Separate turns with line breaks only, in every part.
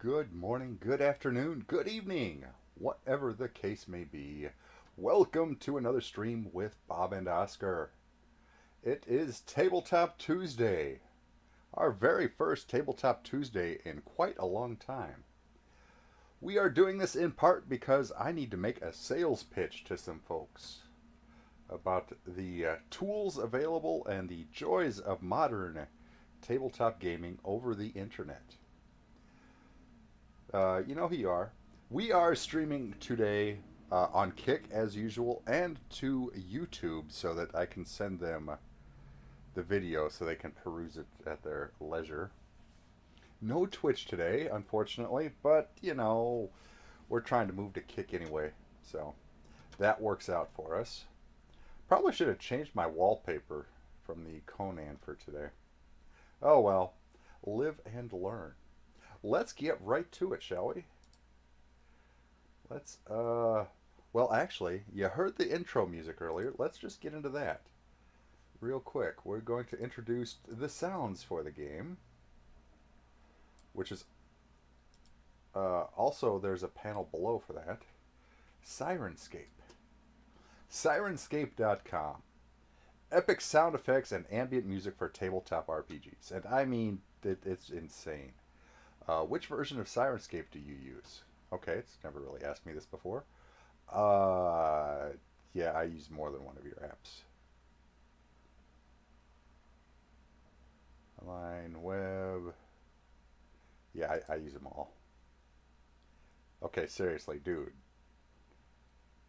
Good morning, good afternoon, good evening, whatever the case may be. Welcome to another stream with Bob and Oscar. It is Tabletop Tuesday, our very first Tabletop Tuesday in quite a long time. We are doing this in part because I need to make a sales pitch to some folks about the tools available and the joys of modern tabletop gaming over the internet. You know who you are. We are streaming today on Kick as usual and to YouTube so that I can send them the video so they can peruse it at their leisure. No Twitch today, unfortunately, but you know, we're trying to move to Kick anyway, so that works out for us. Probably should have changed my wallpaper from the Conan for today. Oh well, live and learn. Let's get right to it, shall we? Well, actually, you heard the intro music earlier. Let's just get into that real quick. We're going to introduce the sounds for the game, which is also there's a panel below for that. Sirenscape. Sirenscape.com. Epic sound effects and ambient music for tabletop RPGs. And I mean, it's insane. Which version of Sirenscape do you use? Okay, it's never really asked me this before. Yeah, I use more than one of your apps. Online, web. Yeah, I use them all. Okay, seriously, dude.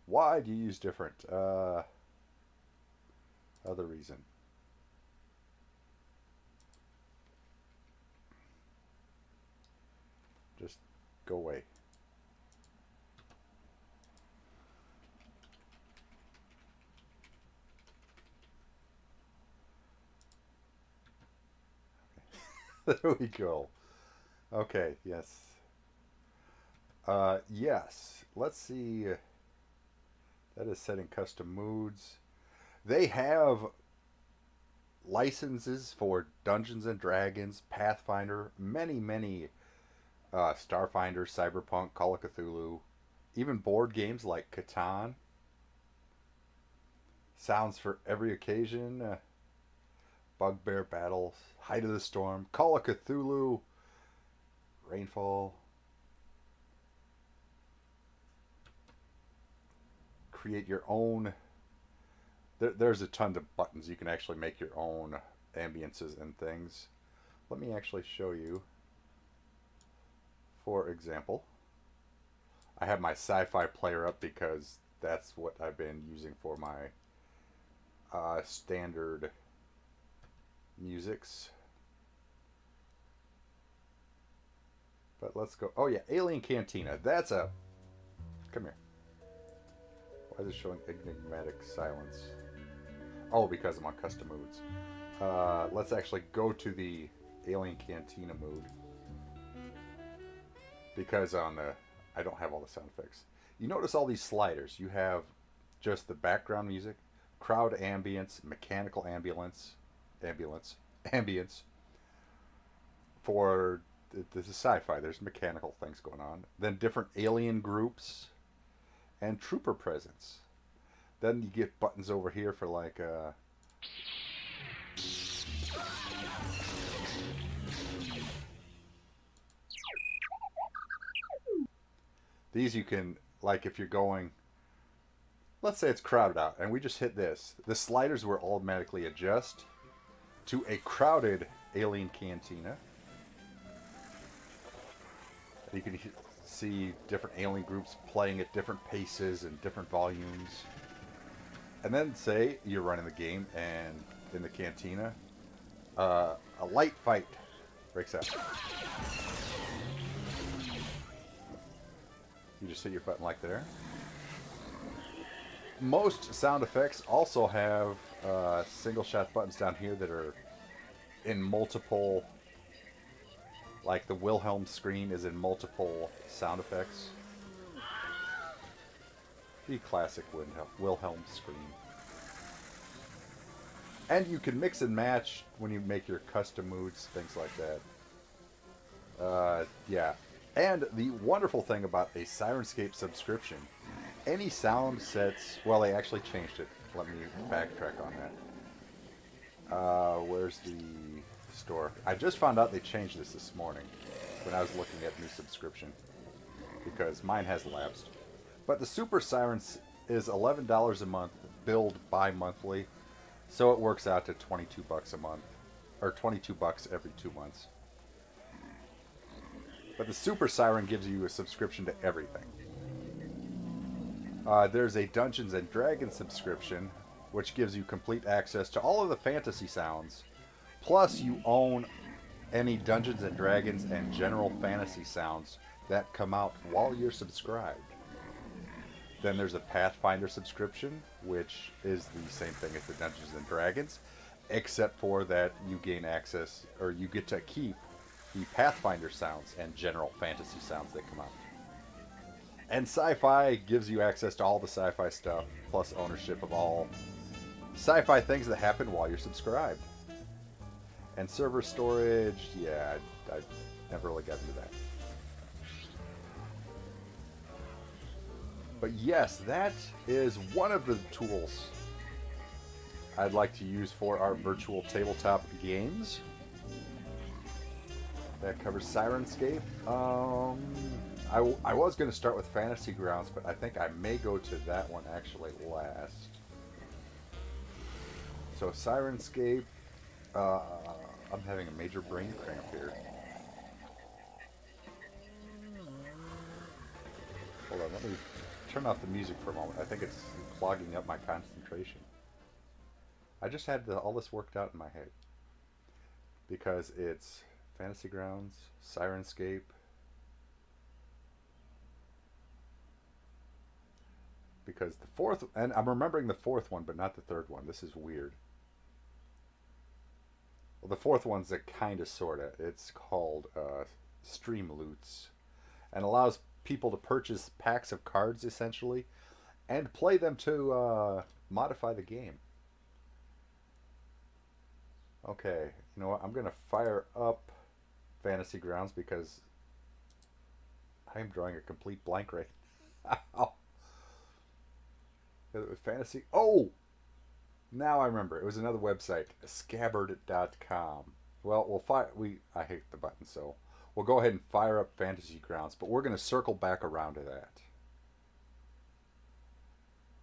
Why do you use different? Other reason. Just go away. There we go. Okay, yes. Yes. Let's see. That is setting custom moods. They have licenses for Dungeons and Dragons, Pathfinder, many Starfinder, Cyberpunk, Call of Cthulhu, even board games like Catan. Sounds for every occasion. Bugbear Battles, Height of the Storm, Call of Cthulhu, Rainfall. Create your own. There's a ton of buttons. You can actually make your own ambiances and things. Let me actually show you. For example, I have my sci-fi player up because that's what I've been using for my standard musics. But let's go. Oh yeah, Alien Cantina. That's a... Come here. Why is it showing enigmatic silence? Oh, because I'm on custom moods. Let's actually go to the Alien Cantina mood. Because on the... I don't have all the sound effects. You notice all these sliders. You have just the background music, crowd ambience, mechanical ambience. For this is sci-fi. There's mechanical things going on. Then different alien groups and trooper presence. Then you get buttons over here for like these you can, like if you're going, let's say it's crowded out and we just hit this. The sliders will automatically adjust to a crowded Alien Cantina. You can see different alien groups playing at different paces and different volumes. And then say you're running the game and in the cantina, a light fight breaks out. You just hit your button like there. Most sound effects also have single shot buttons down here that are in multiple, like the Wilhelm screen is in multiple sound effects. The classic Wilhelm screen. And you can mix and match when you make your custom moods, things like that. Yeah. And the wonderful thing about a Sirenscape subscription, any sound sets, well, they actually changed it. Let me backtrack on that. Where's the store? I just found out they changed this morning when I was looking at new subscription because mine has lapsed. But the Super Sirens is $11 a month, billed bi-monthly, so it works out to $22 a month, or $22 every 2 months. But the Super Siren gives you a subscription to everything. There's a Dungeons and Dragons subscription, which gives you complete access to all of the fantasy sounds. Plus, you own any Dungeons and Dragons and general fantasy sounds that come out while you're subscribed. Then there's a Pathfinder subscription, which is the same thing as the Dungeons and Dragons, except for that you gain access, or you get to keep the Pathfinder sounds and general fantasy sounds that come out. And Sci-Fi gives you access to all the sci-fi stuff, plus ownership of all sci-fi things that happen while you're subscribed. And server storage, yeah, I've never really got into that. But yes, that is one of the tools I'd like to use for our virtual tabletop games. That covers Sirenscape. I was going to start with Fantasy Grounds, but I think I may go to that one actually last. So Sirenscape, I'm having a major brain cramp here. Hold on, let me turn off the music for a moment. I think it's clogging up my concentration. I just had all this worked out in my head. Because it's Fantasy Grounds, Sirenscape, because the fourth, and I'm remembering the fourth one, but not the third one. This is weird. Well, the fourth one's a kind of, sort of. It's called Stream Loots, and allows people to purchase packs of cards, essentially, and play them to modify the game. Okay, you know what? I'm going to fire up Fantasy Grounds because I am drawing a complete blank right now. Fantasy. Oh! Now I remember. It was another website, scabbard.com. Well, I hate the button, so we'll go ahead and fire up Fantasy Grounds, but we're going to circle back around to that.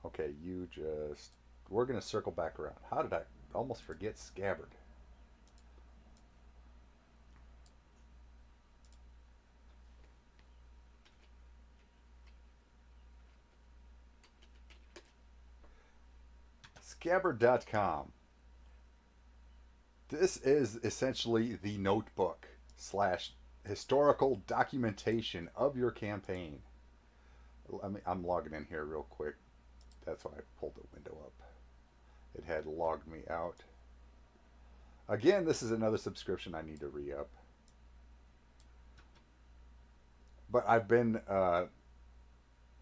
Okay, we're going to circle back around. How did I almost forget Scabbard? Scabbard.com. This is essentially the notebook / historical documentation of your campaign. I'm logging in here real quick. That's why I pulled the window up. It had logged me out. Again, this is another subscription I need to re-up. But I've been a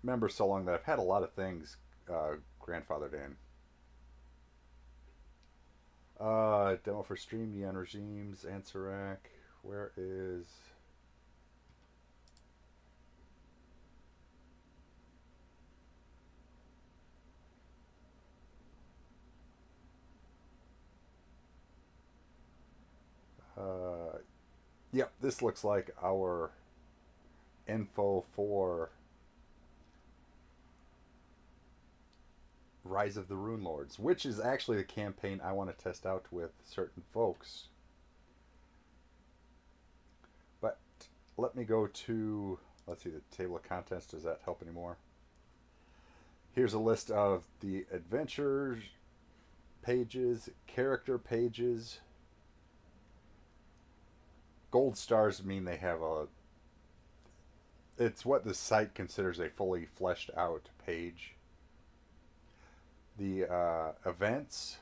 member so long that I've had a lot of things grandfathered in. Demo for Stream, Neon Regimes, Ansarac. Where is... Yep, this looks like our info for Rise of the Rune Lords, which is actually the campaign I want to test out with certain folks. But let me go to, let's see, the table of contents. Does that help anymore? Here's a list of the adventures pages, character pages. Gold stars mean they have it's what the site considers a fully fleshed out page. The events,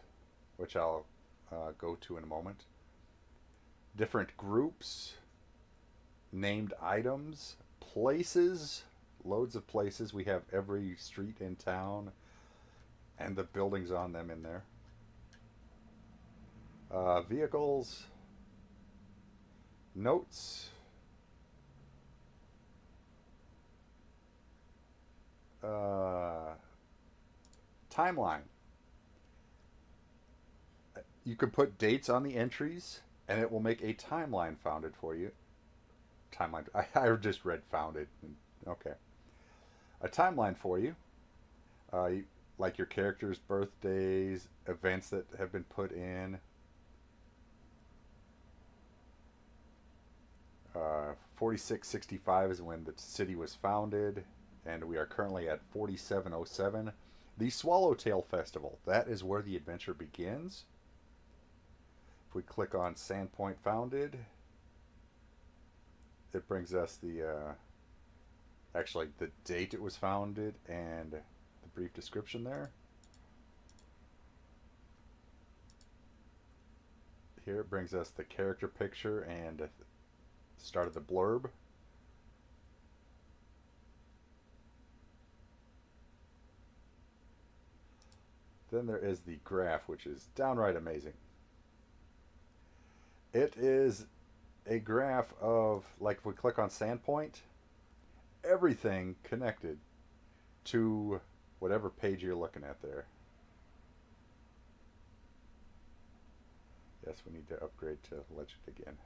which I'll go to in a moment. Different groups, named items, places, loads of places. We have every street in town and the buildings on them in there. Vehicles, notes, timeline. You can put dates on the entries, and it will make a timeline founded for you. Timeline. I just read founded. Okay. A timeline for you. You, like your characters' birthdays, events that have been put in. 4665 is when the city was founded, and we are currently at 4707. The Swallowtail Festival. That is where the adventure begins. If we click on Sandpoint Founded, it brings us the actually the date it was founded and the brief description there. Here it brings us the character picture and start of the blurb. Then there is the graph, which is downright amazing. It is a graph of, like if we click on Sandpoint, everything connected to whatever page you're looking at there. Yes, we need to upgrade to Legend again.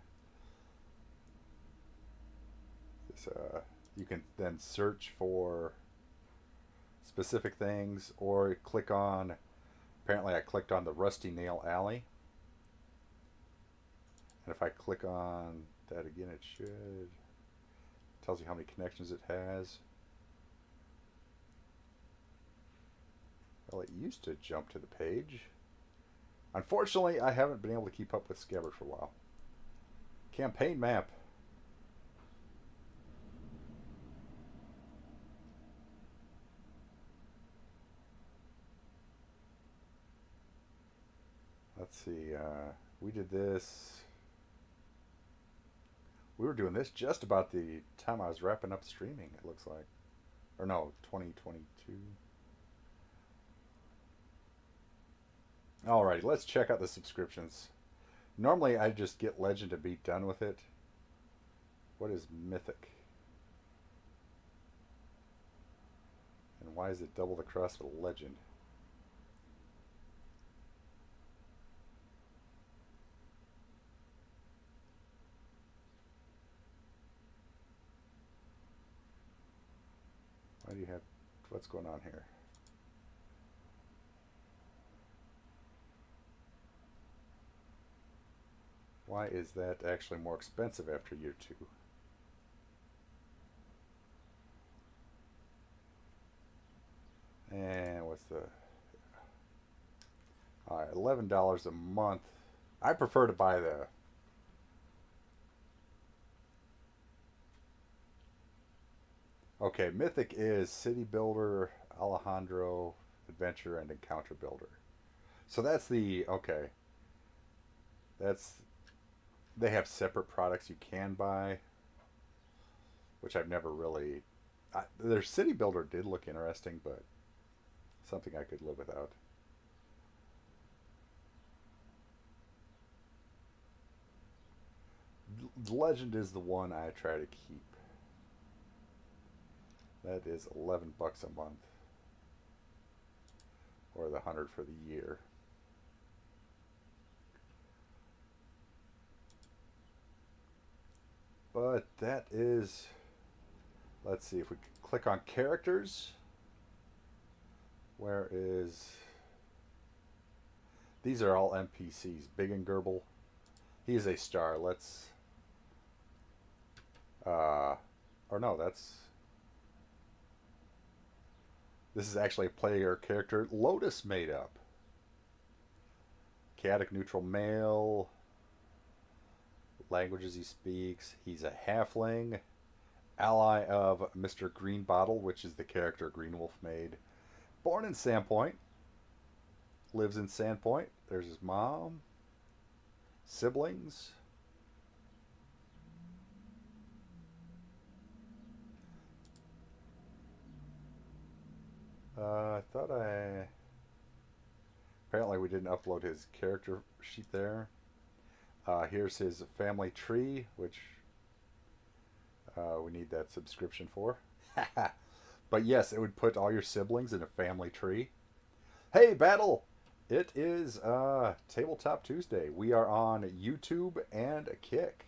This, you can then search for specific things or click on, apparently I clicked on the Rusty Nail Alley. And if I click on that again, it should, tells you how many connections it has. Well, it used to jump to the page. Unfortunately, I haven't been able to keep up with Scabbard for a while. Campaign map. Let's see, we did this. We were doing this just about the time I was wrapping up streaming, it looks like. Or no, 2022. Alrighty, let's check out the subscriptions. Normally I just get Legend and be done with it. What is Mythic? And why is it double the cost of Legend? Why do you have, what's going on here? Why is that actually more expensive after year 2? And what's the... Alright, $11 a month. I prefer to buy the... Okay, Mythic is City Builder, Alejandro, Adventure, and Encounter Builder. So that's the... Okay. That's... They have separate products you can buy, which I've never really... their City Builder did look interesting, but something I could live without. Legend is the one I try to keep. That is $11 a month, or the 100 for the year. But that is, let's see if we click on characters. Where is, these are all NPCs. Big and Gerbil, he is a star. Let's, or no, that's, this is actually a player character Lotus made up. Chaotic neutral male. Languages he speaks. He's a halfling. Ally of Mr. Greenbottle, which is the character Green Wolf made. Born in Sandpoint. Lives in Sandpoint. There's his mom. Siblings. I thought I... Apparently we didn't upload his character sheet there. Here's his family tree, which we need that subscription for. But yes, it would put all your siblings in a family tree. Hey, Battle! It is Tabletop Tuesday. We are on YouTube and Kick.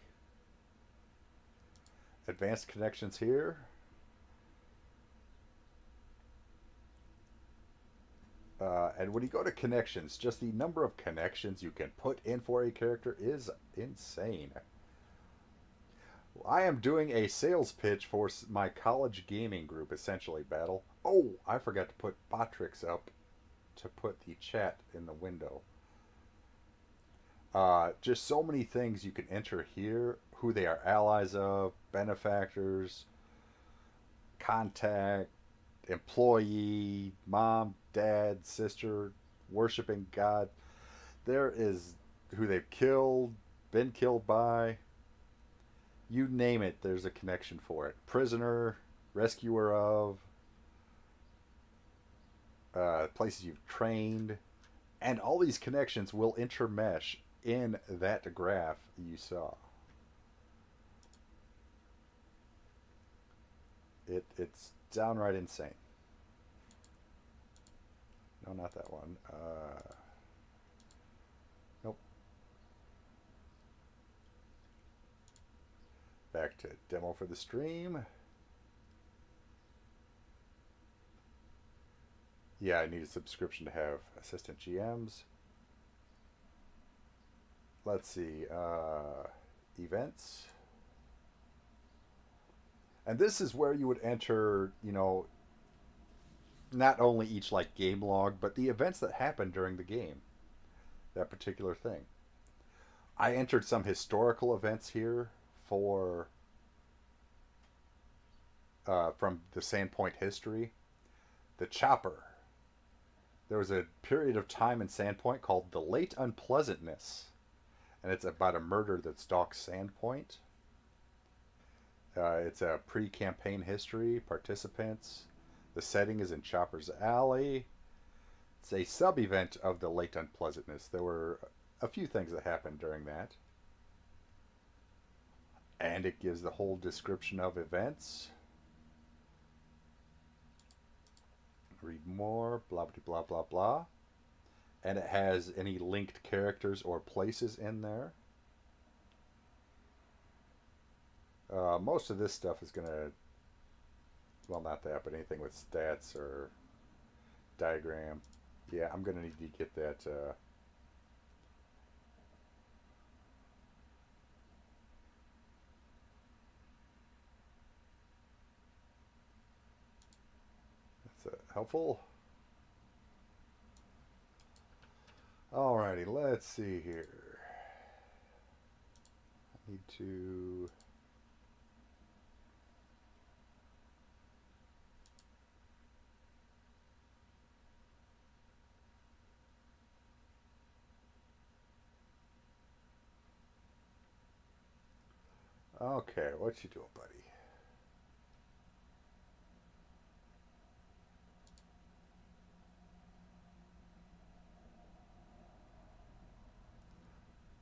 Advanced connections here. And when you go to connections, just the number of connections you can put in for a character is insane. I am doing a sales pitch for my college gaming group, essentially, Battle. Oh, I forgot to put Botrix up to put the chat in the window. Just so many things you can enter here. Who they are allies of, benefactors, contact, employee, mom, dad, sister, worshiping God. There is who they've killed, been killed by. You name it, there's a connection for it. Prisoner, rescuer of, places you've trained, and all these connections will intermesh in that graph you saw. It's downright insane. No, not that one. Nope. Back to demo for the stream. Yeah, I need a subscription to have assistant GMs. Let's see. Events. And this is where you would enter, not only each like game log, but the events that happened during the game. That particular thing. I entered some historical events here for from the Sandpoint history. The Chopper. There was a period of time in Sandpoint called the Late Unpleasantness, and it's about a murder that stalks Sandpoint. It's a pre-campaign history, participants. The setting is in Chopper's Alley. It's a sub-event of the Late Unpleasantness. There were a few things that happened during that. And it gives the whole description of events. Read more, blah, blah, blah, blah. And it has any linked characters or places in there. Most of this stuff is going to, well, not that, but anything with stats or diagram. Yeah, I'm going to need to get that. That's helpful. Alrighty, let's see here. I need to... Okay, what you doing, buddy?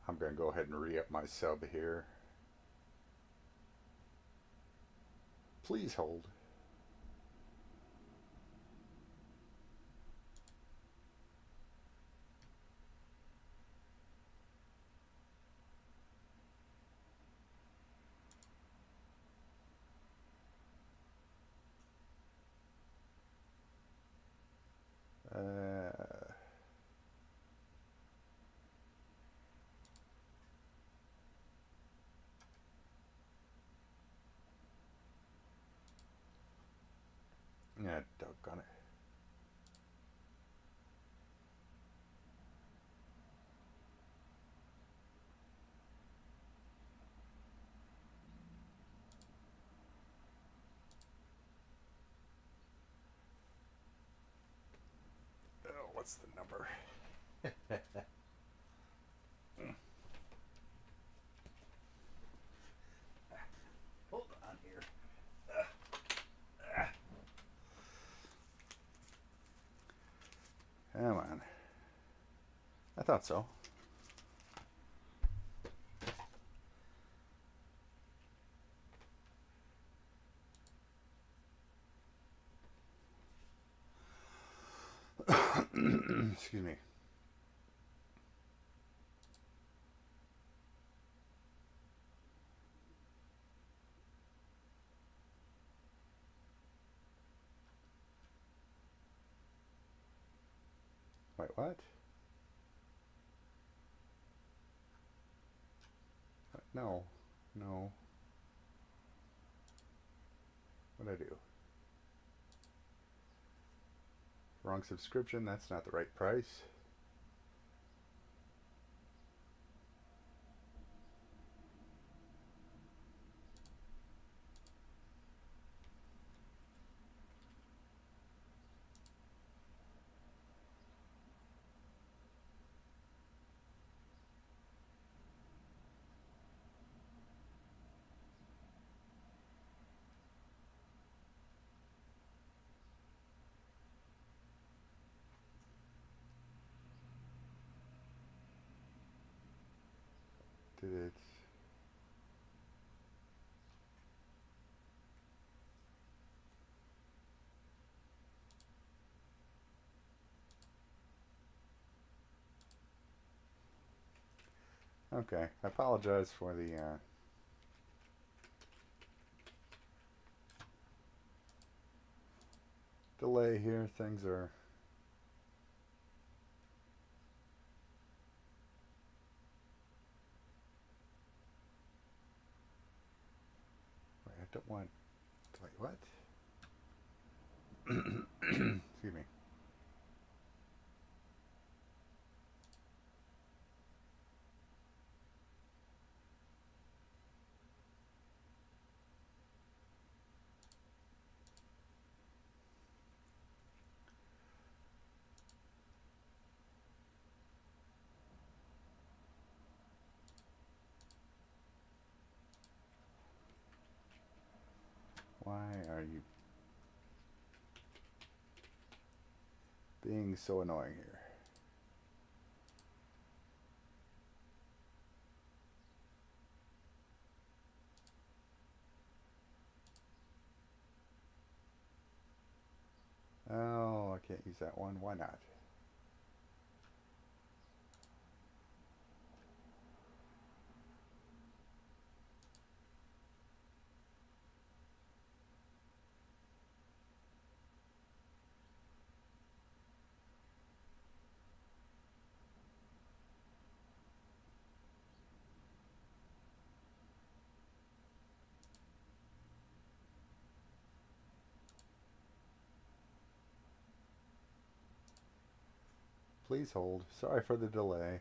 I'm going to go ahead and re-up my sub here. Please hold. Yeah, doggone it. Oh, what's the number? Hold on here. Come on. I thought so. Excuse me. Wait, what? No. No. What'd I do? Wrong subscription. That's not the right price. Did it? Okay. I apologize for the delay here. Things are... Wait, I don't want... Wait, what? Excuse me. Why are you being so annoying here? Oh, I can't use that one. Why not? Please hold. Sorry for the delay.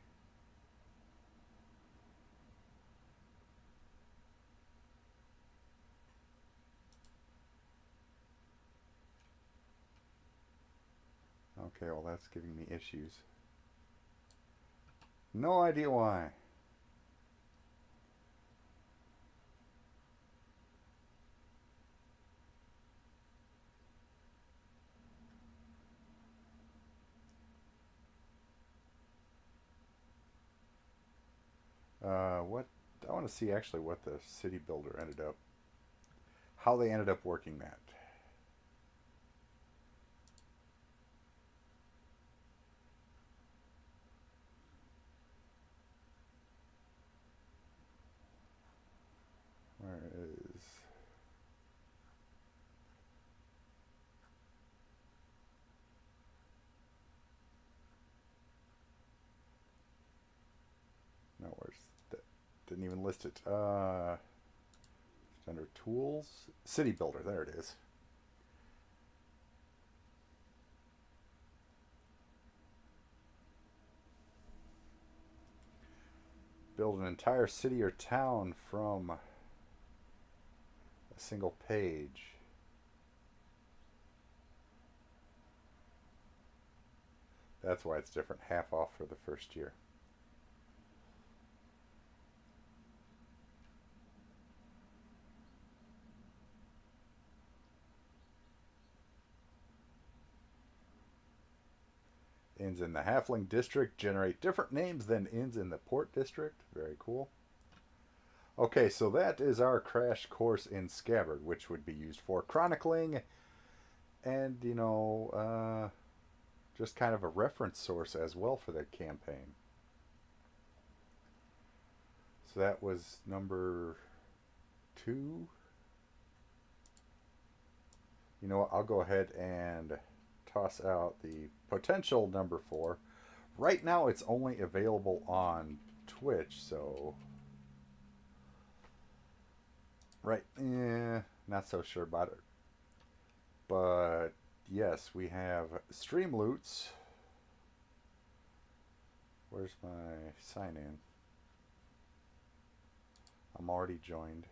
Okay, well that's giving me issues. No idea why. What I want to see actually what the city builder ended up, how they ended up working that. Where is... No, where's that? Didn't even list it. It's under tools. City builder, there it is. Build an entire city or town from a single page. That's why it's different. Half off for the first year. Inns in the Halfling District generate different names than inns in the Port District. Very cool. Okay, so that is our crash course in Scabbard, which would be used for chronicling and, just kind of a reference source as well for the campaign. So that was number 2. You know what? I'll go ahead and toss out the potential number 4. Right now, it's only available on Twitch, so right, not so sure about it. But yes, we have Stream Loots. Where's my sign in? I'm already joined.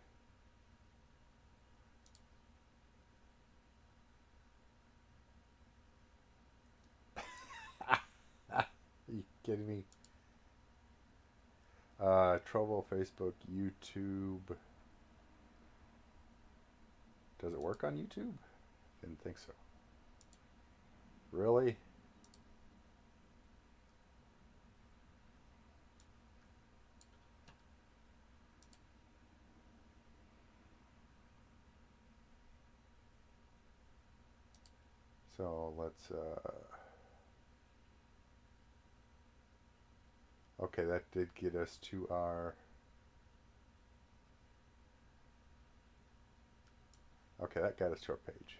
Are you kidding me? Trovo, Facebook, YouTube. Does it work on YouTube? Didn't think so. Really? So let's okay, that did get us to our okay, that got us to our page.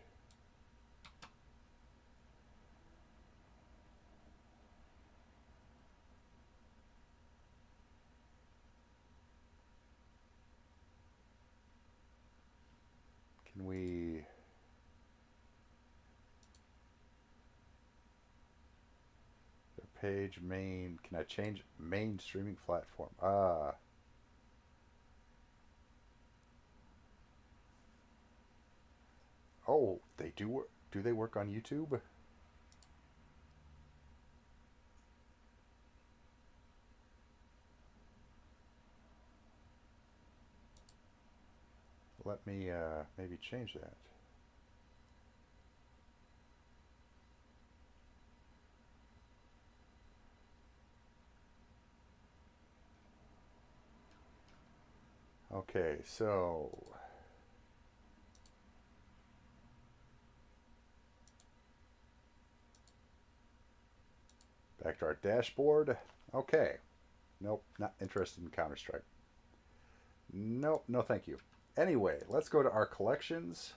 Can we page main, can I change main streaming platform? Oh, they do they work on YouTube? Let me maybe change that. Okay, so back to our dashboard. Okay. Nope, not interested in Counter-Strike. Nope, no thank you. Anyway, let's go to our collections.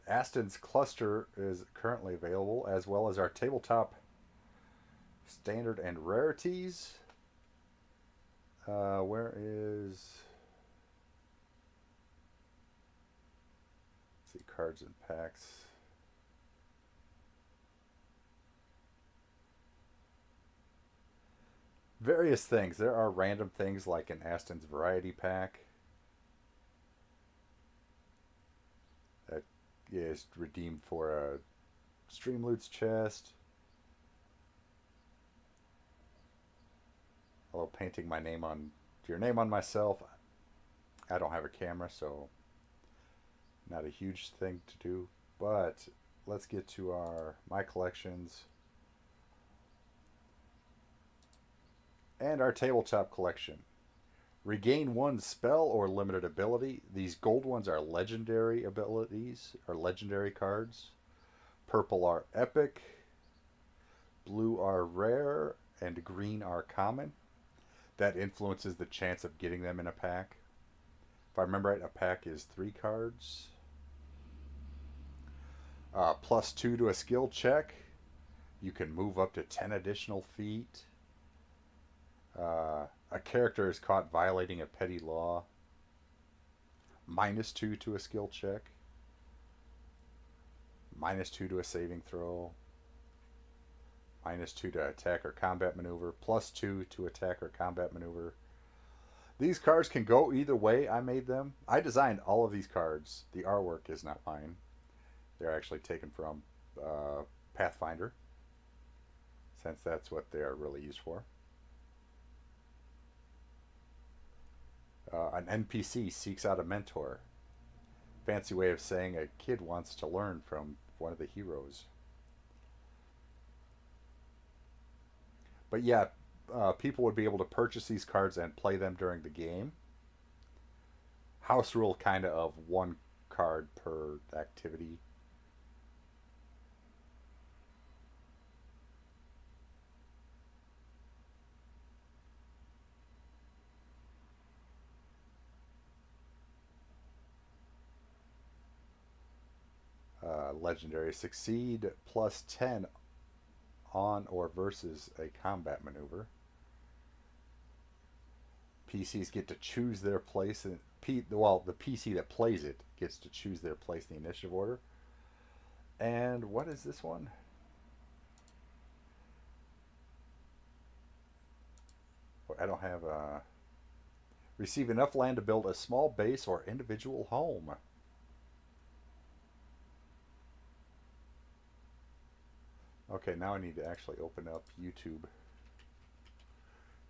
Aston's Cluster is currently available, as well as our Tabletop Standard and Rarities. Where is... Let's see, cards and packs. Various things. There are random things like an Aston's Variety Pack that is redeemed for a Stream Loots chest. Although painting my name on your name on myself, I don't have a camera, so not a huge thing to do. But let's get to my collections and our tabletop collection. Regain 1 spell or limited ability. These gold ones are legendary abilities or legendary cards. Purple are epic, blue are rare, and green are common. That influences the chance of getting them in a pack. If I remember right, a pack is 3 cards. +2 to a skill check. You can move up to 10 additional feet. A character is caught violating a petty law. -2 to a skill check. -2 to a saving throw. -2 to attack or combat maneuver. +2 to attack or combat maneuver. These cards can go either way. I made them. I designed all of these cards. The artwork is not mine. They're actually taken from Pathfinder, since that's what they are really used for. An NPC seeks out a mentor. Fancy way of saying a kid wants to learn from one of the heroes. But yeah, people would be able to purchase these cards and play them during the game. House rule kind of 1 card per activity. legendary. Succeed plus 10 on or versus a combat maneuver. PCs get to choose their place in the PC that plays it gets to choose their place in the initiative order. And what is this one? I don't have a... Receive enough land to build a small base or individual home. Okay, now I need to actually open up YouTube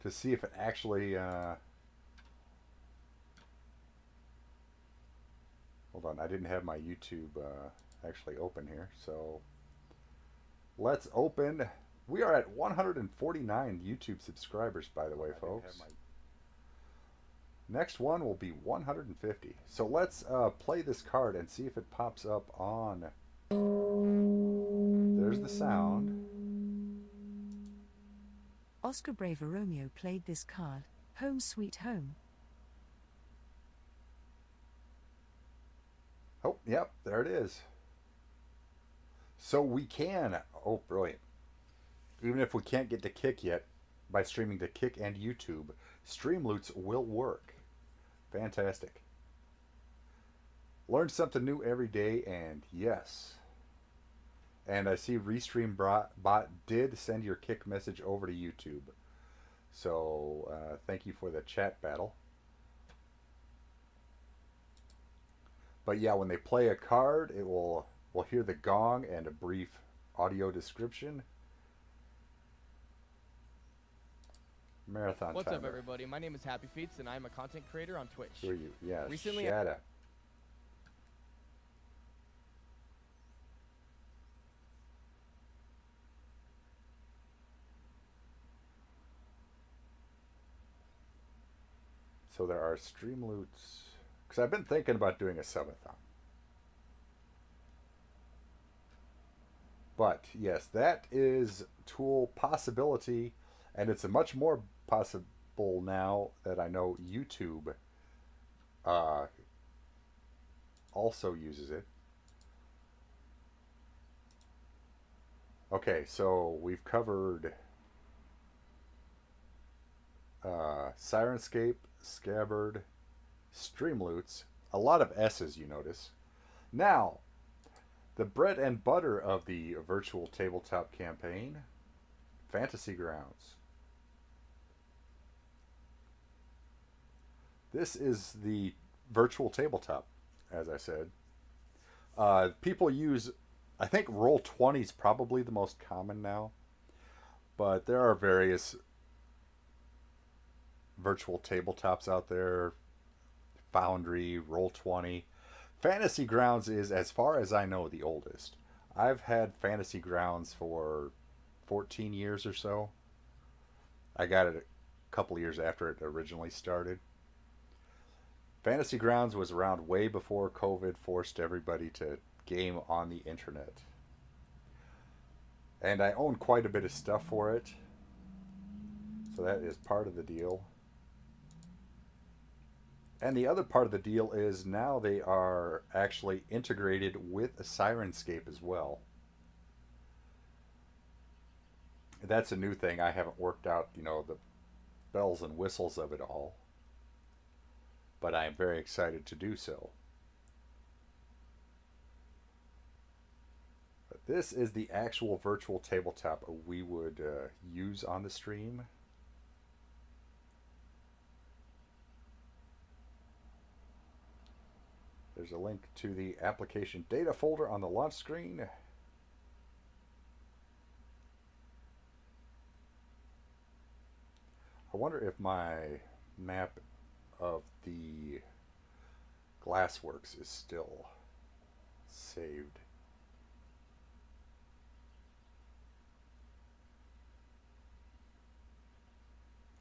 to see if it actually... Hold on, I didn't have my YouTube actually open here, so let's open. We are at 149 YouTube subscribers, by the way, folks. Next one will be 150. So let's play this card and see if it pops up on... There's the sound.
Oscar Bravo Romeo played this card, Home Sweet Home.
Oh, yep, there it is. So we can... Oh, brilliant. Even if we can't get to Kick yet, by streaming to Kick and YouTube, Streamloots will work. Fantastic. Learn something new every day, and yes. And I see Restream Bot did send your Kick message over to YouTube. So thank you for the chat battle. But yeah, when they play a card, it will we'll hear the gong and a brief audio description. Marathon
What's
timer.
up, everybody? My name is Happy Feats, and I'm a content creator on Twitch.
Who are you? Yeah,
Recently,
shut up. So there are Streamloots. Because I've been thinking about doing a subathon. But yes, that is tool possibility, and it's a much more possible now that I know YouTube also uses it. Okay, so we've covered Sirenscape, Scabbard, Streamloots, a lot of S's, you notice. Now, the bread and butter of the virtual tabletop campaign, Fantasy Grounds. This is the virtual tabletop, as I said. People use, I think Roll20 is probably the most common now, but there are various virtual tabletops out there. Foundry, Roll20. Fantasy Grounds is, as far as I know, the oldest. I've had Fantasy Grounds for 14 years or so. I got it a couple of years after it originally started. Fantasy Grounds was around way before COVID forced everybody to game on the internet. And I own quite a bit of stuff for it. So that is part of the deal. And the other part of the deal is now they are actually integrated with a Sirenscape as well. That's a new thing. I haven't worked out, the bells and whistles of it all. But I am very excited to do so. But this is the actual virtual tabletop we would use on the stream. There's a link to the application data folder on the launch screen. I wonder if my map of the Glassworks is still saved.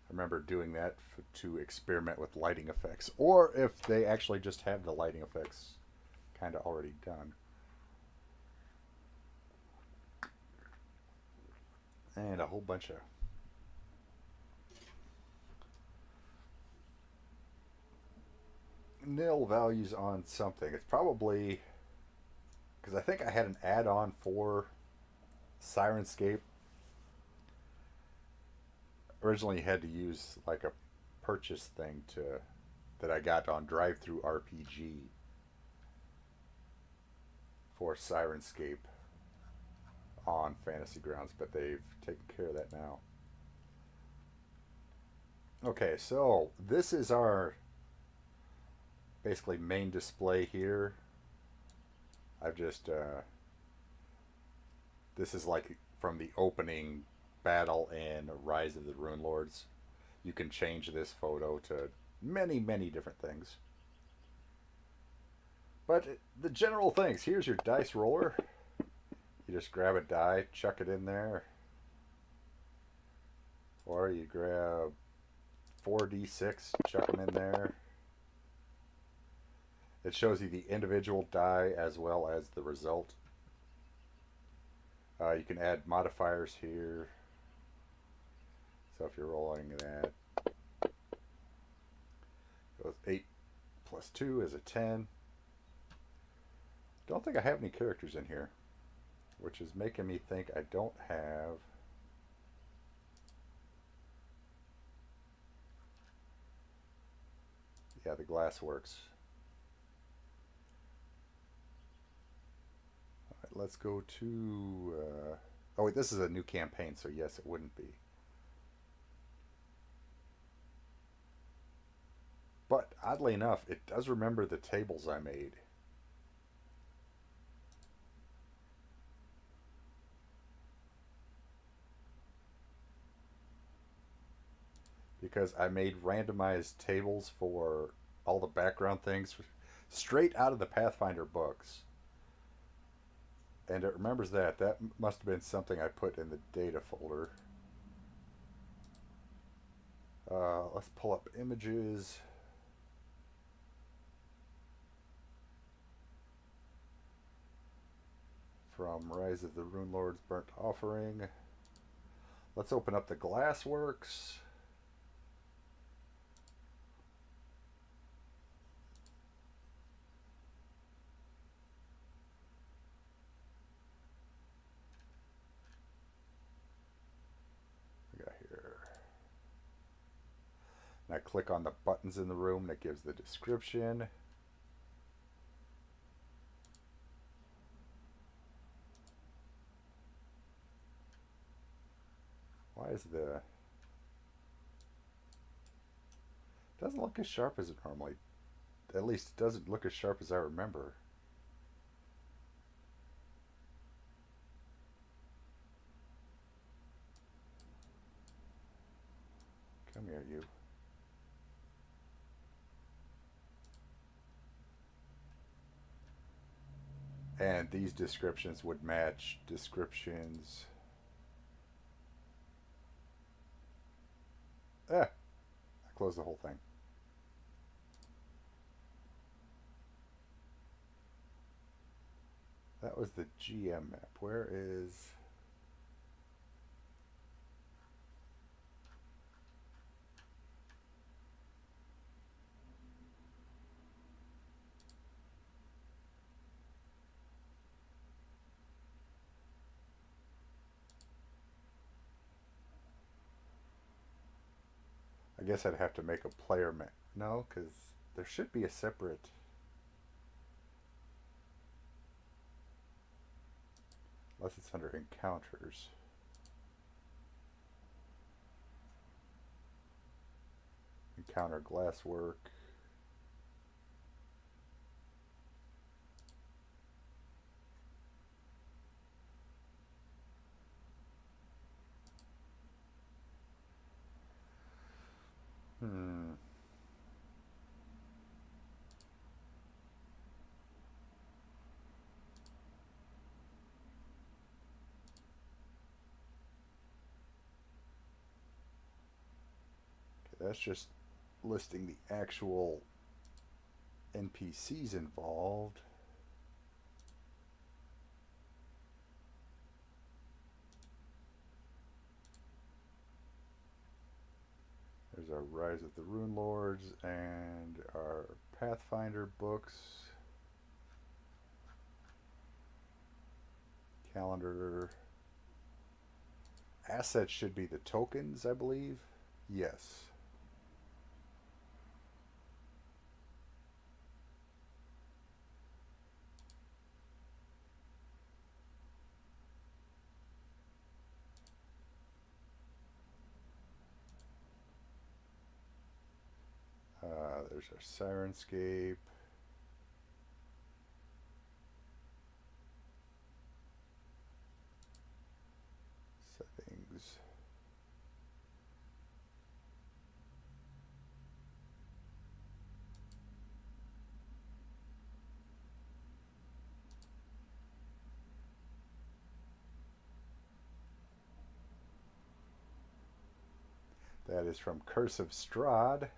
I remember doing that to experiment with lighting effects, or if they actually just have the lighting effects kind of already done. And a whole bunch of nil values on something. It's probably because I think I had an add-on for Sirenscape. Originally, you had to use like a purchase thing that I got on Drive-Thru RPG for Sirenscape on Fantasy Grounds, but they've taken care of that now. Okay, so this is our basically main display here. I've just this is like from the opening battle in Rise of the Rune Lords. You can change this photo to many different things. But the general things, here's your dice roller. You just grab a die, chuck it in there. Or you grab 4d6, chuck them in there. It shows you the individual die as well as the result. You can add modifiers here. So if you're rolling that, goes 8 plus 2 is a 10. Don't think I have any characters in here, which is making me think I don't have the glass works. Alright, let's go to oh wait, this is a new campaign, so yes, it wouldn't be. But oddly enough, it does remember the tables I made. Because I made randomized tables for all the background things straight out of the Pathfinder books. And it remembers that. That must have been something I put in the data folder. Let's pull up images. From Rise of the Rune Lords Burnt Offering. Let's open up the Glassworks. We got here. And I click on the buttons in the room that gives the description. Why is the... Doesn't look as sharp as it normally... At least it doesn't look as sharp as I remember. Come here, you. And these descriptions would match descriptions... I closed the whole thing. That was the GM map. Where is... I guess I'd have to make a player map. No, because there should be a separate... Unless it's under encounters. Encounter glasswork. That's just listing the actual NPCs involved. There's our Rise of the Rune Lords and our Pathfinder books. calendar. Assets should be the tokens, I believe. Yes. There's our Sirenscape. Settings. That is from Curse of Strahd.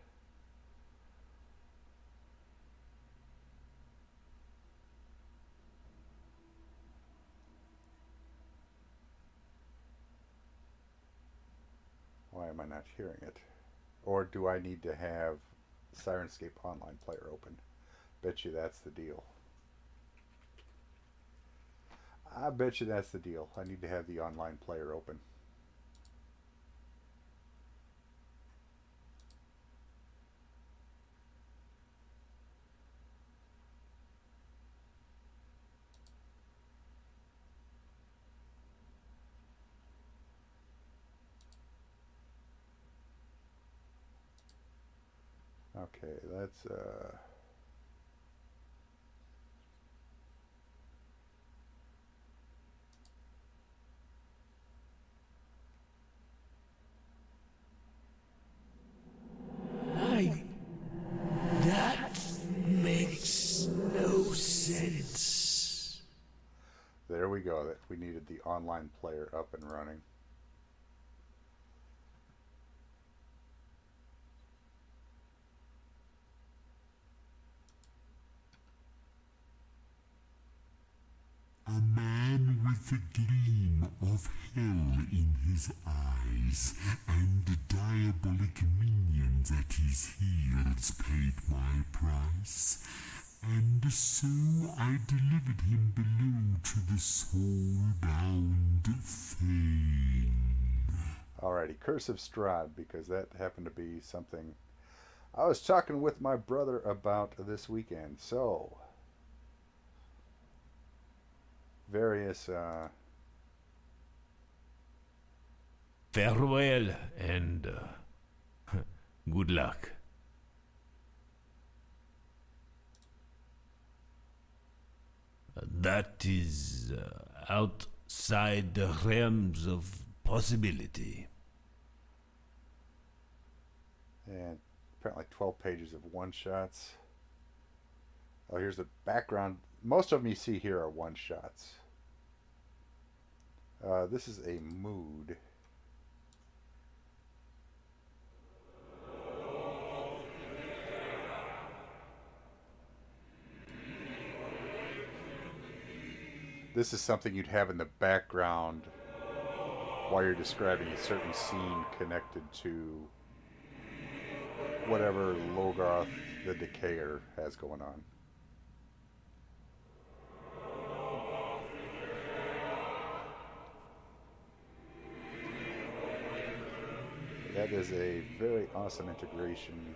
Why am I not hearing it? Or do I need to have Sirenscape Online player open? Bet you that's the deal. I bet you that's the deal. I need to have the online player open. Okay, let's
That makes no sense.
there we go. That we needed the online player up and running.
A man with a gleam of hell in his eyes and diabolic minions at his heels paid my price, and so I delivered him below to the soul-bound Fane.
Alrighty, Curse of Strahd, because that happened to be something I was talking with my brother about this weekend. So, various
Farewell and good luck. That is outside the realms of possibility.
and apparently 12 pages of one-shots. Oh, here's the background. Most of them you see here are one-shots. This is a mood. This is something you'd have in the background while you're describing a certain scene connected to whatever Logarth the Decayer has going on. That is a very awesome integration.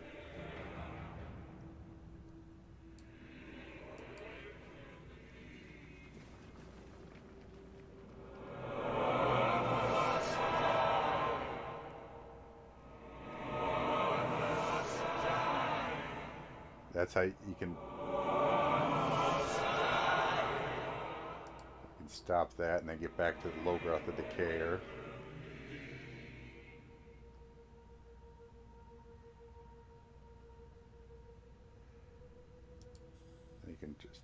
That's how you can stop that and then get back to the Logarth the Decayer. You can just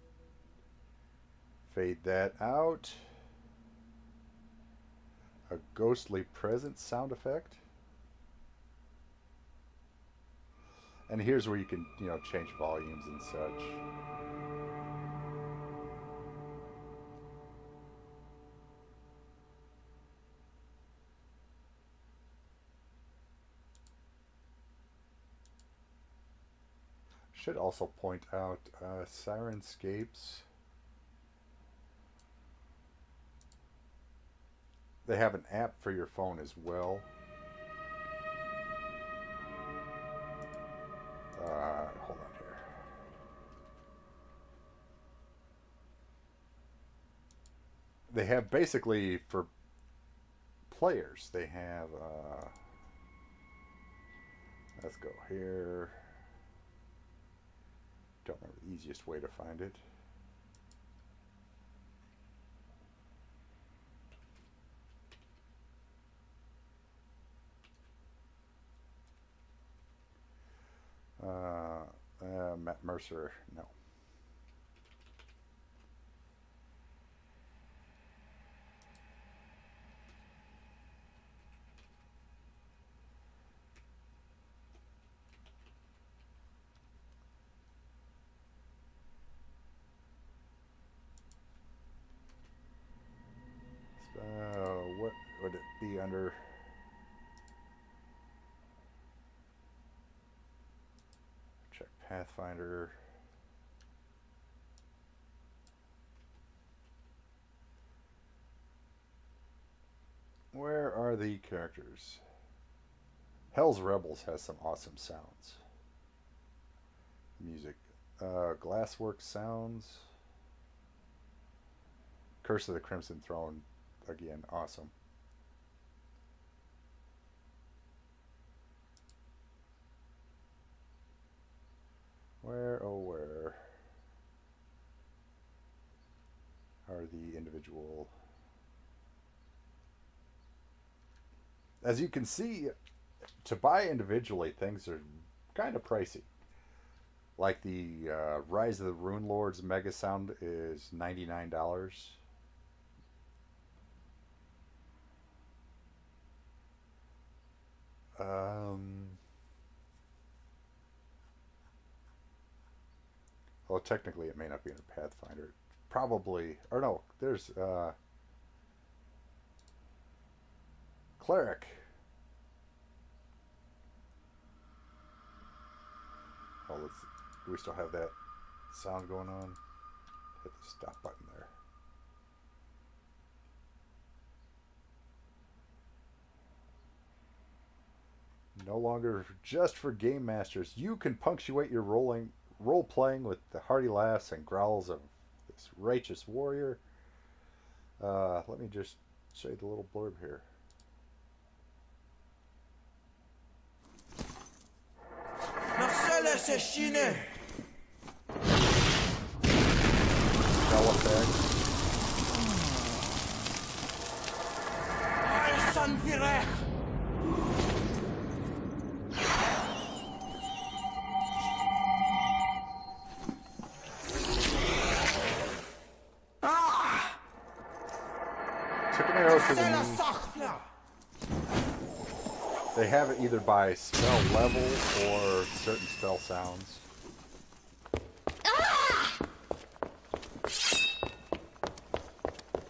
fade that out. A ghostly presence sound effect. And here's where you can, change volumes and such. Should also point out Sirenscape's They have an app for your phone as well. Hold on here. They have basically for players, they have, let's go here. Don't remember the easiest way to find it. Matt Mercer, no. What would it be under? Check Pathfinder. Where are the characters? Hell's Rebels has some awesome sounds. Music. Glassworks sounds. Curse of the Crimson Throne. Again, awesome. Where, oh where are the individual... As you can see, to buy individually, things are kind of pricey. Like the Rise of the Rune Lords Mega Sound is $99. Well, technically it may not be in a Pathfinder. Probably, or no, there's Cleric. Oh, let's. Do we still have that sound going on? Hit the stop button there. No longer just for game masters. You can punctuate your role playing with the hearty laughs and growls of this righteous warrior. Let me just show you the little blurb here. Spell effects. Took an arrow to the knee. They have it either by spell level or certain spell sounds.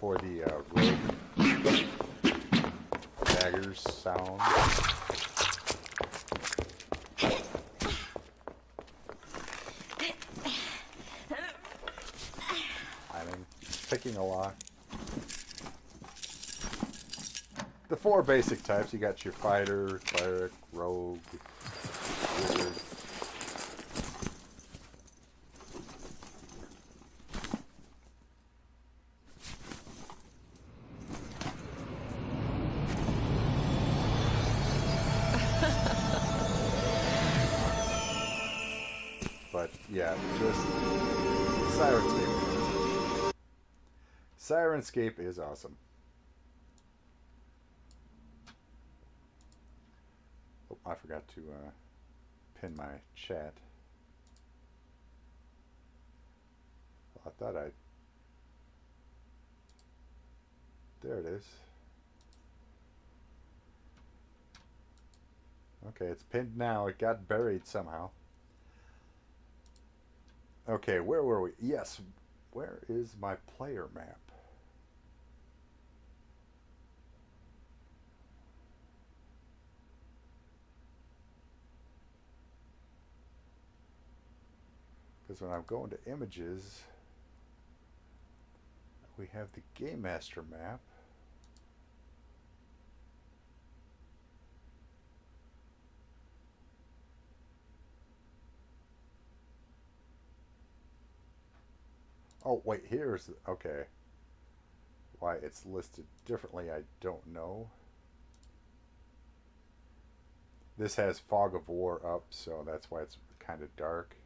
For the rogue daggers sound. Picking a lock. The four basic types, you got your fighter, cleric, rogue, wizard. But yeah, just Sirenscape. Sirenscape is awesome. Oh, I forgot to pin my chat. Well, I thought I... There it is. Okay, it's pinned now. It got buried somehow. Okay, where were we? Yes, where is my player map? Because when I'm going to images, we have the Game Master map. Oh, wait, here's... Okay. Why it's listed differently, I don't know. This has Fog of War up, so that's why it's kind of dark.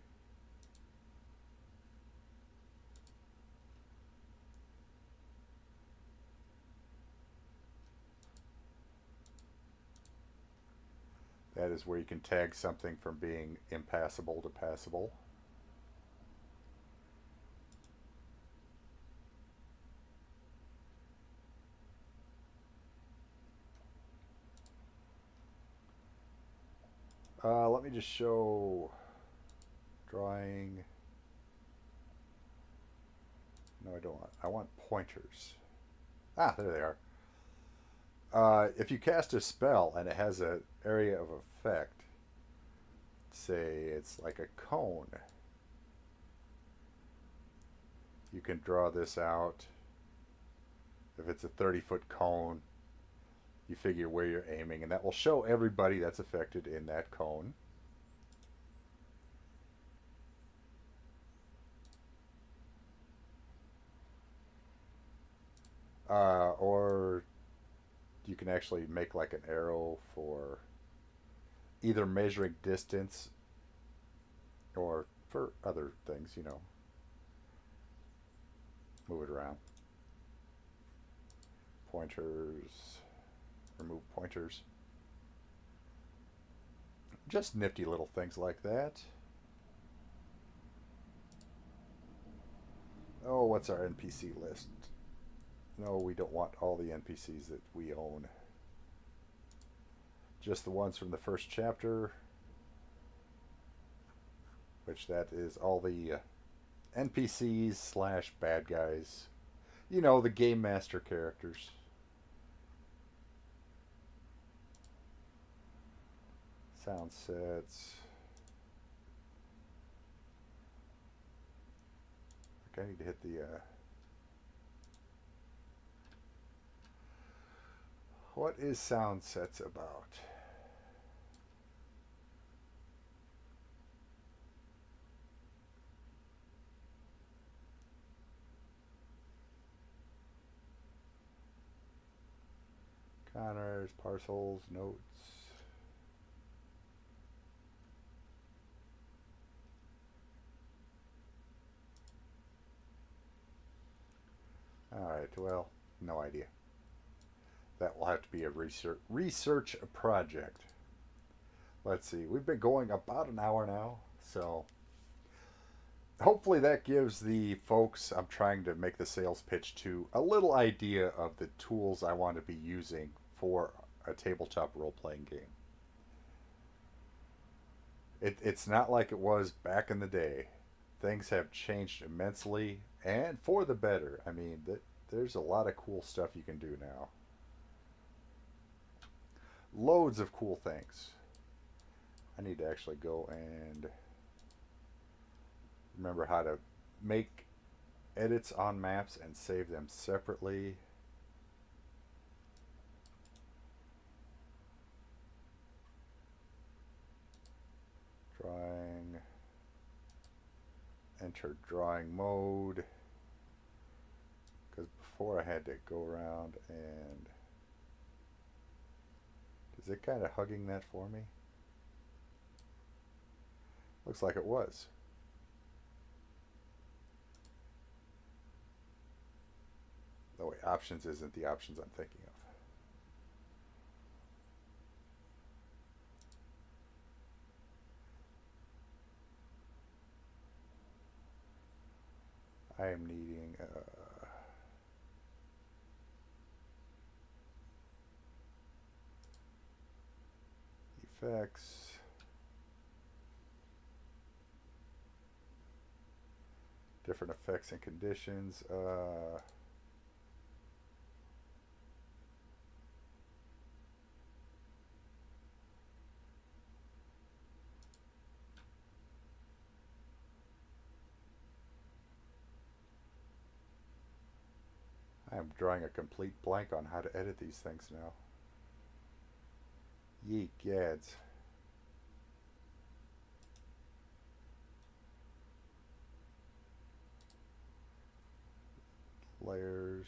That is where you can tag something from being impassable to passable. Let me just show drawing. No, I don't want. I want pointers. Ah, there they are. If you cast a spell and it has an area of effect, say it's like a cone, you can draw this out. If it's a 30-foot cone, you figure where you're aiming, and that will show everybody that's affected in that cone. Or you can actually make like an arrow for either measuring distance or for other things, you know. Move it around. Pointers. Remove pointers. Just nifty little things like that. Oh, what's our NPC list? No, we don't want all the NPCs that we own. Just the ones from the first chapter. Which that is all the NPCs slash bad guys. You know, the Game Master characters. Sound sets. Okay, I need to hit the... What is sound sets about? Counters, parcels, notes. Alright, well, no idea. That will have to be a research project. Let's see, we've been going about an hour now, so hopefully that gives the folks I'm trying to make the sales pitch to a little idea of the tools I want to be using for a tabletop role-playing game. It's not like it was back in the day. Things have changed immensely, and for the better. I mean, there's a lot of cool stuff you can do now. Loads of cool things. I need to actually go and remember how to make edits on maps and save them separately. Drawing. Enter drawing mode. Because before I had to go around and... Is it kind of hugging that for me? Looks like it was. Oh wait, options isn't the options I'm thinking of. I am needing effects. Different effects and conditions. I am drawing a complete blank on how to edit these things now. Yeet gads. layers.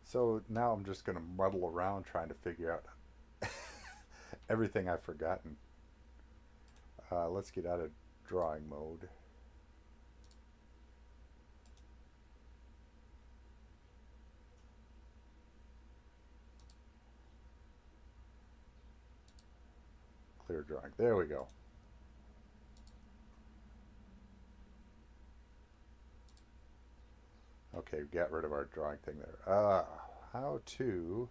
So now I'm just going to muddle around trying to figure out everything I've forgotten. Let's get out of drawing mode. Clear drawing. There we go. Okay, we got rid of our drawing thing there. How to...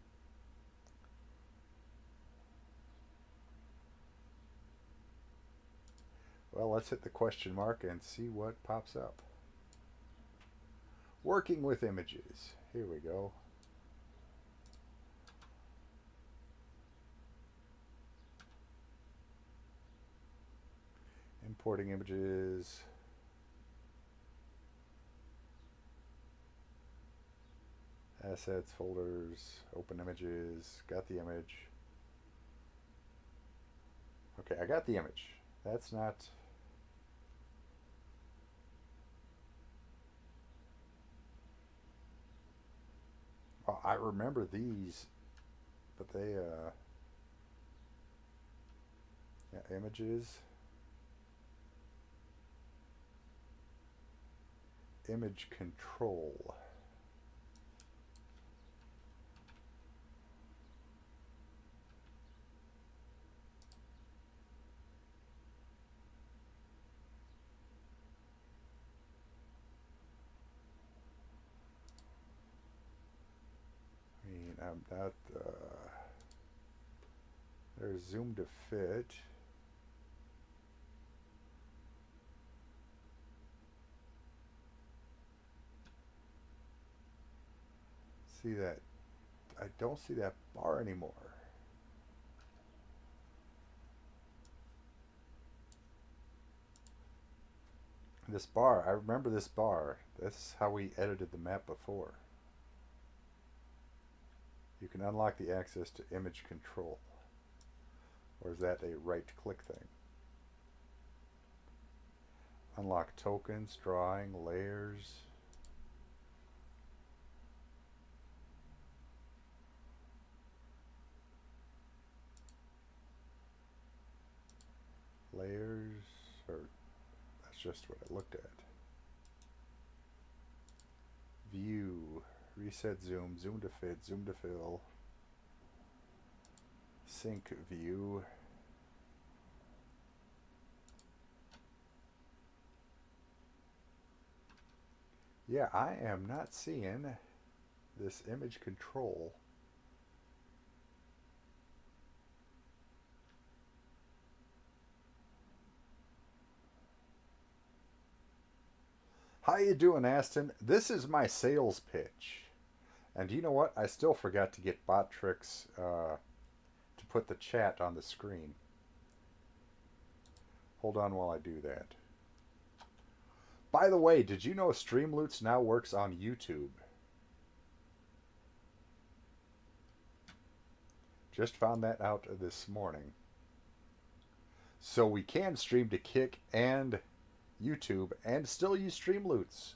Well, let's hit the question mark and see what pops up. Working with images. Here we go. Importing images. Assets, folders, open images, got the image. Okay, I got the image. That's not... Oh, I remember these, but they, yeah, images. Image control. I'm not, there's zoom to fit. See that, I don't see that bar anymore. This bar, I remember this bar. This is how we edited the map before. You can unlock the access to image control. Or is that a right-click thing? Unlock tokens, drawing, layers. Layers, or that's just what I looked at. View. Reset zoom, zoom to fit, zoom to fill, sync view. Yeah, I am not seeing this image control. How you doing, Aston? This is my sales pitch. And you know what? I still forgot to get Botrix to put the chat on the screen. Hold on while I do that. By the way, did you know Streamloots now works on YouTube? Just found that out this morning. So we can stream to Kick and YouTube and still use Streamloots.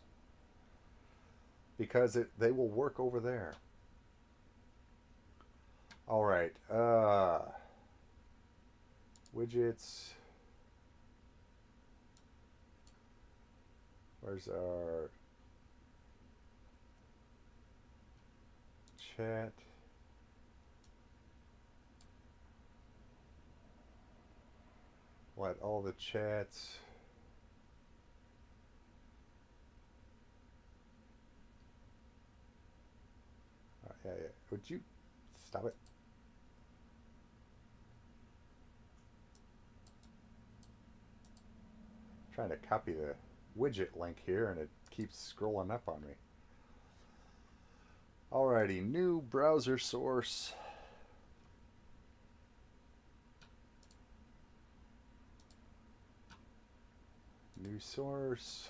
Because they will work over there. Alright. Widgets. Where's our chat? What, all the chats? Yeah. Would you stop it? I'm trying to copy the widget link here and it keeps scrolling up on me. Alrighty, new browser source. New source.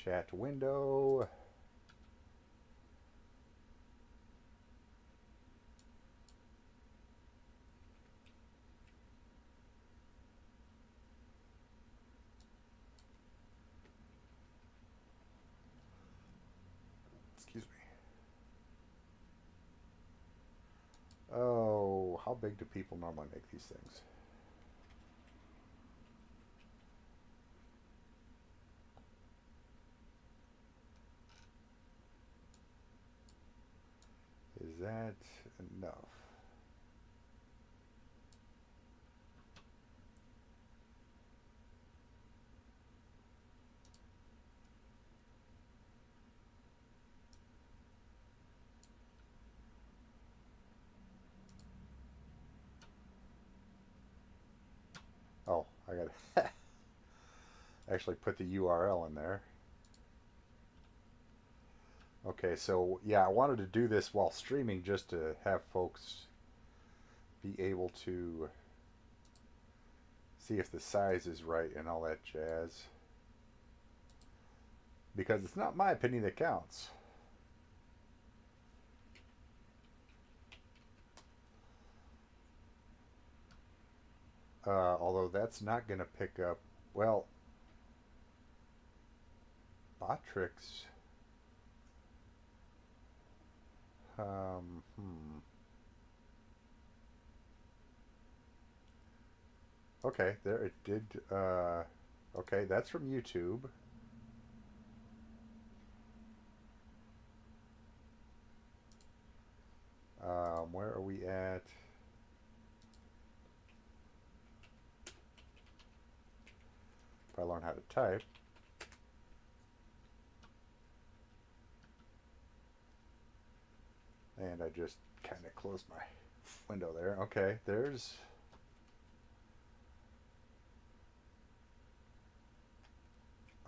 chat window. Excuse me. Oh, how big do people normally make these things? Is that enough? Oh, I gotta actually put the URL in there. Okay, so yeah, I wanted to do this while streaming just to have folks be able to see if the size is right and all that jazz. Because it's not my opinion that counts. Although that's not going to pick up, well, Botrix. Okay, there it did. Okay, that's from YouTube. Where are we at? If I learn how to type. And I just kind of closed my window there. Okay, there's...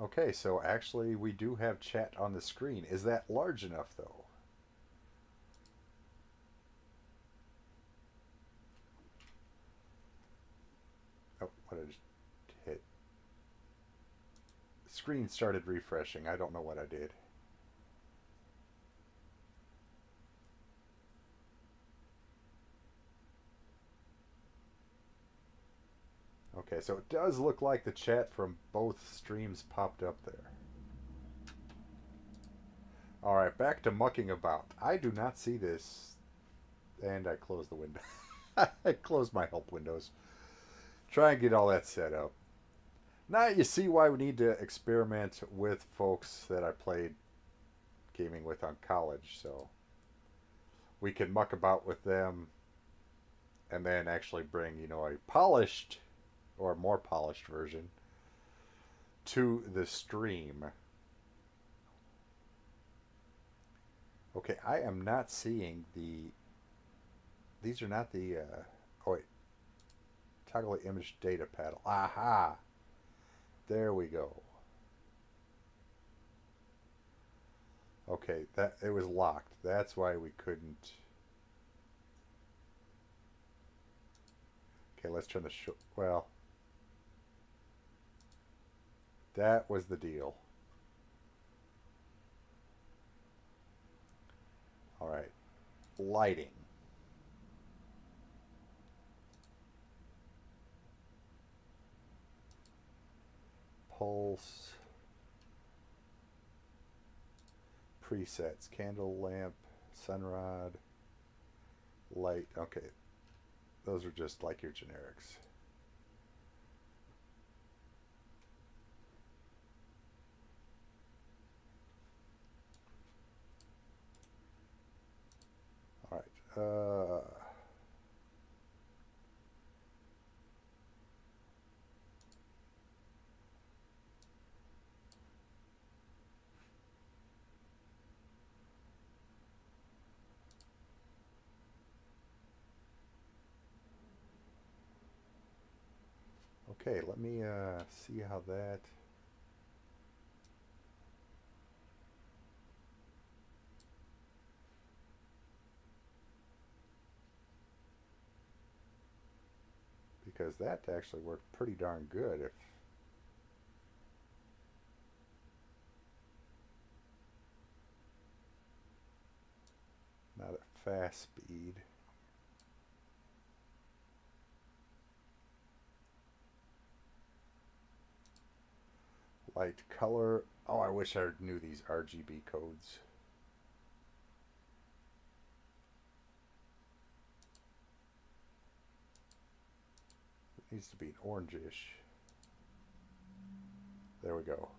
Okay, so actually we do have chat on the screen. Is that large enough, though? Oh, what did I just hit? The screen started refreshing. I don't know what I did. Okay, so it does look like the chat from both streams popped up there. Alright, back to mucking about. I do not see this. And I closed the window. I closed my help windows. Try and get all that set up. Now you see why we need to experiment with folks that I played gaming with on college. So we can muck about with them and then actually bring, you know, a polished or more polished version to the stream. Okay, I am not seeing the... These are not the... oh, wait. Toggle the image data paddle. Aha! There we go. Okay, that it was locked. That's why we couldn't... Okay, let's turn the show... Well... That was the deal. Alright. Lighting. Pulse. Presets. Candle, lamp, sunrod, light. Okay. Those are just like your generics. Alright. Okay, let me see how that... Because that actually worked pretty darn good. If Not at fast speed. Light color. Oh, I wish I knew these RGB codes. It needs to be an orangish. There we go.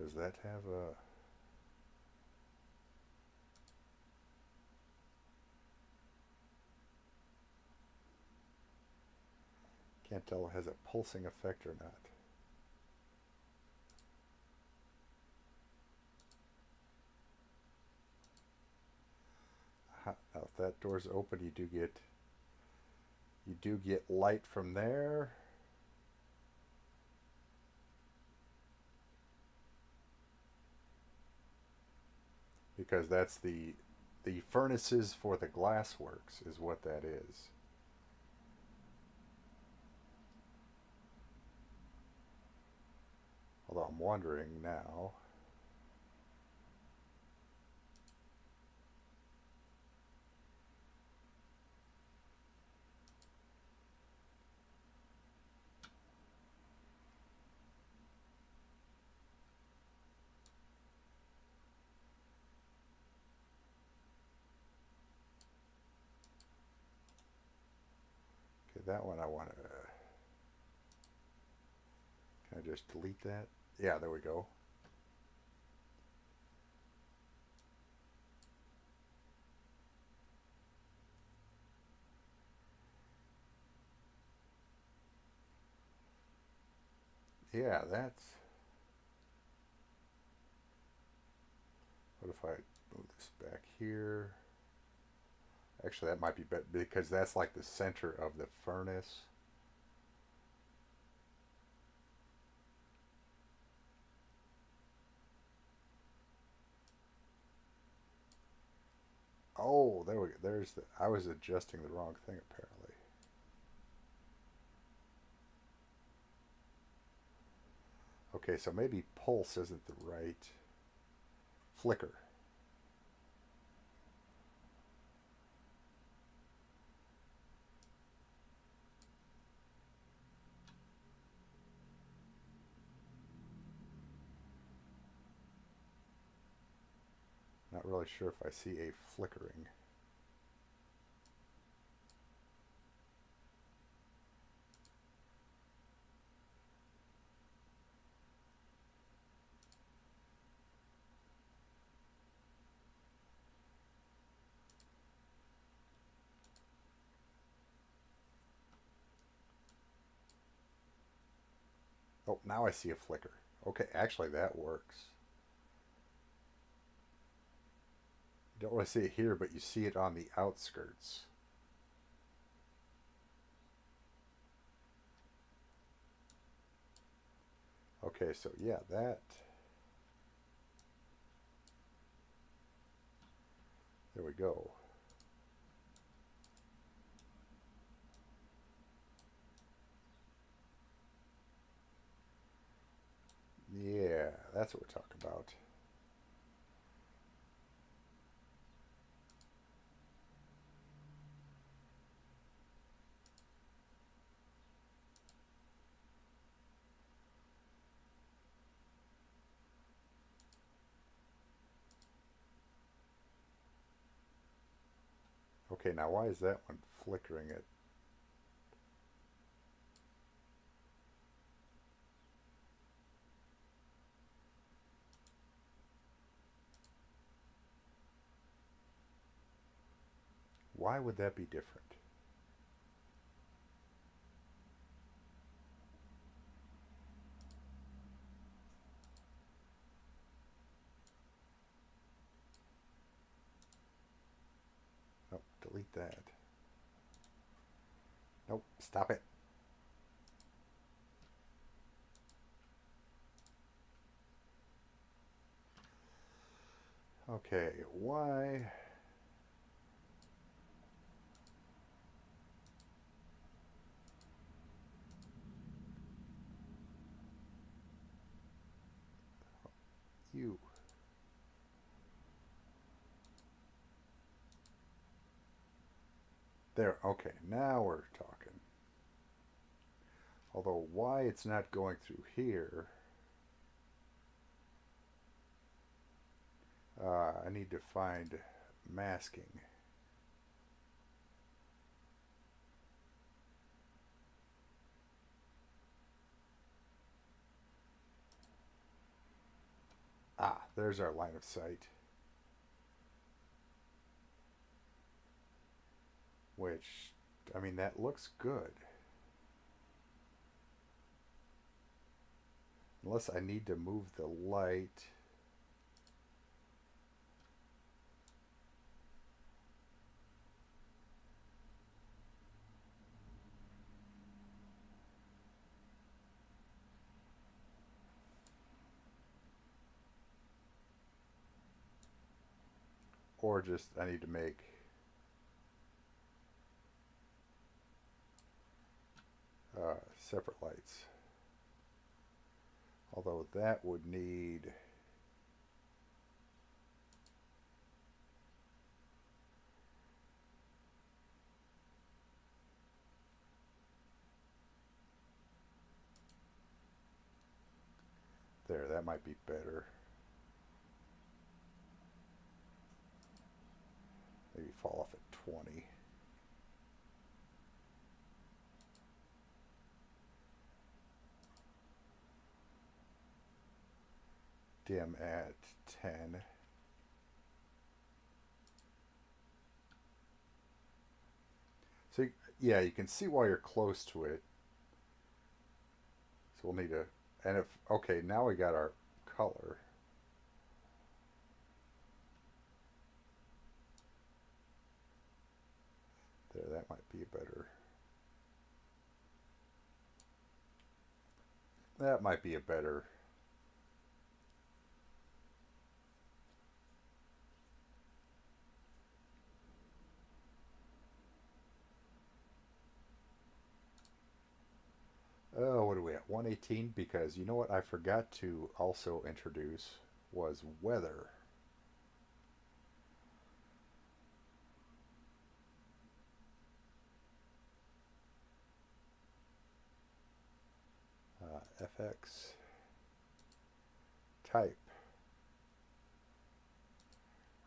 Does that have a... Can't tell if it has a pulsing effect or not. Now if that door's open, you do get light from there. Because that's the furnaces for the glassworks is what that is. Although I'm wondering now. Okay, that one I want to... Can I just delete that? Yeah, there we go. Yeah, that's... What if I move this back here? Actually, that might be better because that's like the center of the furnace. Oh, there we go. There's the... I was adjusting the wrong thing apparently. Okay, so maybe pulse isn't the right... Flicker. Not really sure if I see a flickering. Oh, now I see a flicker. Okay, actually that works. You don't really see it here, but you see it on the outskirts. Okay, so yeah, that... There we go. Yeah, that's what we're talking about. Okay, now why is that one flickering it? Why would that be different? Oh, delete that. Nope, stop it. Okay, why? There, okay, now we're talking. Although why it's not going through here, I need to find masking. Ah, there's our line of sight. Which, I mean, that looks good. Unless I need to move the light. Or just, I need to make separate lights. Although that would need there, that might be better. Maybe fall off at 20. Dim at 10. So yeah, you can see while you're close to it. So we'll need to, and if, okay, now we got our color. There, that might be better. That might be a better. Oh, what are we at? 118? Because you know what I forgot to also introduce was weather. FX type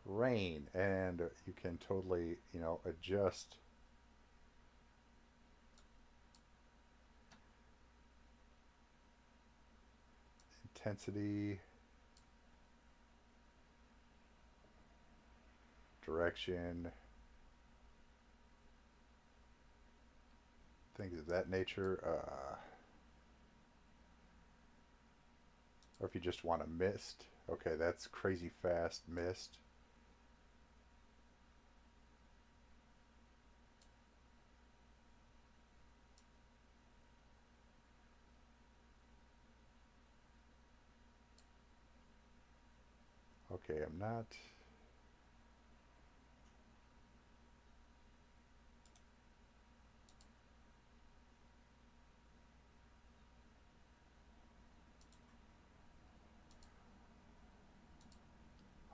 rain, and you can totally, you know, adjust intensity, direction, things of that nature. Or if you just want a mist, okay, that's crazy fast mist. Okay, I'm not.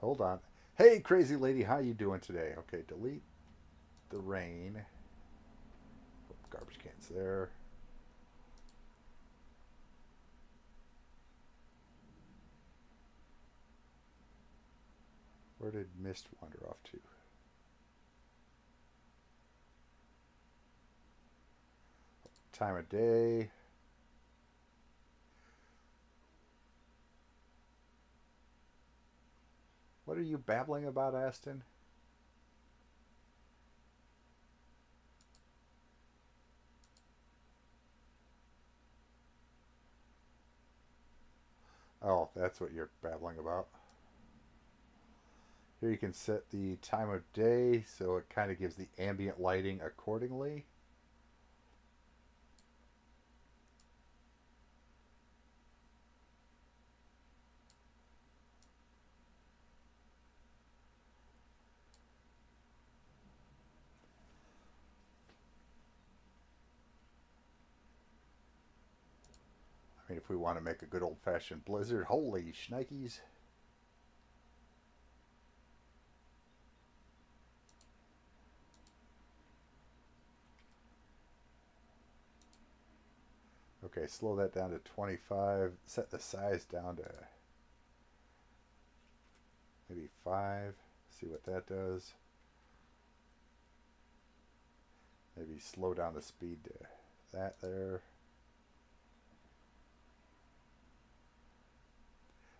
Hold on. Hey, crazy lady, how you doing today? Okay, delete the rain. Garbage cans there. Where did mist wander off to? Time of day. What are you babbling about, Aston? Oh, that's what you're babbling about. Here you can set the time of day so it kind of gives the ambient lighting accordingly. I mean, if we want to make a good old-fashioned blizzard, holy shnikes. Okay, slow that down to 25. Set the size down to maybe 5. See what that does. Maybe slow down the speed to that there.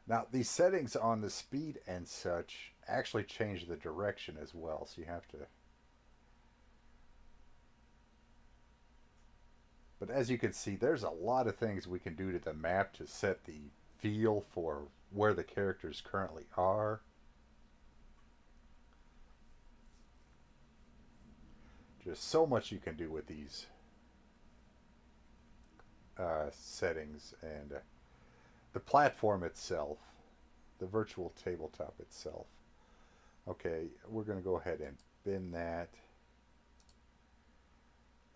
Now, these settings on the speed and such actually change the direction as well, so you have to... But as you can see, there's a lot of things we can do to the map to set the feel for where the characters currently are. Just so much you can do with these settings, and the platform itself, the virtual tabletop itself. Okay, we're going to go ahead and bin that.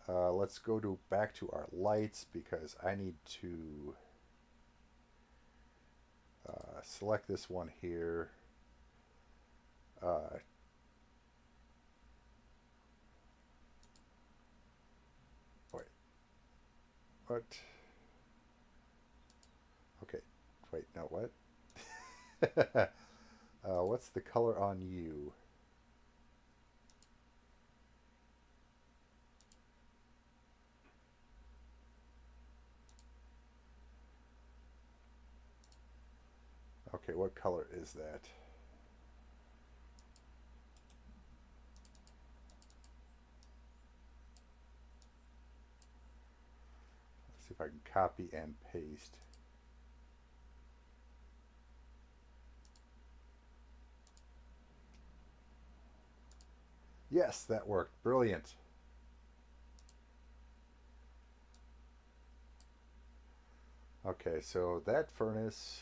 Let's go back to our lights, because I need to select this one here. Wait. What? Okay. Wait, no, what? What's the color on you? Okay, what color is that? Let's see if I can copy and paste. Yes, that worked. Brilliant. Okay, so that furnace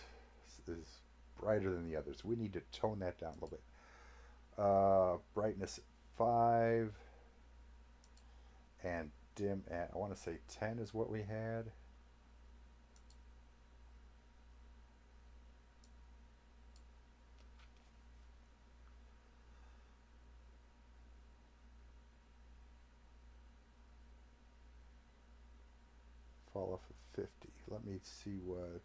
is brighter than the others. We need to tone that down a little bit. Brightness 5 and dim at, I want to say 10 is what we had. Fall off of 50. Let me see what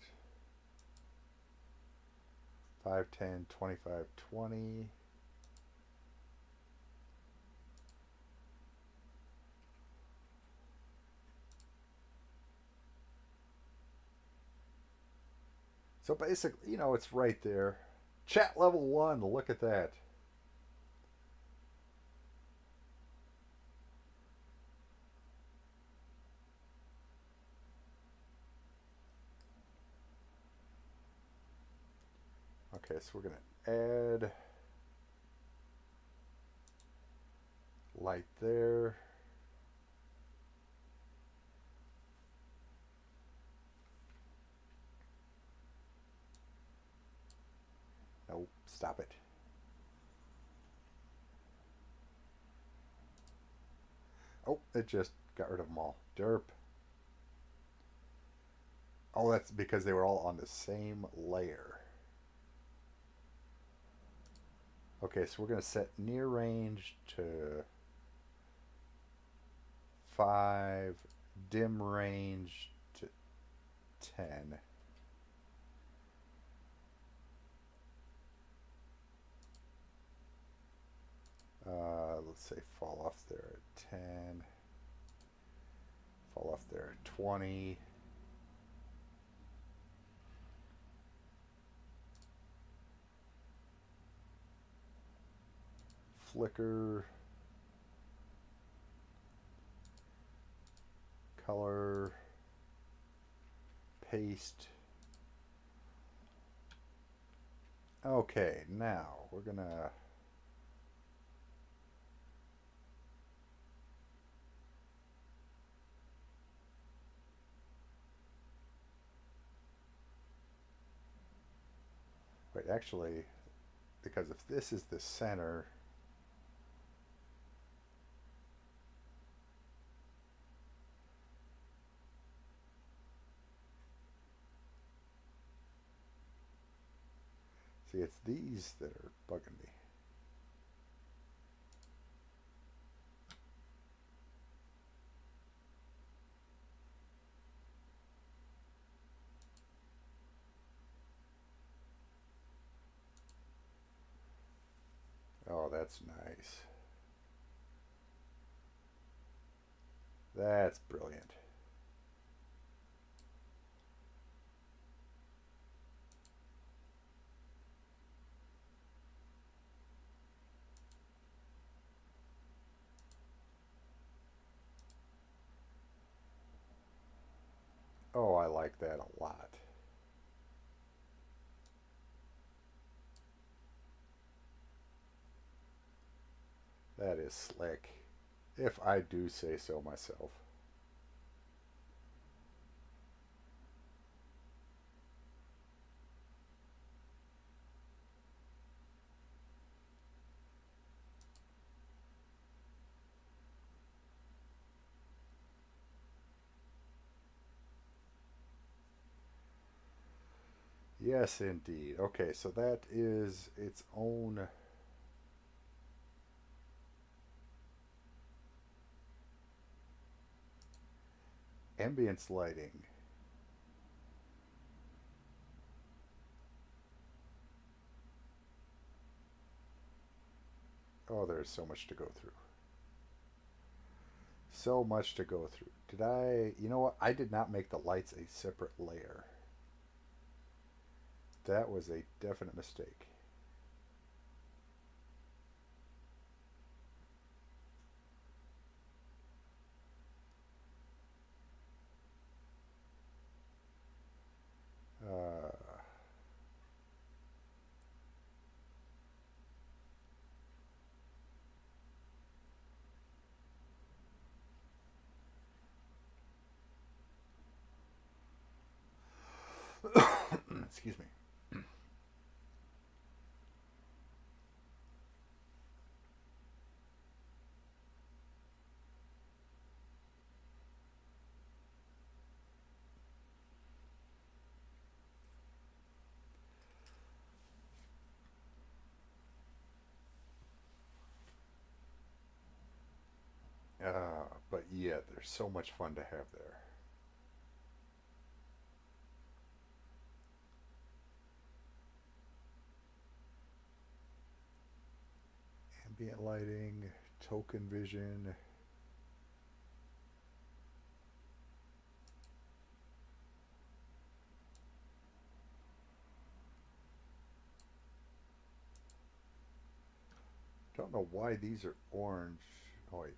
5, 10, 25, 20. So basically, you know, it's right there. Chat level 1, look at that. Okay, so we're going to add light there. Nope, stop it. Oh, it just got rid of them all. Derp. Oh, that's because they were all on the same layer. Okay, so we're going to set near range to 5, dim range to 10. Let's say fall off there at 10, fall off there at 20. Flicker, color, paste. Okay, now we're gonna wait, actually, because if this is the center, see, it's these that are bugging me. that's nice. That's brilliant. Oh, I like that a lot. That is slick, if I do say so myself. Yes, indeed. Okay, so that is its own ambience lighting. Oh, there's so much to go through. So much to go through. Did I... You know what? I did not make the lights a separate layer. That was a definite mistake. Excuse me. But yeah, there's so much fun to have there. Ambient lighting, token vision. Don't know why these are orange. Oh wait,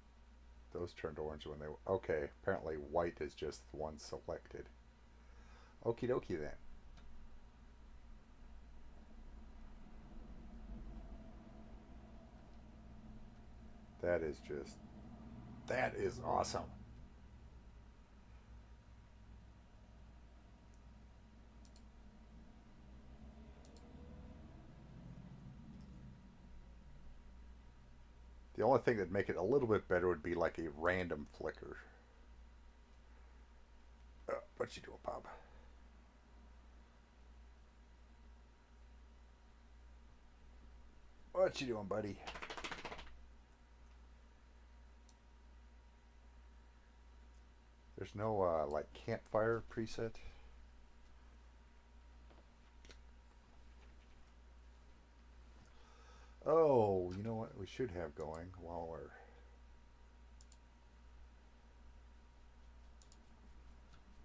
those turned orange when they were... Okay, apparently white is just the one selected. Okie dokie then. That is just... That is awesome. The only thing that'd make it a little bit better would be like a random flicker. What you doing, Bob? What you doing, buddy? There's no like campfire preset. Oh, you know what we should have going while we're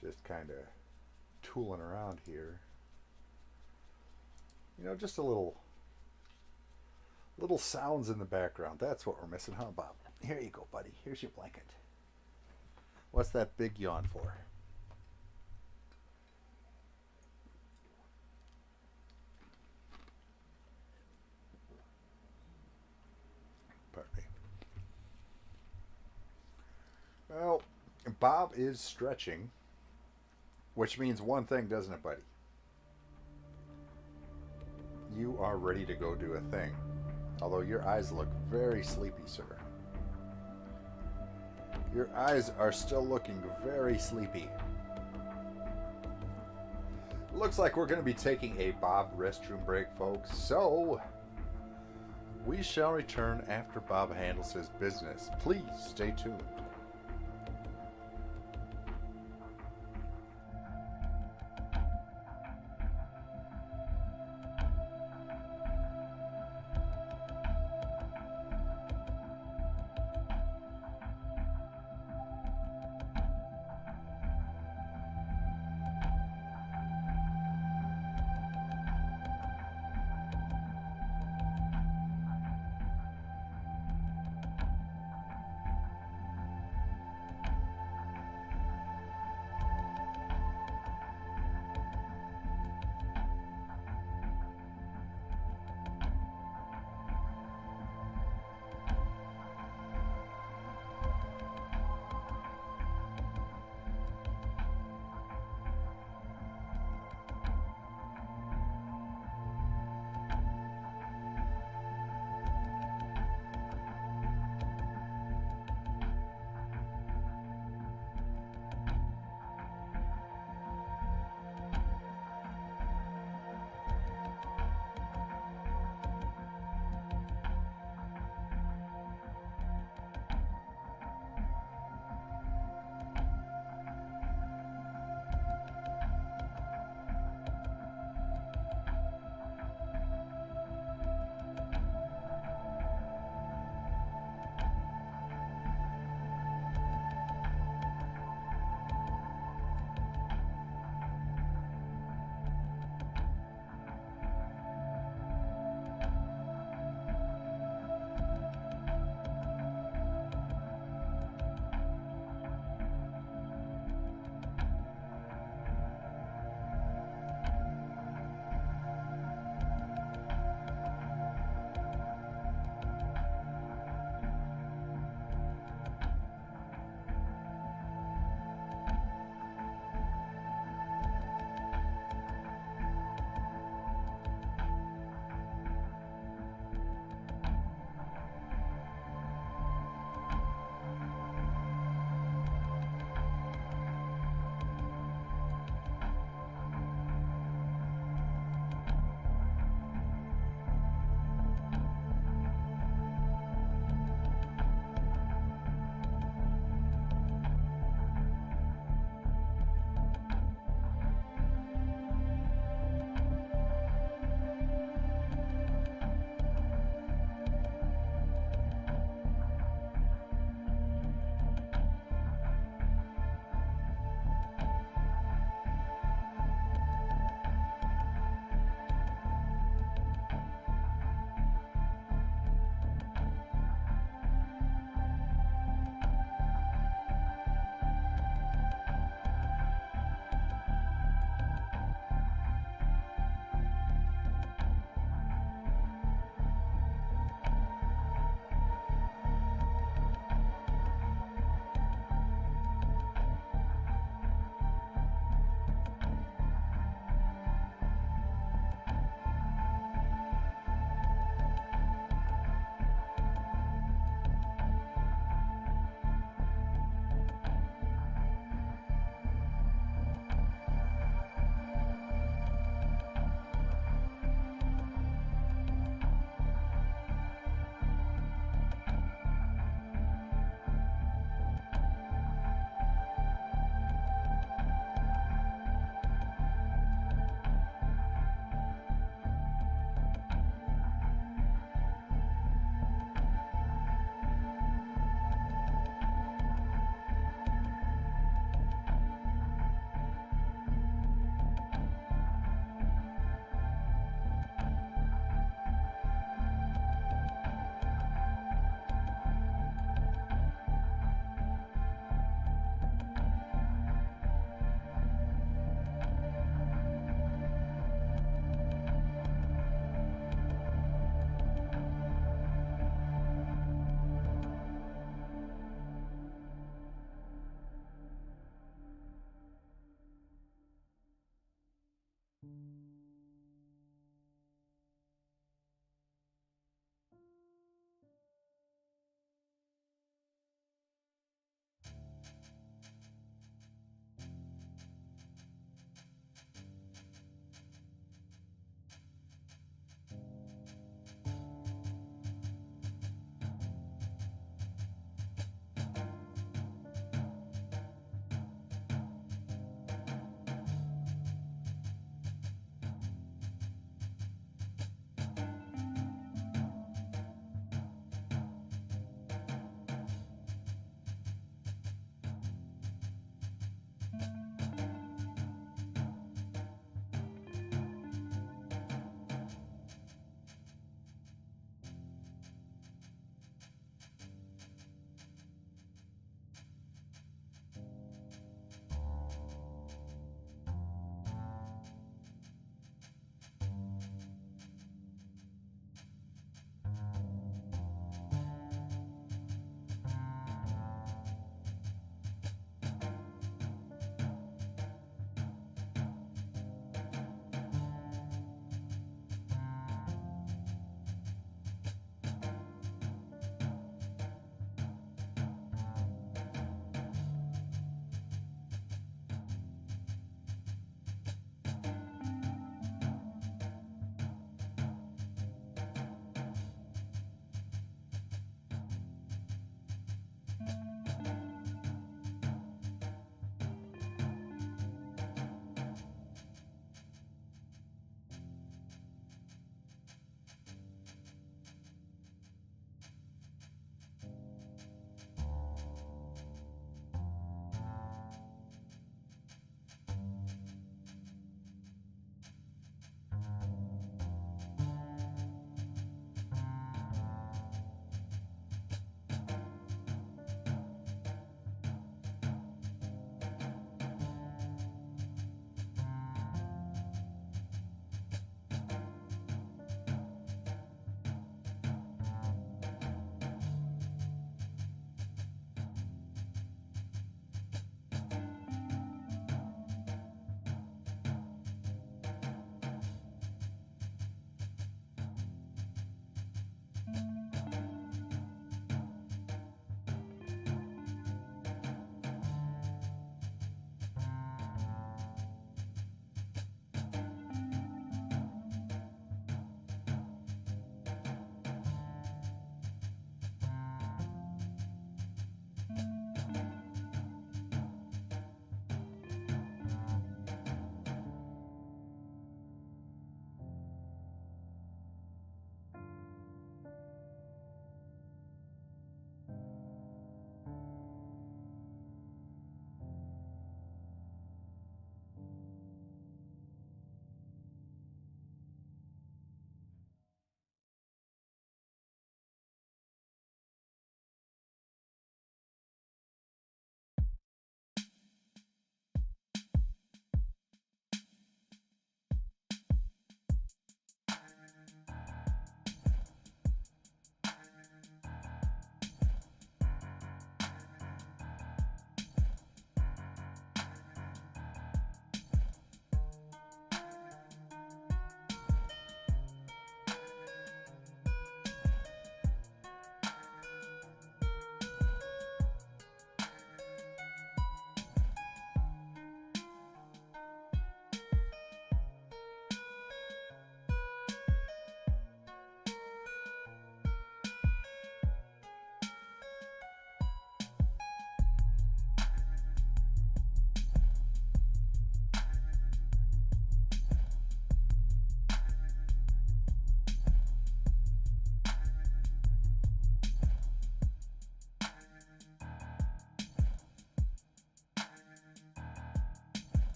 just kind of tooling around here. You know, just a little sounds in the background. That's what we're missing, huh, Bob? Here you go, buddy. Here's your blanket. What's that big yawn for? Pardon me. Well, Bob is stretching, which means one thing, doesn't it, buddy? You are ready to go do a thing. Although your eyes look very sleepy, sir. Your eyes are still looking very sleepy. Looks like we're going to be taking a Bob restroom break, folks. So, we shall return after Bob handles his business. Please stay tuned.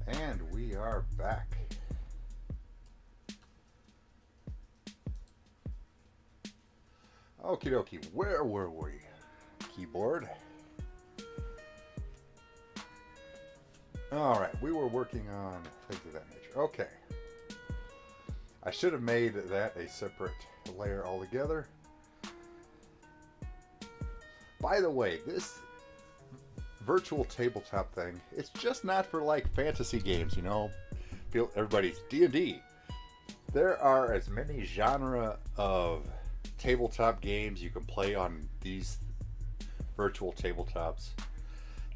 And we are back. Okie dokie, where were we? Keyboard. Alright, we were working on things of that nature. Okay. I should have made that a separate layer altogether. By the way, this virtual tabletop thing, it's just not for like fantasy games, you know. feel everybody's D&D. There are as many genre of tabletop games you can play on these virtual tabletops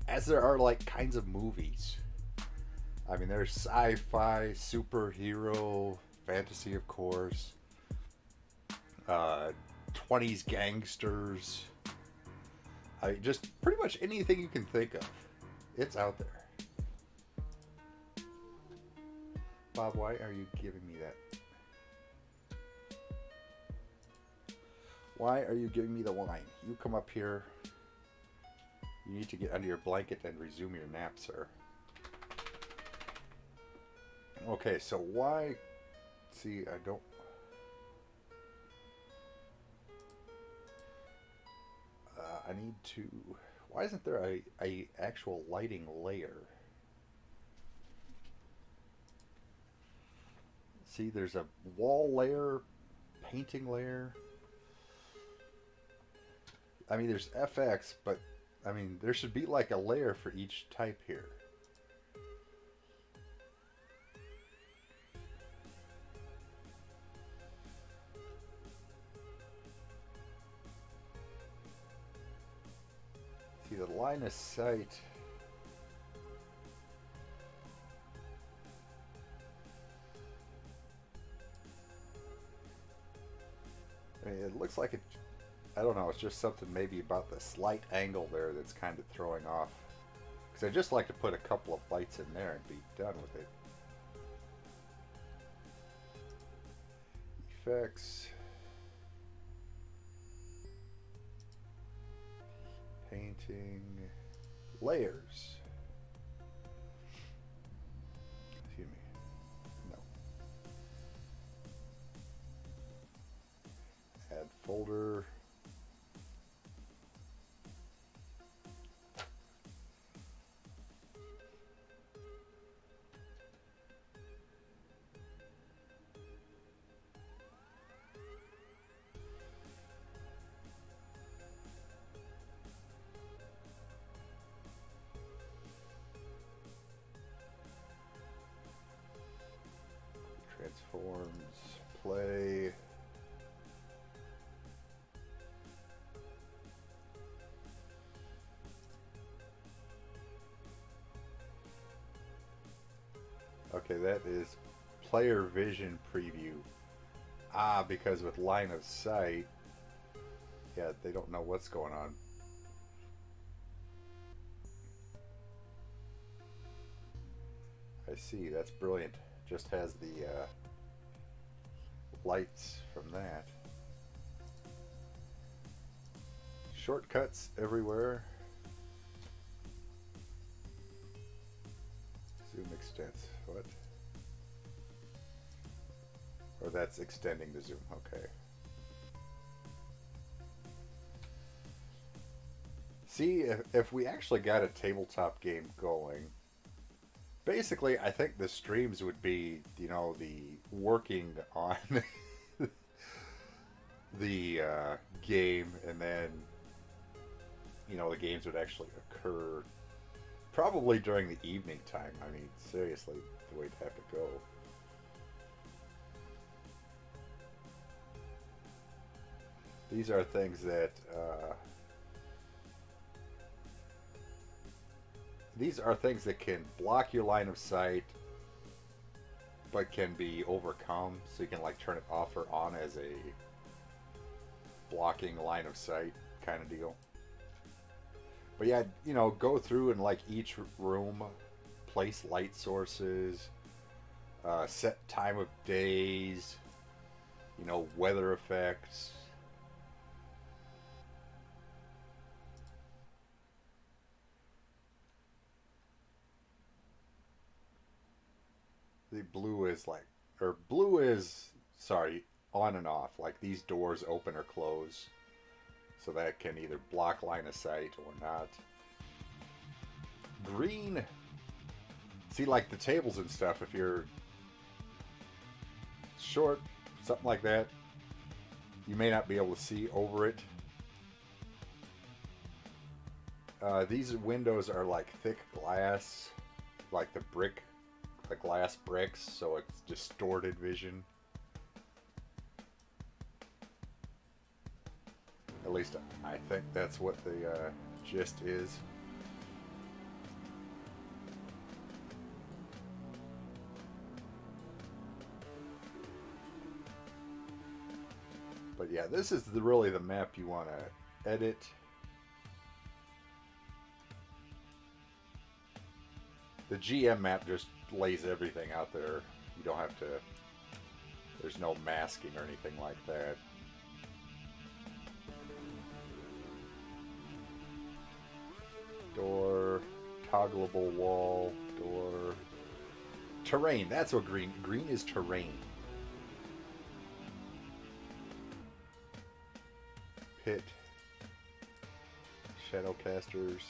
as there are like kinds of movies. I mean, there's sci-fi, superhero, fantasy, of course, 20s gangsters. Just pretty much anything you can think of, it's out there. Bob, why are you giving me that? Why are you giving me the wine? You come up here. You need to get under your blanket and resume your nap, sir. Okay, so why... See, I don't... I need to... Why isn't there a actual lighting layer? See, there's a wall layer, painting layer. I mean, there's FX, but I mean, there should be like a layer for each type here. See, the line of sight. I mean, it looks like it, I don't know, it's just something maybe about the slight angle there that's kind of throwing off. Because I'd just like to put a couple of lights in there and be done with it. Effects. Painting. Layers. Excuse me. No. Add folder. Transforms, play. Okay, that is player vision preview. Ah, because with line of sight, yeah, they don't know what's going on. I see, that's brilliant. Just has the lights from that. Shortcuts everywhere. Zoom extents. What? Or that's extending the zoom. Okay. See, if we actually got a tabletop game going, basically, I think the streams would be, you know, the working on the game, and then, you know, the games would actually occur probably during the evening time. I mean, seriously, the way it'd have to go. These are things that can block your line of sight, but can be overcome. So you can like turn it off or on as a blocking line of sight kind of deal. But yeah, you know, go through and like each room, place light sources, set time of days, you know, weather effects. The blue is like, or blue is, sorry, on and off. Like these doors open or close. So that can either block line of sight or not. Green, see, like the tables and stuff, if you're short, something like that, you may not be able to see over it. These windows are like thick glass, like the brick the glass bricks, so it's distorted vision. At least I think that's what the gist is. But yeah, this is really the map you want to edit. The GM map just lays everything out there. You don't have to... There's no masking or anything like that. Door, toggleable wall, door... Terrain, that's what green is terrain. Pit, shadowcasters.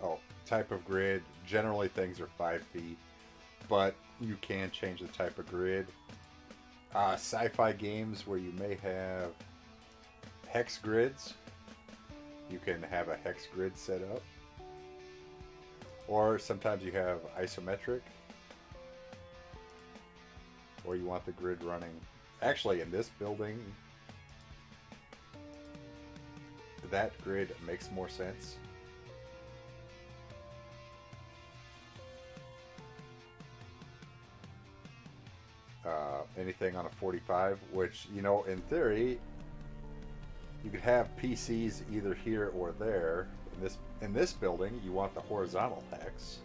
Oh, type of grid. Generally things are 5 feet, but you can change the type of grid. Sci-fi games where you may have hex grids. You can have a hex grid set up. Or sometimes you have isometric. Or you want the grid running. Actually, in this building, that grid makes more sense. Anything on a 45, which, you know, in theory, you could have PCs either here or there. In this building, you want the horizontal hex.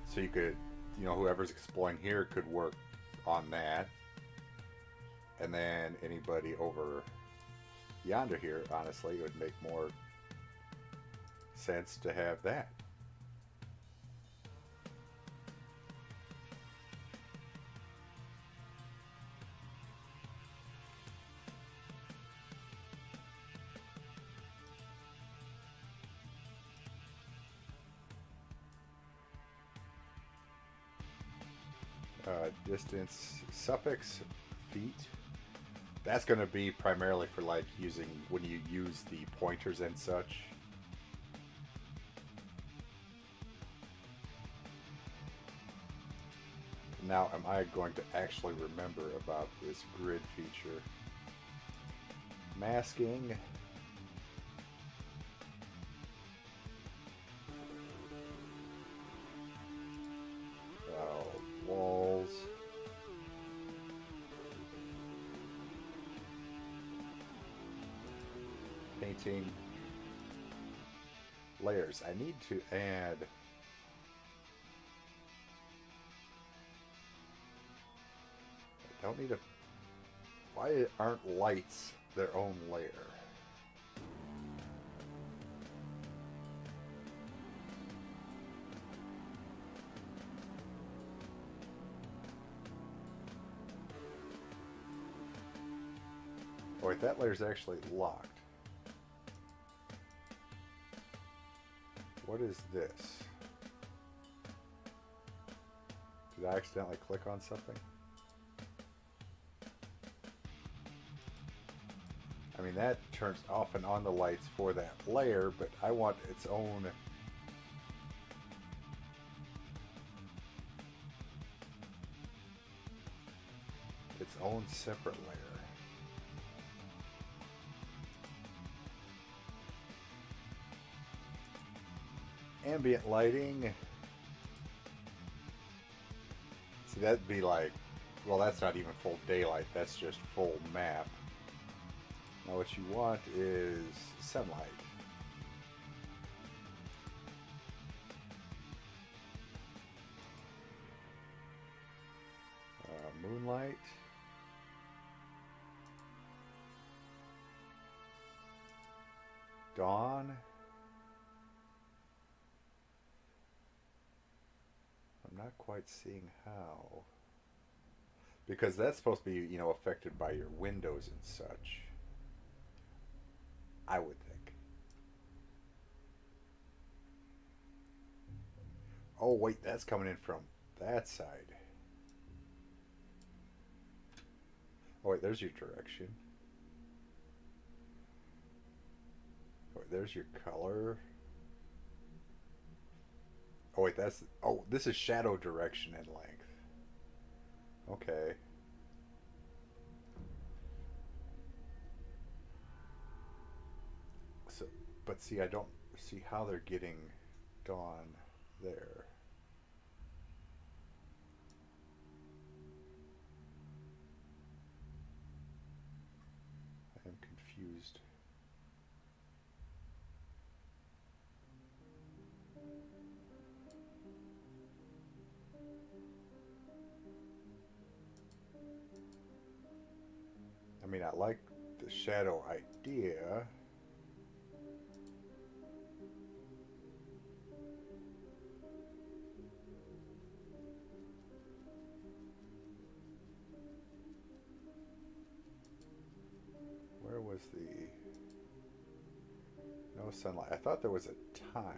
So you could, you know, whoever's exploring here could work on that. And then anybody over yonder here, honestly, it would make more sense to have that. Distance suffix feet. That's going to be primarily for like using when you use the pointers and such. Now, am I going to actually remember about this grid feature? Masking. Walls. Painting. Layers. I need to add... I don't need a... Why aren't lights their own layer? Oh wait, that layer's actually locked. What is this? Did I accidentally click on something? I mean, that turns off and on the lights for that layer, but I want its own... its own separate layer. Ambient lighting. See, that'd be like, well, that's not even full daylight, that's just full map. Now what you want is sunlight. Moonlight. Dawn. I'm not quite seeing how. Because that's supposed to be, you know, affected by your windows and such. I would think. Oh, wait, that's coming in from that side. Oh wait, there's your direction. Oh wait, there's your color. Oh wait, that's... Oh, this is shadow direction and length. Okay. So, but see, I don't see how they're getting dawn there. I am confused. I mean, I like the shadow idea. Where was the... No sunlight. I thought there was a time.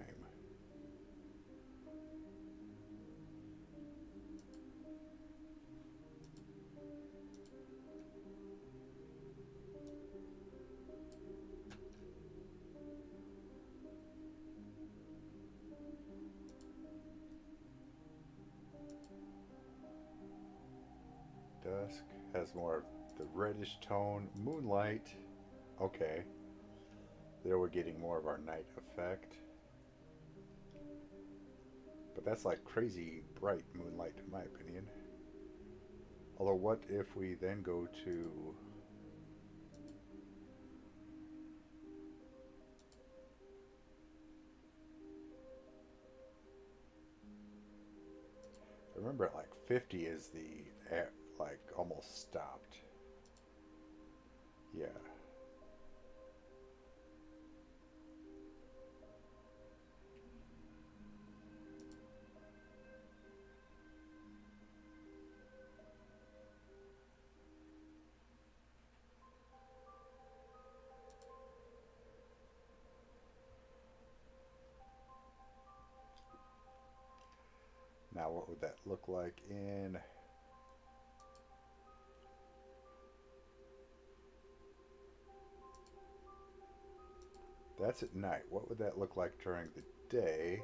Dusk has more of the reddish tone. Moonlight. Okay. There we're getting more of our night effect. But that's like crazy bright moonlight in my opinion. Although what if we then go to... Remember at like 50 is the... like almost stopped. Yeah. Now what would that look like in... That's at night. What would that look like during the day?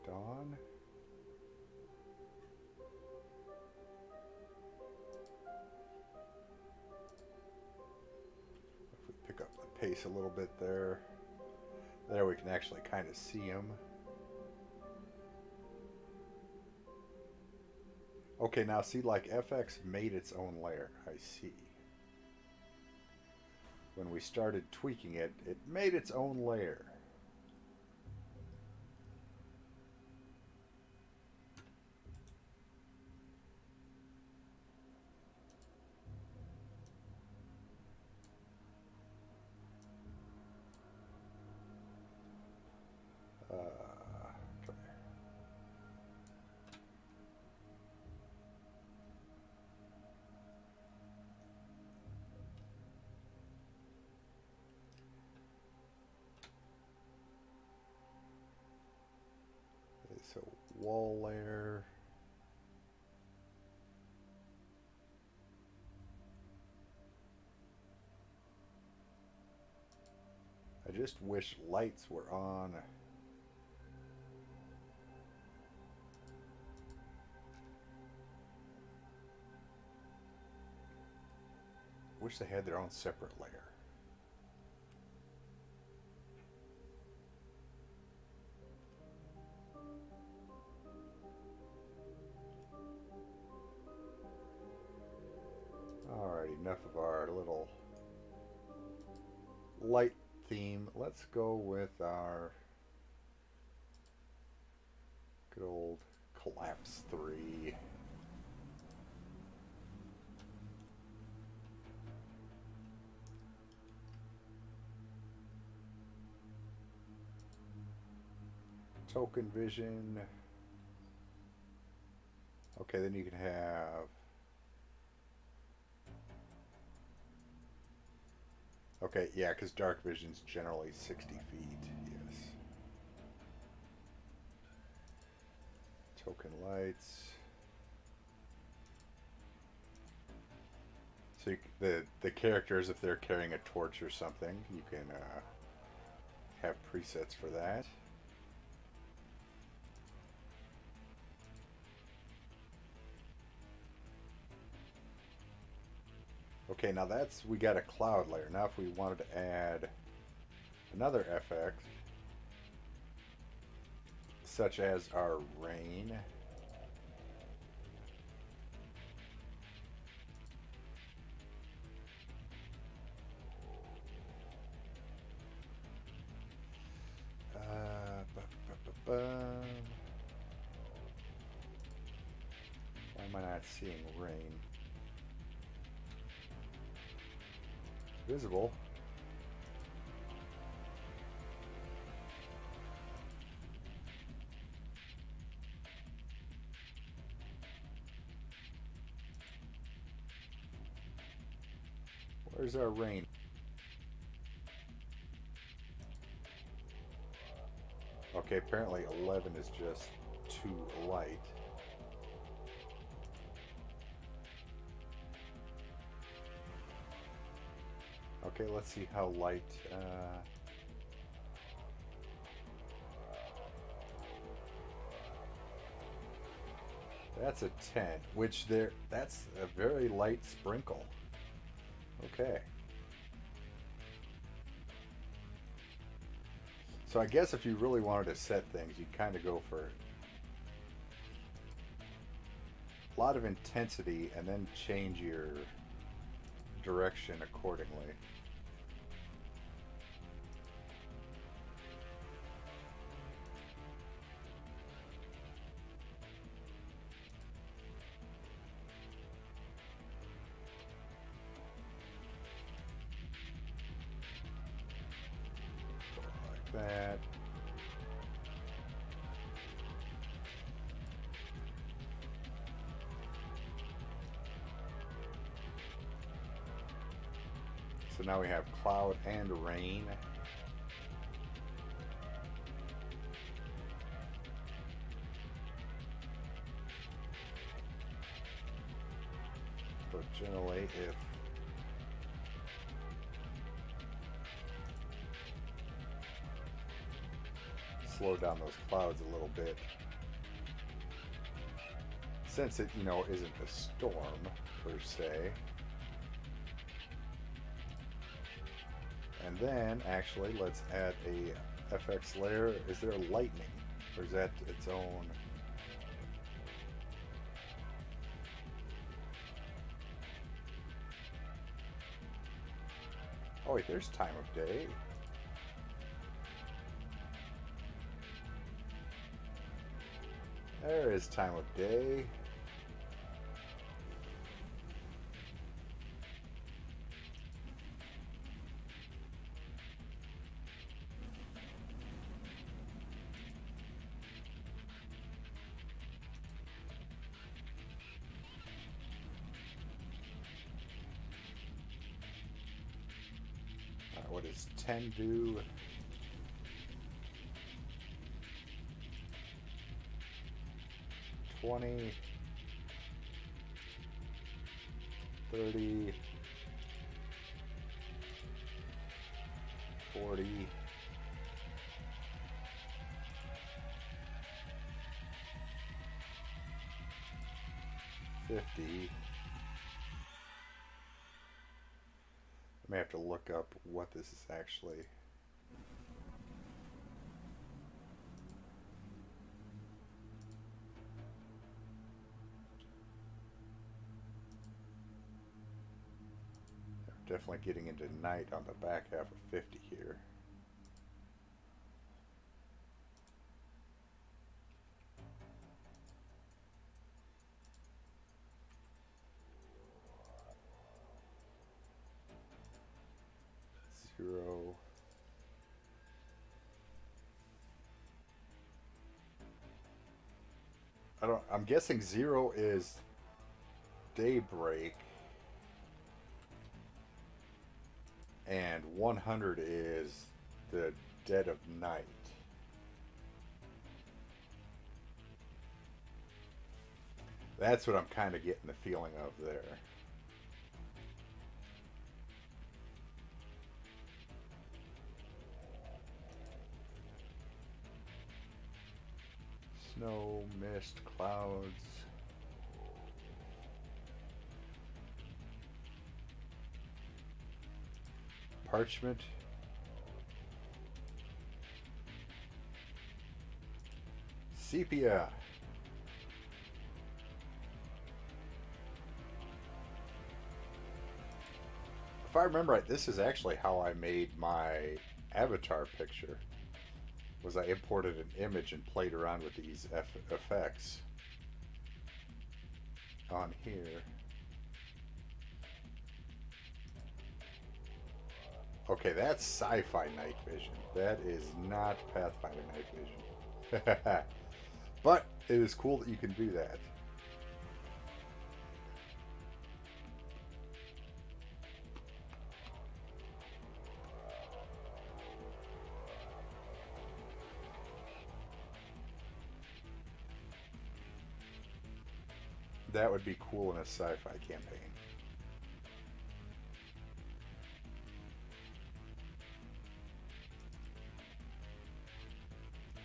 Dawn? If we pick up the pace a little bit there. There we can actually kind of see them. Okay, now see, like FX made its own layer. I see. When we started tweaking it, it made its own layer. So wall layer. I just wish lights were on. Wish they had their own separate layer. Alright, enough of our little light theme. Let's go with our good old Collapse 3. Token vision. Okay, then you can have Okay, yeah, because dark vision's generally 60 feet. Yes. Token lights. So the characters, if they're carrying a torch or something, you can have presets for that. Okay, now we got a cloud layer. Now if we wanted to add another FX, such as our rain. Why am I not seeing rain? Visible. Where's our rain? Okay, apparently 11 is just too light. Okay, let's see how light. That's a 10, that's a very light sprinkle. Okay. So I guess if you really wanted to set things, you'd kind of go for a lot of intensity and then change your direction accordingly. That. So now we have cloud and rain. So generally, if slow down those clouds a little bit, since it, isn't a storm per se. And then, actually, let's add a FX layer. Is there lightning, or is that its own? Oh wait, there's time of day. There is time of day. What does 10 do? $20, 30, 40, 50. I may have to look up what this is actually. Definitely getting into night on the back half of 50 here. Zero. I'm guessing 0 is daybreak. and 100 is the dead of night. That's what I'm kind of getting the feeling of there. Snow, mist, clouds. Parchment. Sepia. If I remember right, this is actually how I made my avatar picture. Was I imported an image and played around with these effects on here. Okay, that's sci-fi night vision. That is not Pathfinder night vision. But it is cool that you can do that. That would be cool in a sci-fi campaign.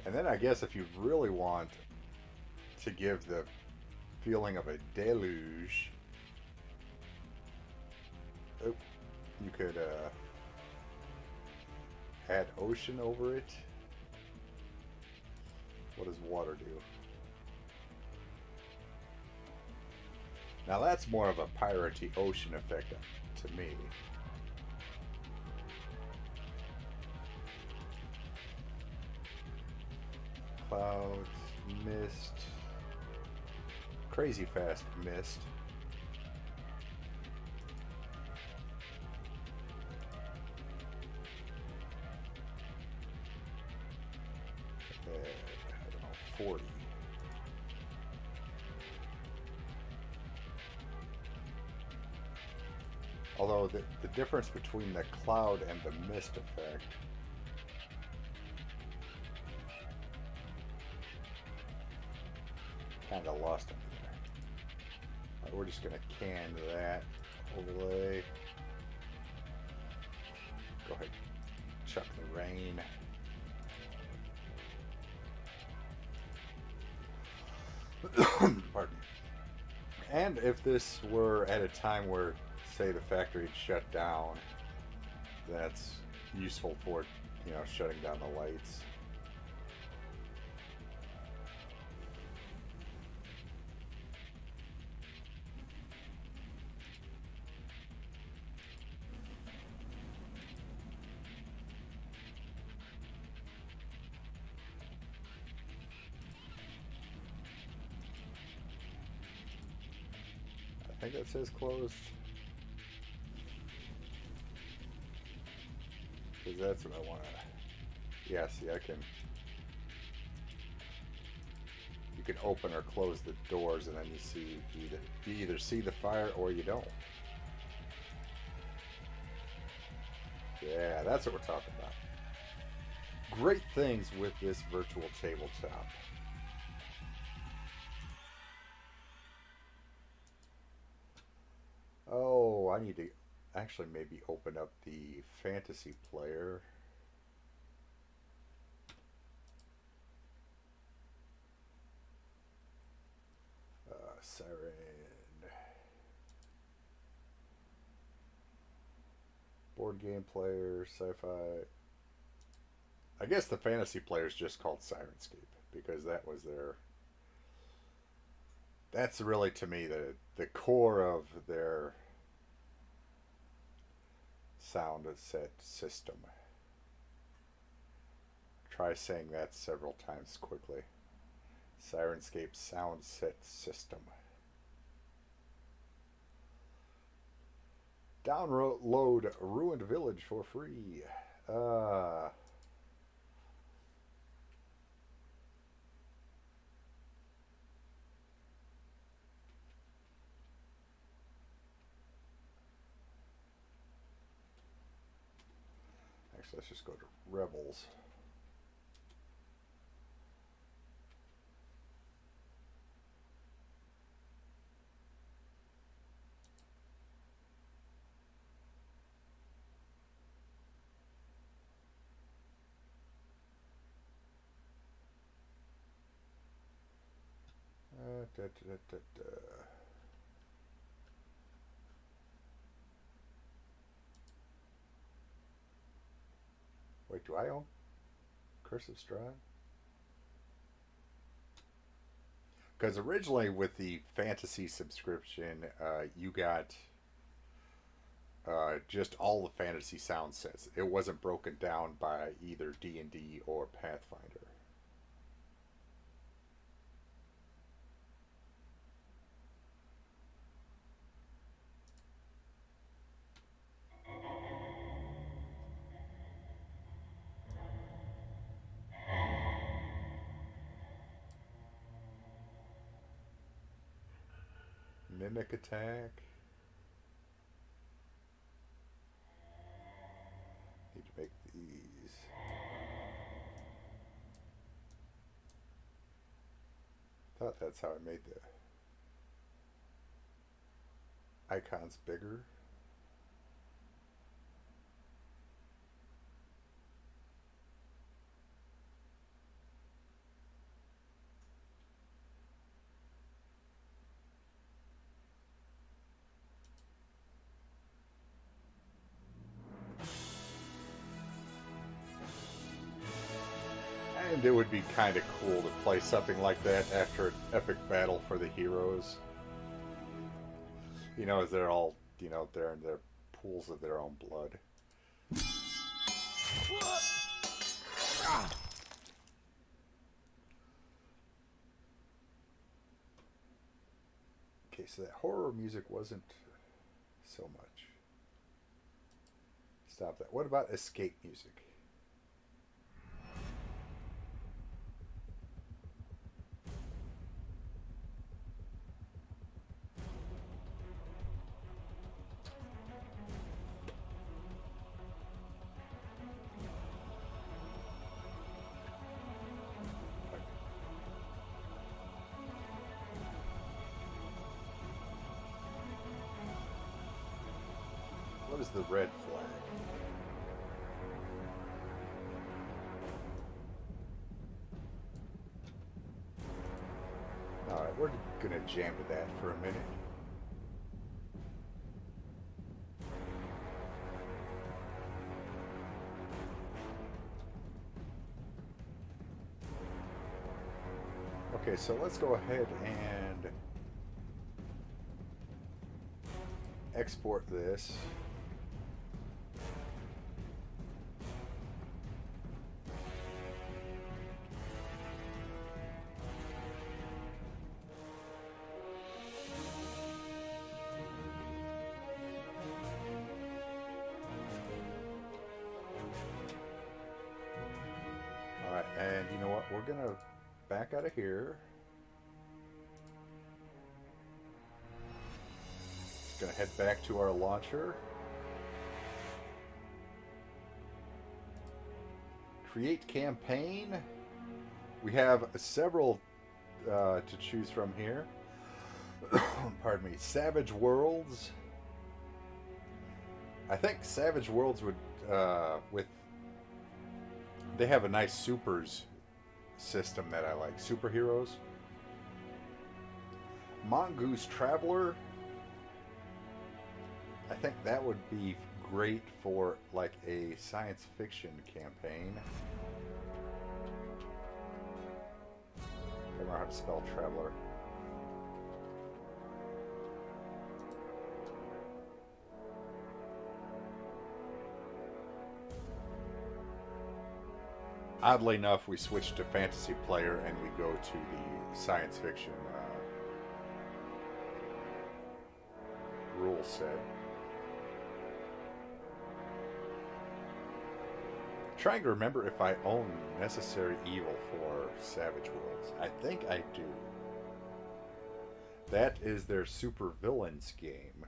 And then I guess if you really want to give the feeling of a deluge, you could add ocean over it. What does water do? Now that's more of a piratey ocean effect to me. Clouds, mist, crazy fast mist. I don't know, 40. Although the difference between the cloud and the mist effect kind of lost them there. Right, we're just going to can that overlay. Go ahead, chuck the rain. Pardon me. And if this were at a time where, say, the factory had shut down, that's useful for, you know, shutting down the lights. I think that says closed. Because that's what I want to... Yeah, see, I can... You can open or close the doors and then you see you either see the fire or you don't. Yeah, that's what we're talking about. Great things with this virtual tabletop. Oh, I need to actually maybe open up the fantasy player. Siren. Board game player, sci-fi. I guess the fantasy player is just called Sirenscape because that was their... That's really, to me, the core of their sound set system. Try saying that several times quickly. Sirenscape sound set system. Download Ruined Village for free. let's just go to Rebels. Da, da, da, da. Wait, do I own Cursive Stride? Because originally with the fantasy subscription, you got just all the fantasy sound sets. It wasn't broken down by either D&D or Pathfinder. Mimic attack. Need to make these. Thought that's how I made the icons bigger. And it would be kind of cool to play something like that after an epic battle for the heroes. You know, as they're all, you know, they're in their pools of their own blood. Okay, so that horror music wasn't so much. Stop that. What about escape music? What is the red flag? Alright, we're gonna jam to that for a minute. Okay, so let's go ahead and export this. Alright, and you know what? We're gonna back out of here. Gonna head back to our launcher. Create campaign. We have several to choose from here. Pardon me. Savage Worlds. I think Savage Worlds would with they have a nice supers system that I like. Superheroes. Mongoose Traveler. I think that would be great for like a science fiction campaign. I don't know how to spell traveler. Oddly enough, we switch to fantasy player and we go to the science fiction rule set. Trying to remember if I own Necessary Evil for Savage Worlds. I think I do. That is their super villains game.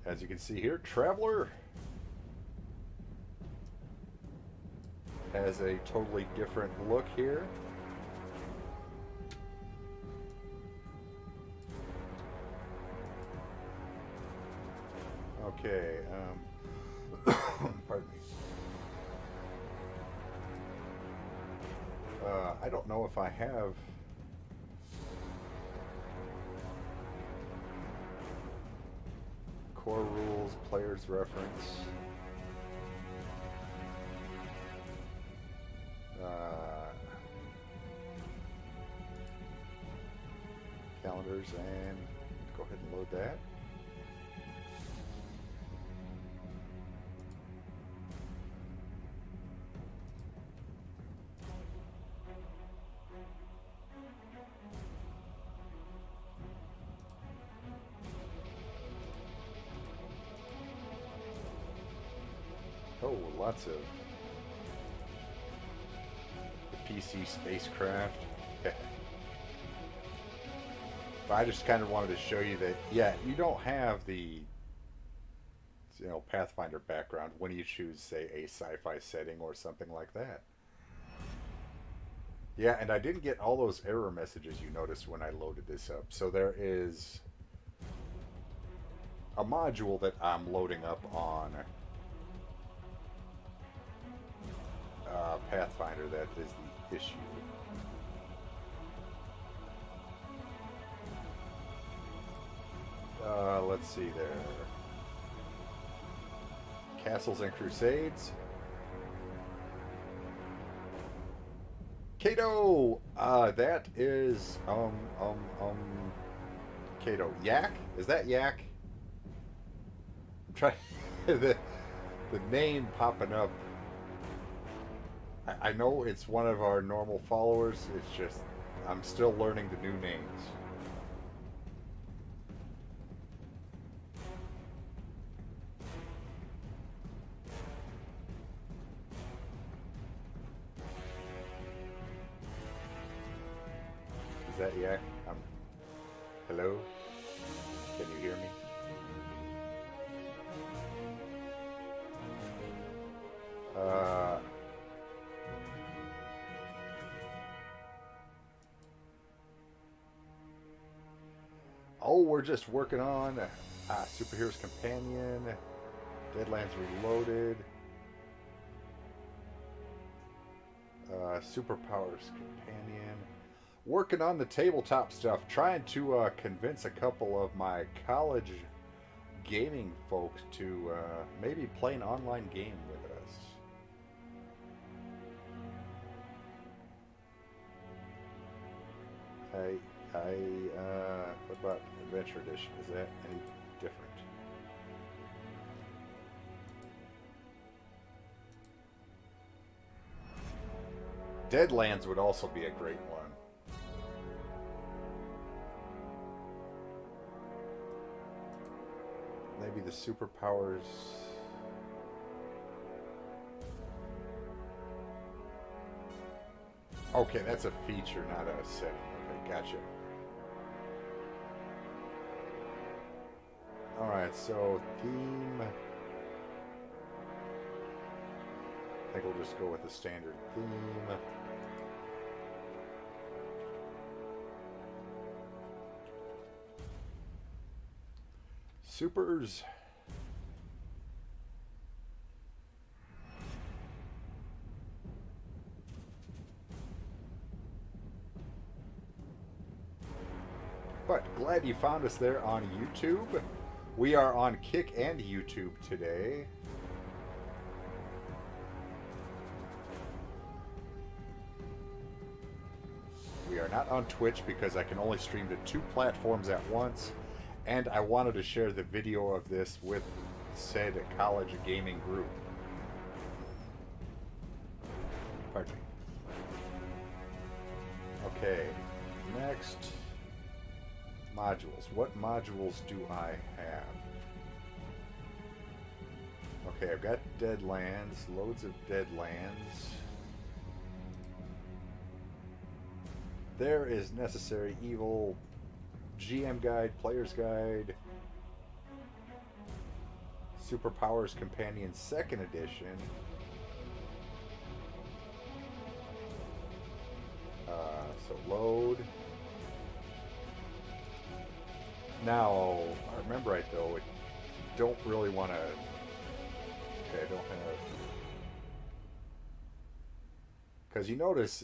As you can see here, Traveler has a totally different look here. Okay, pardon me. I don't know if I have core rules, player's reference. Calendars, and go ahead and load that. Oh, lots of the PC spacecraft. But I just kind of wanted to show you that, yeah, you don't have the, Pathfinder background when you choose, say, a sci-fi setting or something like that. Yeah, and I didn't get all those error messages you noticed when I loaded this up. So there is a module that I'm loading up on Pathfinder that is the issue. Let's see there. Castles and Crusades. Cato! That is, Cato. Yak? Is that Yak? I'm trying, the name popping up. I know it's one of our normal followers, it's just, I'm still learning the new names. Is that Yak? Hello? Can you hear me? Oh, we're just working on Superhero's Companion, Deadlands Reloaded, Superpowers Companion. Working on the tabletop stuff, trying to convince a couple of my college gaming folks to maybe play an online game with us. What about Adventure Edition? Is that any different? Deadlands would also be a great one. Maybe the Superpowers. Okay, that's a feature, not a setting. Okay, gotcha. Alright, so theme. I think we'll just go with the standard theme. Supers. But glad you found us there on YouTube. We are on Kick and YouTube today. We are not on Twitch because I can only stream to 2 platforms at once, and I wanted to share the video of this with said college gaming group. Pardon me. Okay, next. Modules. What modules do I have? Okay, I've got Deadlands, loads of Deadlands. There is Necessary Evil, GM Guide, Player's Guide. Superpowers Companion 2nd Edition. So load. Now, if I remember right though, I don't really want to. Okay, I don't have. Because you notice,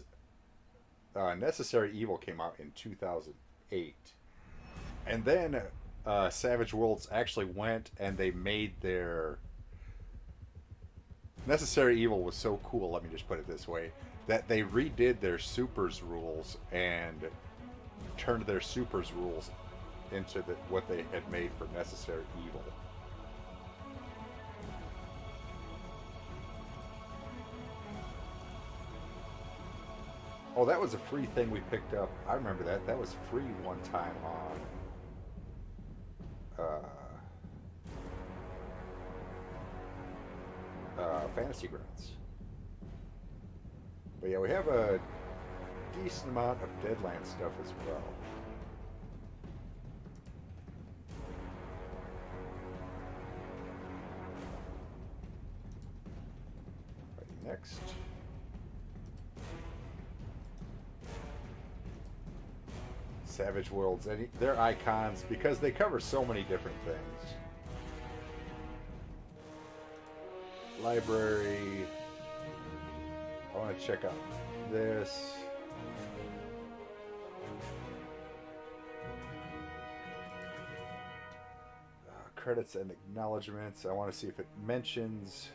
Necessary Evil came out in 2008, and then Savage Worlds actually went and they made their. Necessary Evil was so cool. Let me just put it this way: that they redid their Supers rules and turned their Supers rules into what they had made for Necessary Evil. Oh, that was a free thing we picked up. I remember that. That was free one time on Fantasy Grounds. But yeah, we have a decent amount of Deadlands stuff as well. Right, next. Savage Worlds, and they're icons because they cover so many different things. Library. I want to check out this. Credits and acknowledgements. I want to see if it mentions.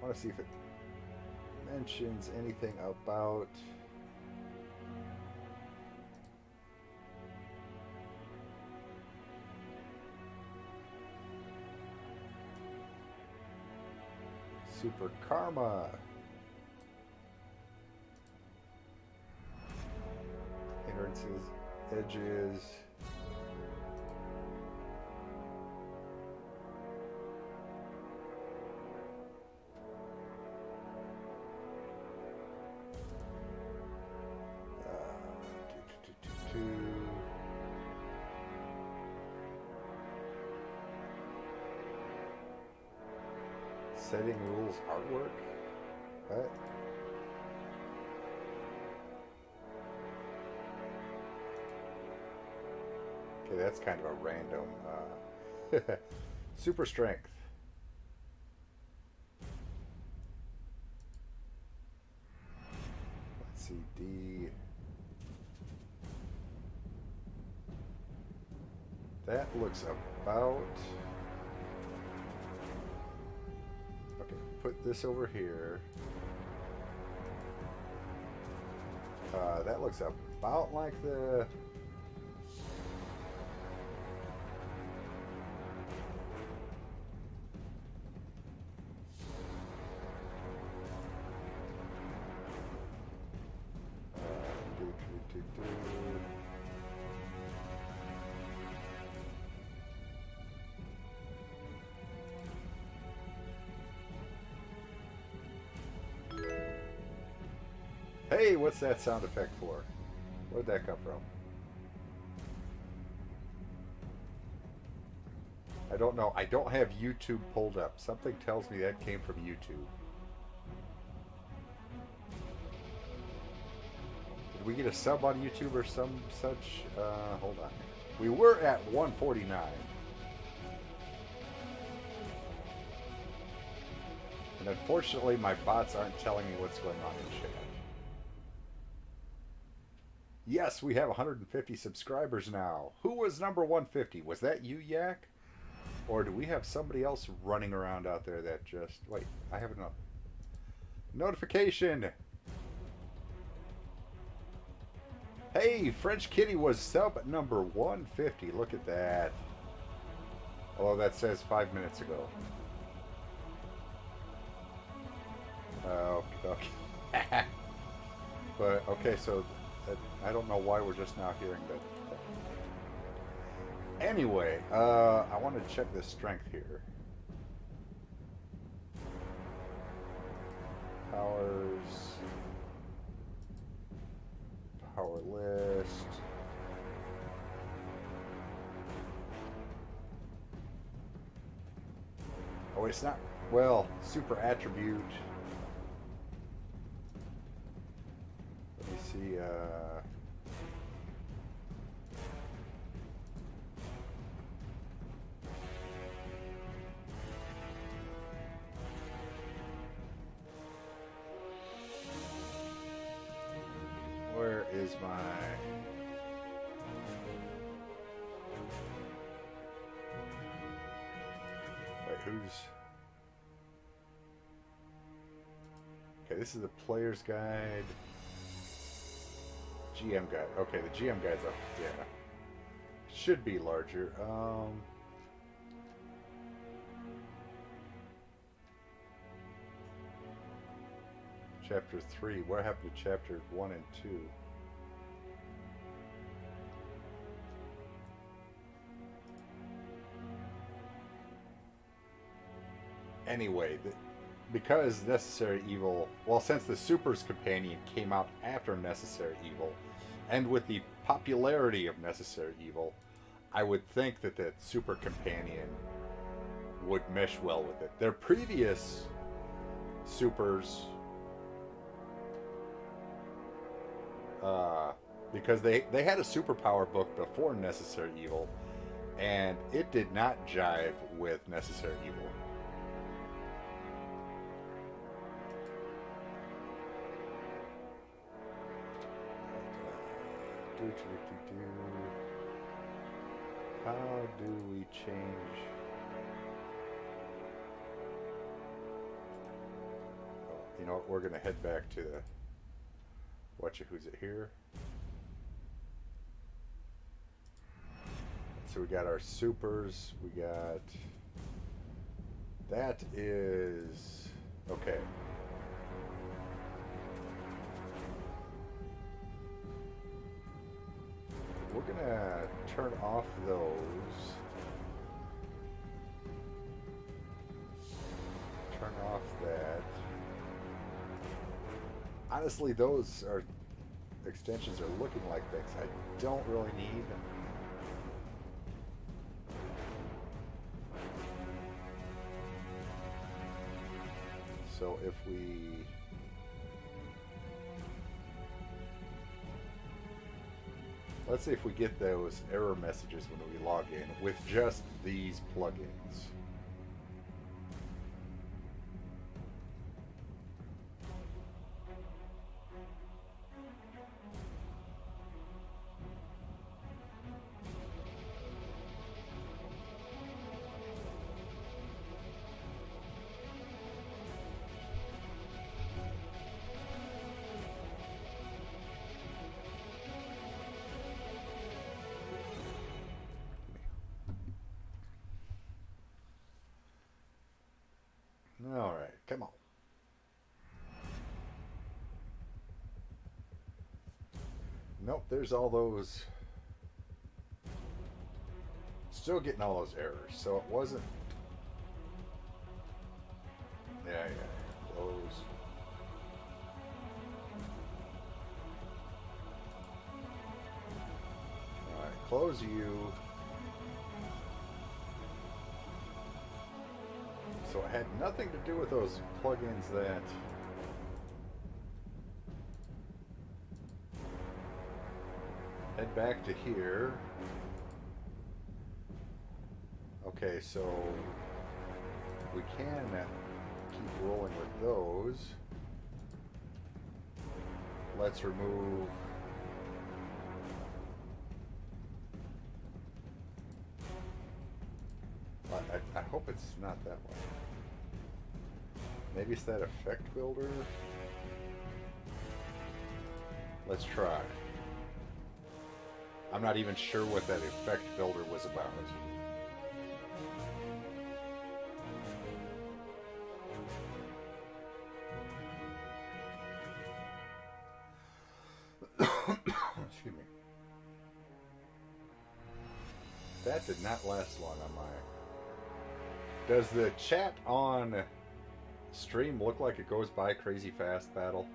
I want to see if it mentions anything about Super Karma. Hindrances, edges. Setting rules artwork? What? Okay, that's kind of a random super strength. Let's see, D. That looks about. Put this over here. That looks about like the. Hey, what's that sound effect for? Where'd that come from? I don't know. I don't have YouTube pulled up. Something tells me that came from YouTube. Did we get a sub on YouTube or some such? Hold on. We were at 149. And unfortunately, my bots aren't telling me what's going on in chat. Yes, we have 150 subscribers now. Who was number 150? Was that you, Yak? Or do we have somebody else running around out there that just... Wait, I have enough. Notification! Hey, French Kitty was sub number 150. Look at that. Although that says 5 minutes ago. Okay. But, okay, so... I don't know why we're just now hearing that. Anyway, I want to check the strength here. Powers. Power list. Oh, it's not. Well, super attribute. Let me see. Where is my... Wait, who's... Okay, this is the player's guide. GM guide. Okay, the GM guide's up. Yeah. Should be larger. Chapter 3. What happened to chapter 1 and 2? Anyway, because Necessary Evil, well, since the Super's Companion came out after Necessary Evil, and with the popularity of Necessary Evil, I would think that that Super Companion would mesh well with it. Their previous supers, because they had a superpower book before Necessary Evil, and it did not jive with Necessary Evil. How do we change? Oh, you know what? We're gonna head back to the who's it here. So we got our supers. We got that is okay. We're gonna turn off those. Turn off that. Honestly, those are extensions are looking like things I don't really need. So if we let's see if we get those error messages when we log in with just these plugins. All right, come on. Nope, there's all those. Still getting all those errors, so it wasn't. Yeah, close. All right, close you. So it had nothing to do with those plugins that head back to here. Okay, so we can keep rolling with those. Let's remove I hope it's not that one. Maybe it's that effect builder. Let's try. I'm not even sure what that effect builder was about. Excuse me. That did not last long on my... Does the chat on stream look like it goes by crazy fast, Battle?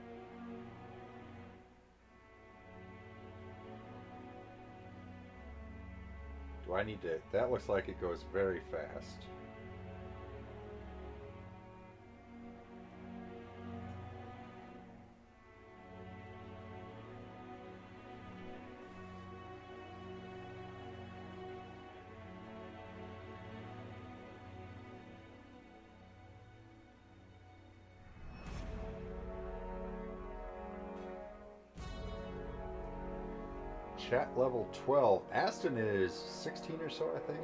Do I need to... That looks like it goes very fast. Chat level 12. Aston is 16 or so, I think.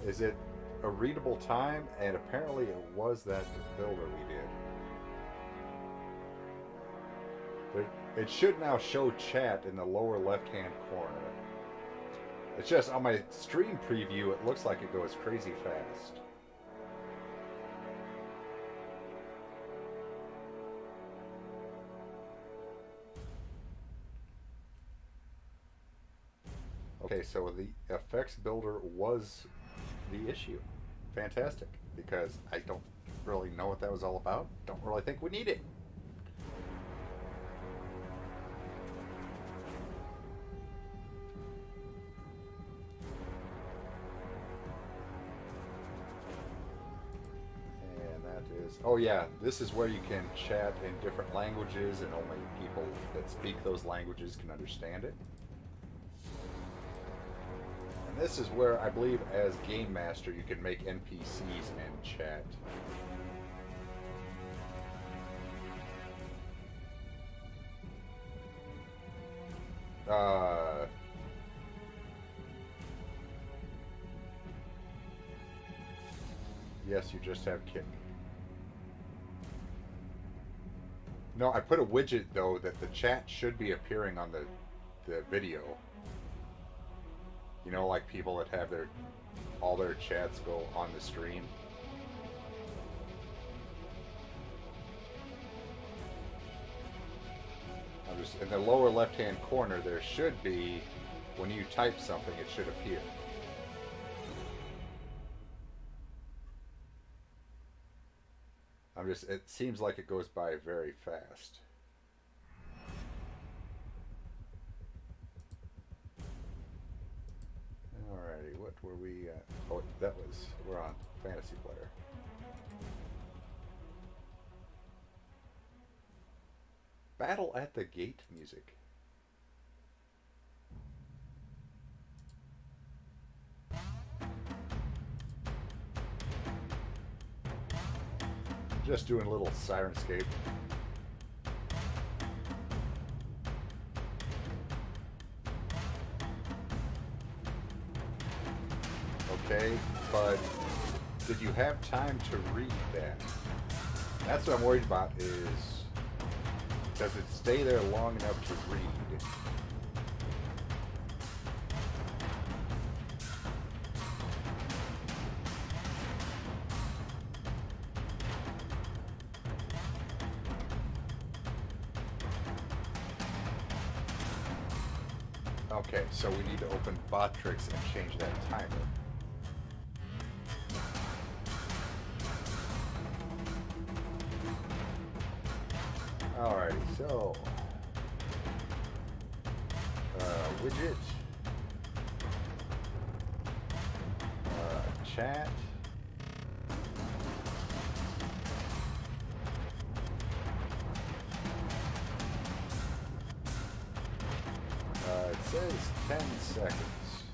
Is it a readable time? And apparently it was that builder we did. It should now show chat in the lower left-hand corner. It's just on my stream preview, it looks like it goes crazy fast. Okay, so the effects builder was the issue. Fantastic, because I don't really know what that was all about. Don't really think we need it. And that is... Oh yeah, this is where you can chat in different languages and only people that speak those languages can understand it. And this is where I believe as Game Master you can make NPCs and chat. Yes, you just have kick. No, I put a widget though that the chat should be appearing on the video. You know, like people that have all their chats go on the stream. I'm just in the lower left-hand corner. There should be, when you type something, it should appear. It seems like it goes by very fast. Alrighty, what were we at? Oh, we're on Fantasy Player. Battle at the Gate music. Just doing a little Sirenscape. Okay, but did you have time to read that? That's what I'm worried about is, does it stay there long enough to read? Okay, so we need to open Botrix and change that timer. Alrighty, so widget, chat, it says 10 seconds.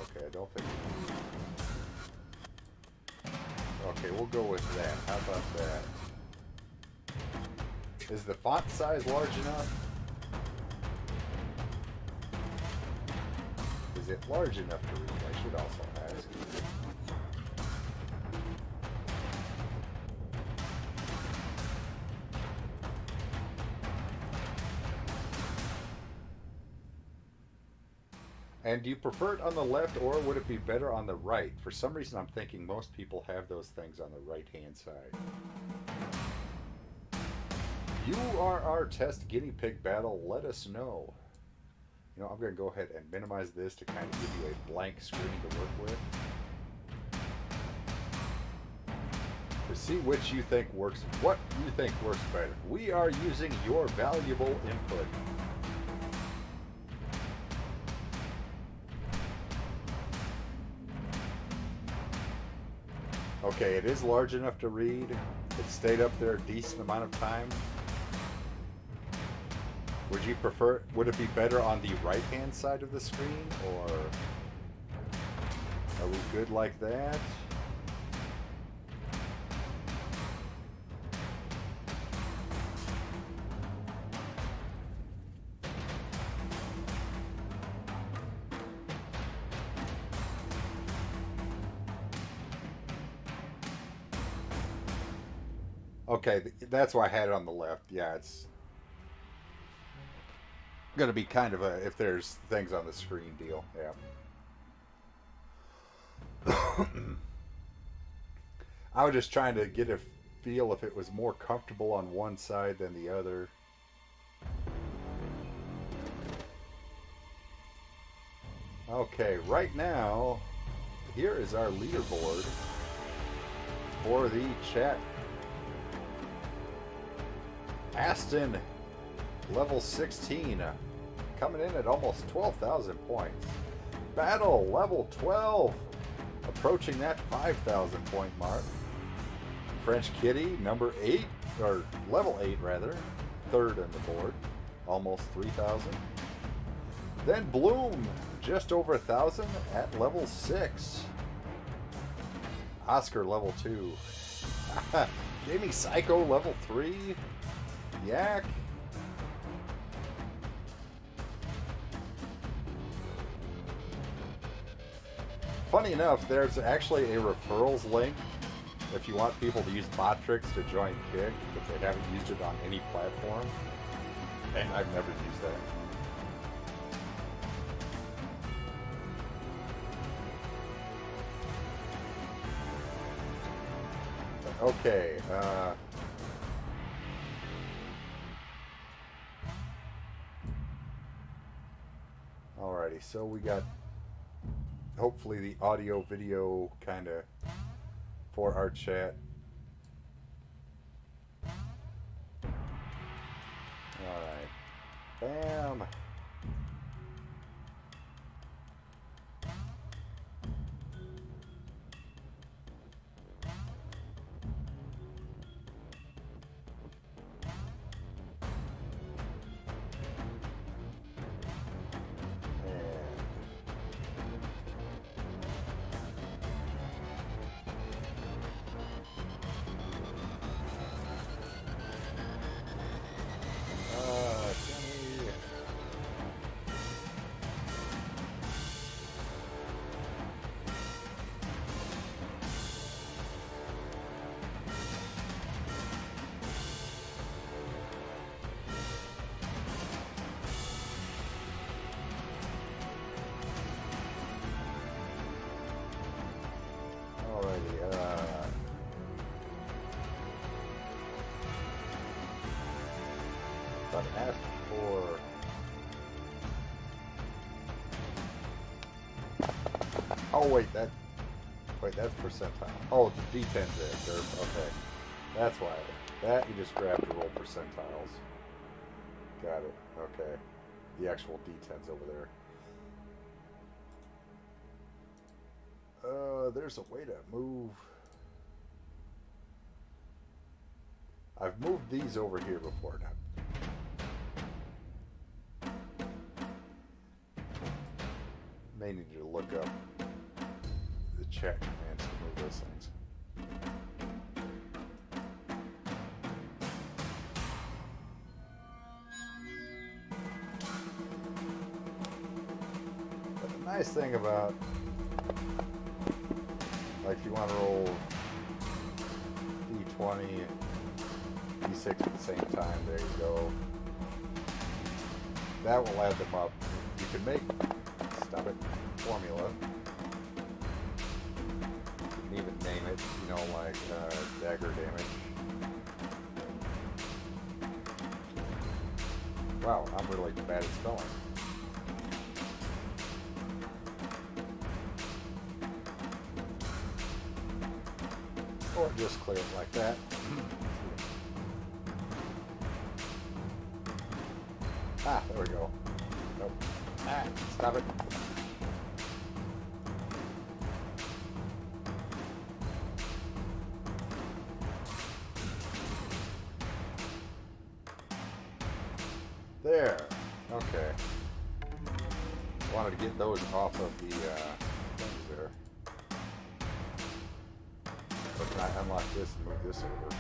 Okay, I don't think. Okay, we'll go with that. How about that? Is the font size large enough? Is it large enough to read? I should also ask. And do you prefer it on the left, or would it be better on the right? For some reason I'm thinking most people have those things on the right hand side. you are our test guinea pig battle, let us know. You know, I'm going to go ahead and minimize this to kind of give you a blank screen to work with. To see which you think works, what you think works better. We are using your valuable input. Okay, it is large enough to read. It stayed up there a decent amount of time. Would you prefer, would it be better on the right-hand side of the screen, or are we good like that? Okay, that's why I had it on the left. Yeah, it's going to be kind of a, if there's things on the screen deal. Yeah. I was just trying to get a feel if it was more comfortable on one side than the other. Okay, right now, here is our leaderboard for the chat. Aston, level 16, coming in at almost 12,000 points. Battle, level 12, approaching that 5,000 point mark. French Kitty, number 8, or level 8 rather, third on the board, almost 3,000. Then Bloom, just over 1,000 at level 6. Oscar, level 2. Jamie Psycho, level 3. Yak. Funny enough, there's actually a referrals link if you want people to use bot tricks to join Kick, if they haven't used it on any platform. And I've never used that. Okay, alrighty, so we got hopefully the audio video kind of for our chat. Alright. Bam! Ask for that's percentile. Oh, the D10's there. Okay, that's why. That you just grab to roll percentiles. Got it. Okay, the actual D10's over there. There's a way to move. I've moved these over here before now. May need to look up the chat commands to move those things. But the nice thing about, like, if you want to roll D20 and D6 at the same time, there you go. That will add them up. You can make formula. You can even name it, you know, like dagger damage. Wow, I'm really bad at spelling. Or just clear it like that. Ah, there we go. Nope. Ah, stop it. There. Okay. Wanted to get those off of the things there. But can I unlock this and move this over?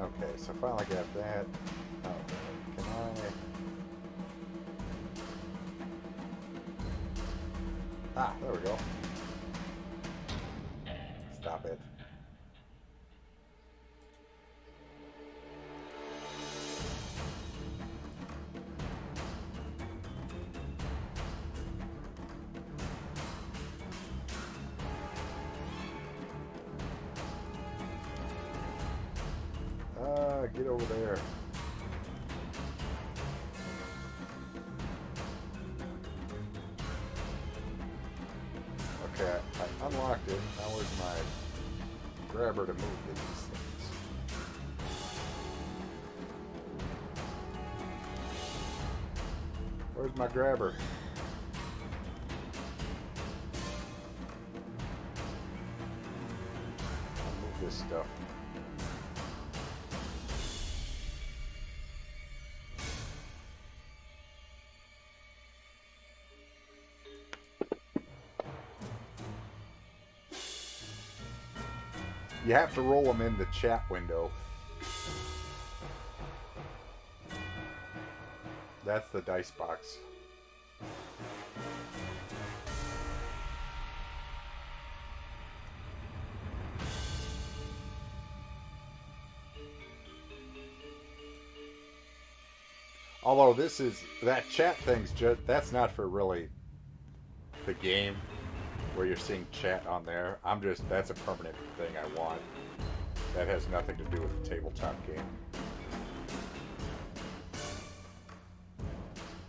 Okay, so finally got that. Oh, can I? Ah, there we go. Stop it. Get over there. Okay, I unlocked it. Now where's my grabber to move these things? Where's my grabber? I'll move this stuff. You have to roll them in the chat window. That's the dice box. Although that chat thing's just, that's not for really the game where you're seeing chat on there. That's a permanent thing I want. That has nothing to do with the tabletop game.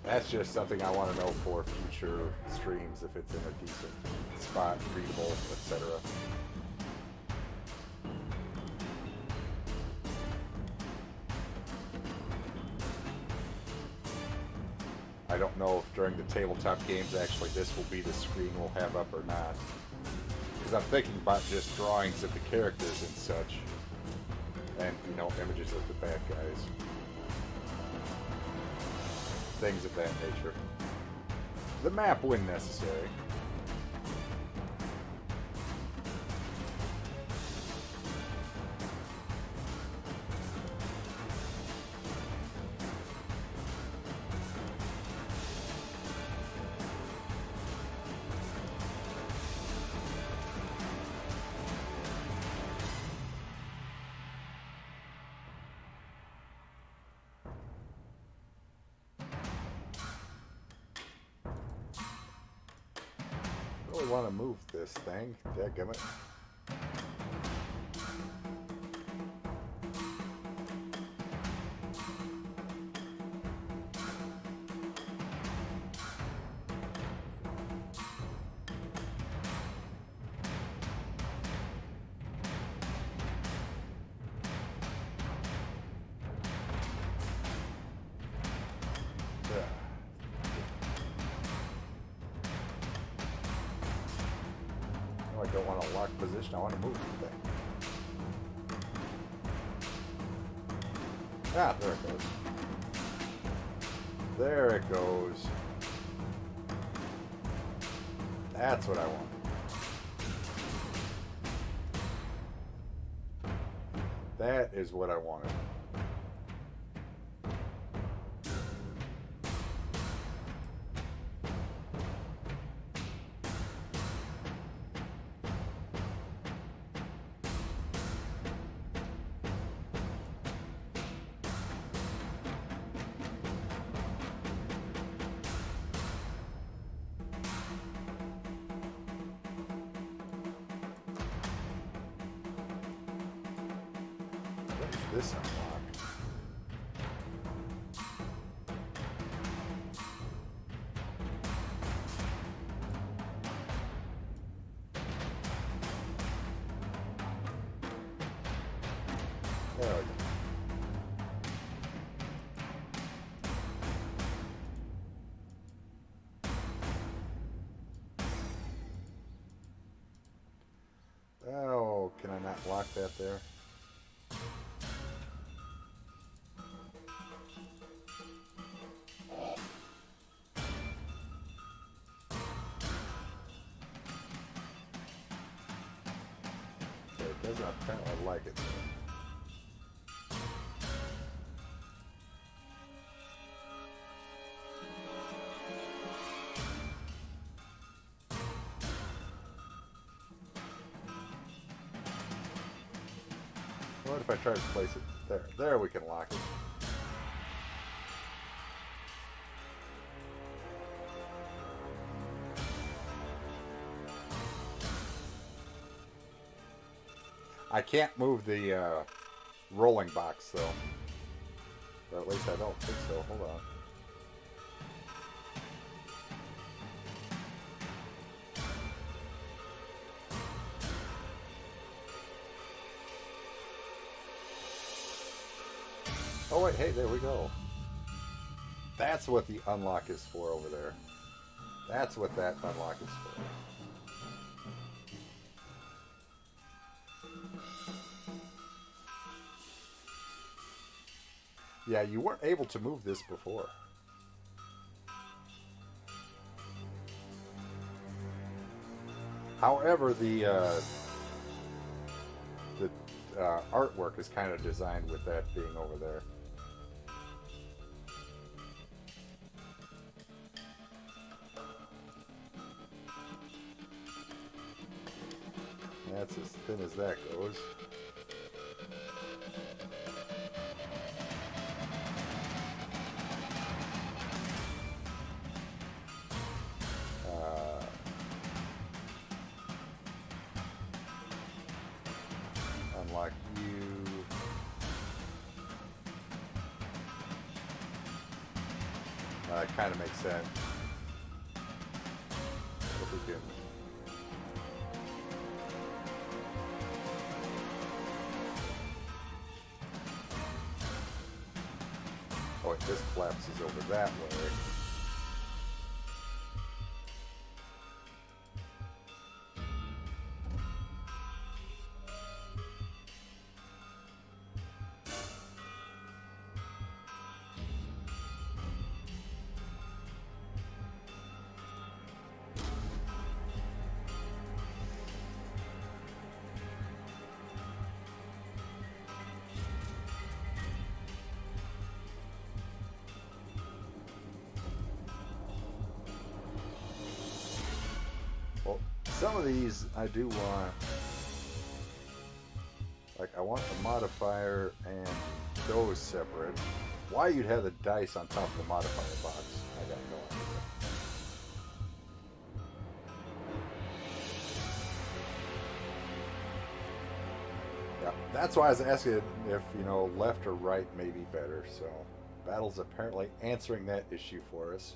That's just something I want to know for future streams, if it's in a decent spot, readable, etc. I don't know if during the tabletop games actually this will be the screen we'll have up or not. Because I'm thinking about just drawings of the characters and such. And, images of the bad guys. Things of that nature. The map when necessary. I want to move this thing. Dadgummit. I don't want to lock position. I want to move the thing. Ah, there it goes. There it goes. That's what I want. That is what I wanted. This unlocked. There we go. Oh, can I not lock that there? It doesn't apparently like it. What if I try to place it there? There we can lock it. I can't move the rolling box, though. Or at least I don't think so. Hold on. Oh, wait. Hey, there we go. That's what the unlock is for over there. That's what that unlock is for. Yeah, you weren't able to move this before. However, the artwork is kind of designed with that being over there. That's as thin as that goes. Unlock you. That kind of makes sense. What we do? Oh, this collapses over that way. Well, some of these I do want, like I want the modifier and those separate. Why you'd have the dice on top of the modifier box, I got no idea. Yeah, that's why I was asking if, you know, left or right may be better. So, Battle's apparently answering that issue for us.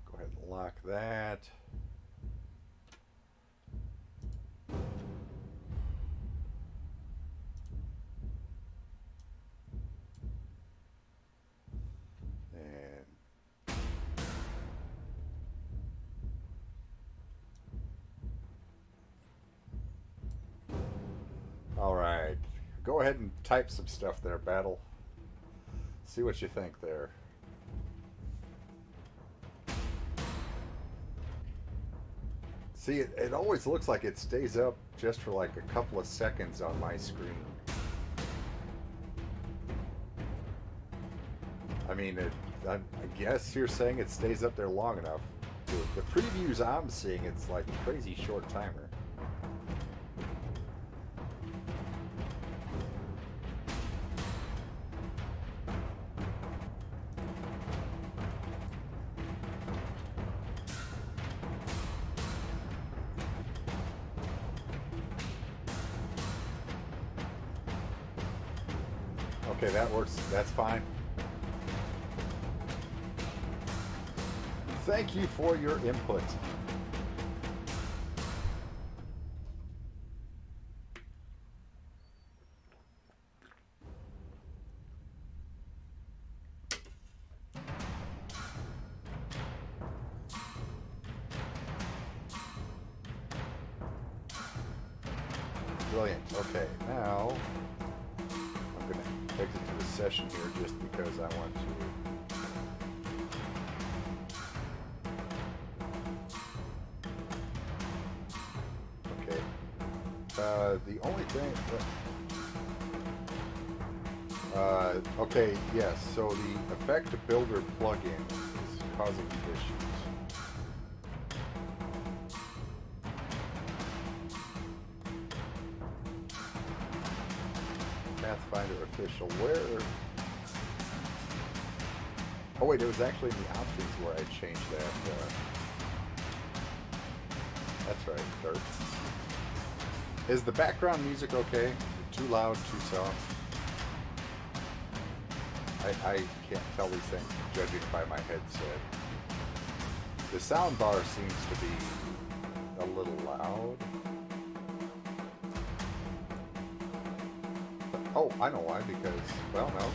Go ahead and lock that. All right, go ahead and type some stuff there, Battle. See what you think there. See, it always looks like it stays up just for like a couple of seconds on my screen. I mean, I guess you're saying it stays up there long enough. The previews I'm seeing, it's like a crazy short timer. Okay, that works. That's fine. Thank you for your input. Brilliant. Okay, now I'm going to exit to the session here just because I want to. The only thing... okay, yes, so the Effect Builder plugin is causing issues. Pathfinder official, where... Oh wait, it was actually in the options where I changed that. That's right, dirt. Is the background music okay? Too loud, too soft? I can't tell these things judging by my headset. The sound bar seems to be a little loud. Oh, I know why, because, well, no,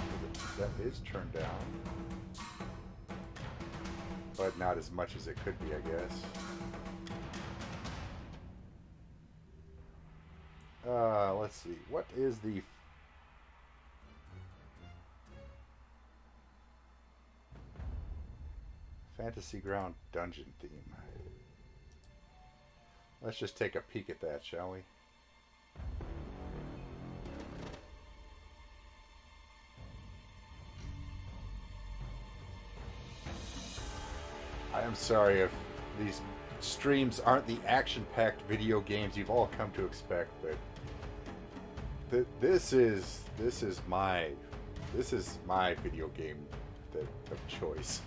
that is turned down. But not as much as it could be, I guess. Let's see. What is the... Fantasy Ground Dungeon theme? Let's just take a peek at that, shall we? I am sorry if these streams aren't the action-packed video games you've all come to expect, but this is my video game of choice.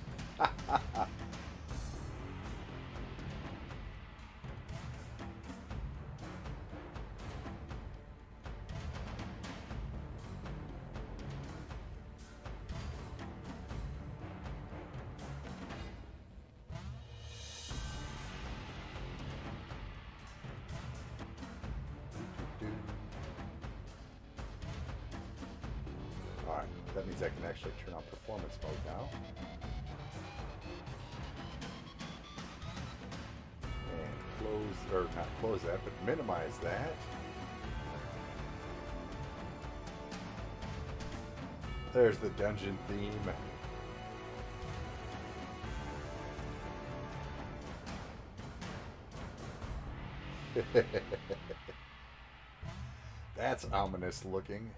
Alright, that means I can actually turn on performance mode now. And close, or not close that, but minimize that. There's the dungeon theme. That's ominous looking.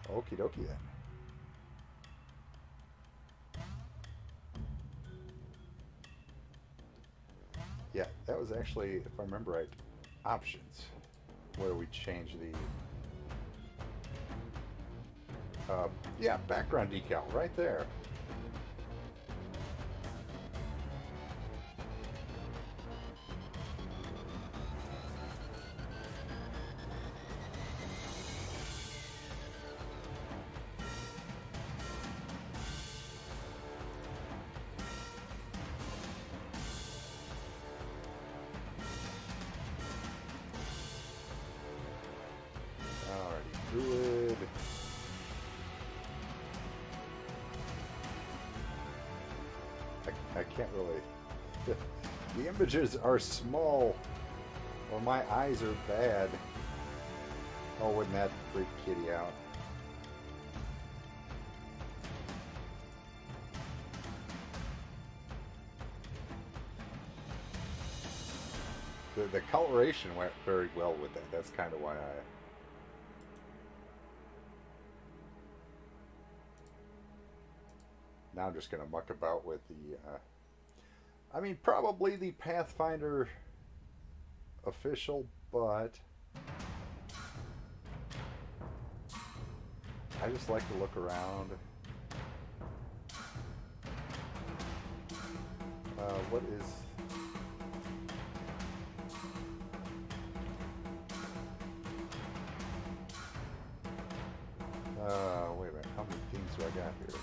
Okie dokie then. Yeah, that was actually, if I remember right, options, where we change the yeah, background decal right there. Druid. I can't really... The images are small. Well, Well, my eyes are bad. Oh, wouldn't that freak Kitty out? The coloration went very well with that. That's kind of why I... Now I'm just going to muck about with the... I mean, probably the Pathfinder official, but... I just like to look around. What is... wait a minute. How many themes do I got here?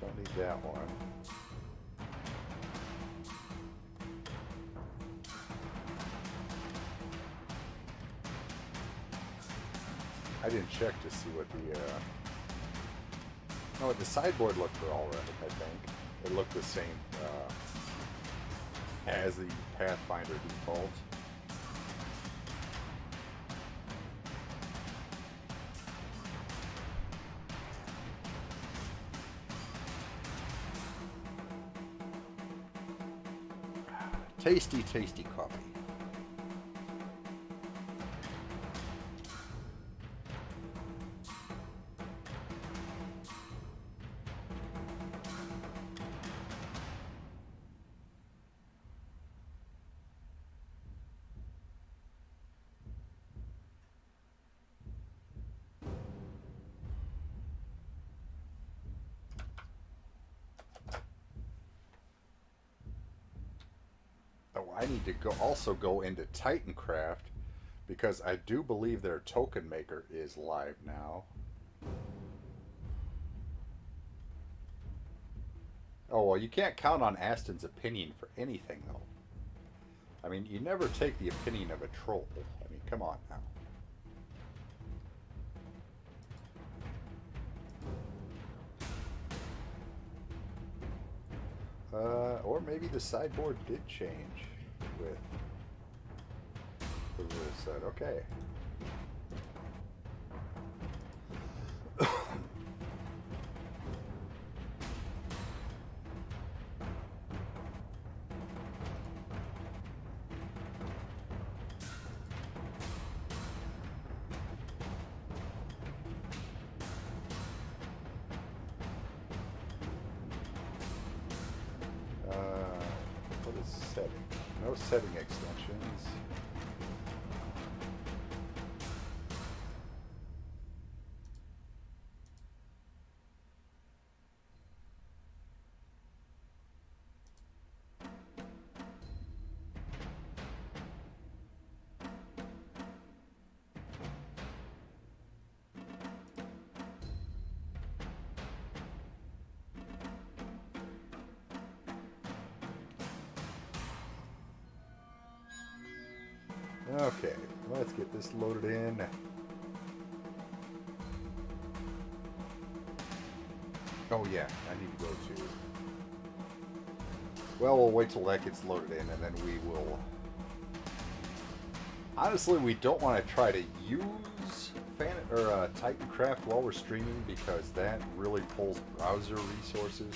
Don't need that one. I didn't check to see what the... No, the sideboard looked alright, I think. It looked the same as the Pathfinder default. Tasty, tasty coffee. I need to also go into Titancraft because I do believe their token maker is live now. Oh, well, you can't count on Aston's opinion for anything, though. I mean, you never take the opinion of a troll. I mean, come on now. Or maybe the sideboard did change with the rule set. Okay. What is setting? No setting extensions. Okay, let's get this loaded in. Oh yeah, I need to go to... Well, we'll wait till that gets loaded in and then we will... Honestly, we don't want to try to use Titancraft while we're streaming because that really pulls browser resources.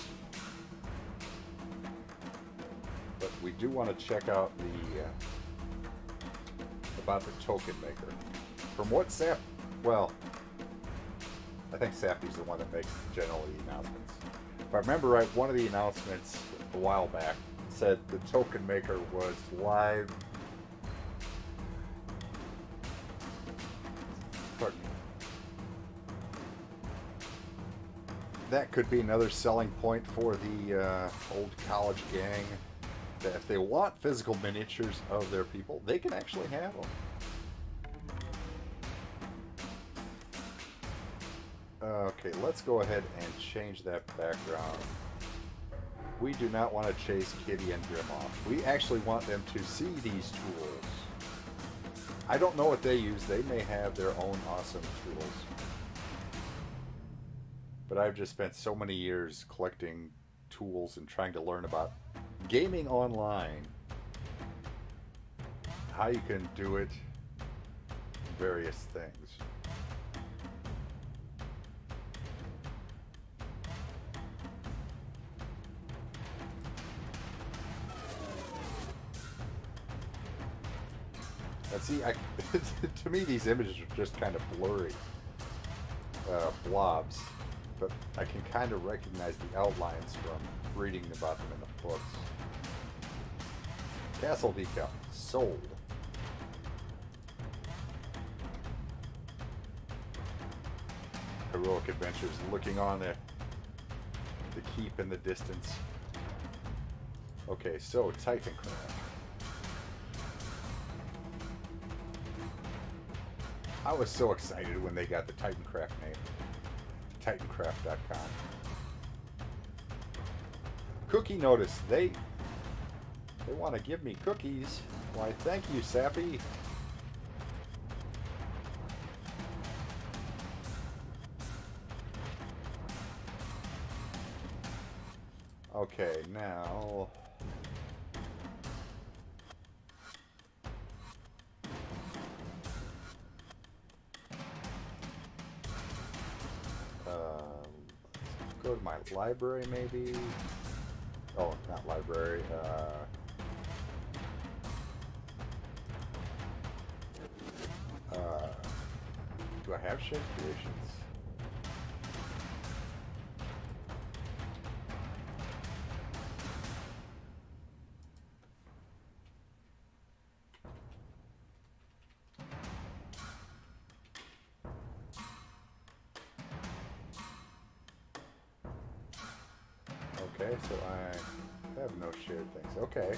But we do want to check out the... about the token maker. From what well, I think Sappy's the one that makes generally the announcements. If I remember right, one of the announcements a while back said the token maker was live. Pardon me. That could be another selling point for the old college gang. That if they want physical miniatures of their people, they can actually have them. Okay, let's go ahead and change that background. We do not want to chase Kitty and Grim off. We actually want them to see these tools. I don't know what they use. They may have their own awesome tools. But I've just spent so many years collecting tools and trying to learn about gaming online. How you can do it. Various things. And see, to me these images are just kind of blurry blobs, but I can kind of recognize the outlines from reading about them in the books. Castle decal, sold. Heroic adventures, looking on the keep in the distance. Okay, so Titancraft. I was so excited when they got the Titancraft name. Titancraft.com. Cookie notice. They want to give me cookies. Why, thank you, Sappy. Okay, now... go to my library, maybe. Oh, not library. Do I have shared creations? Okay, so I have no shared things. Okay.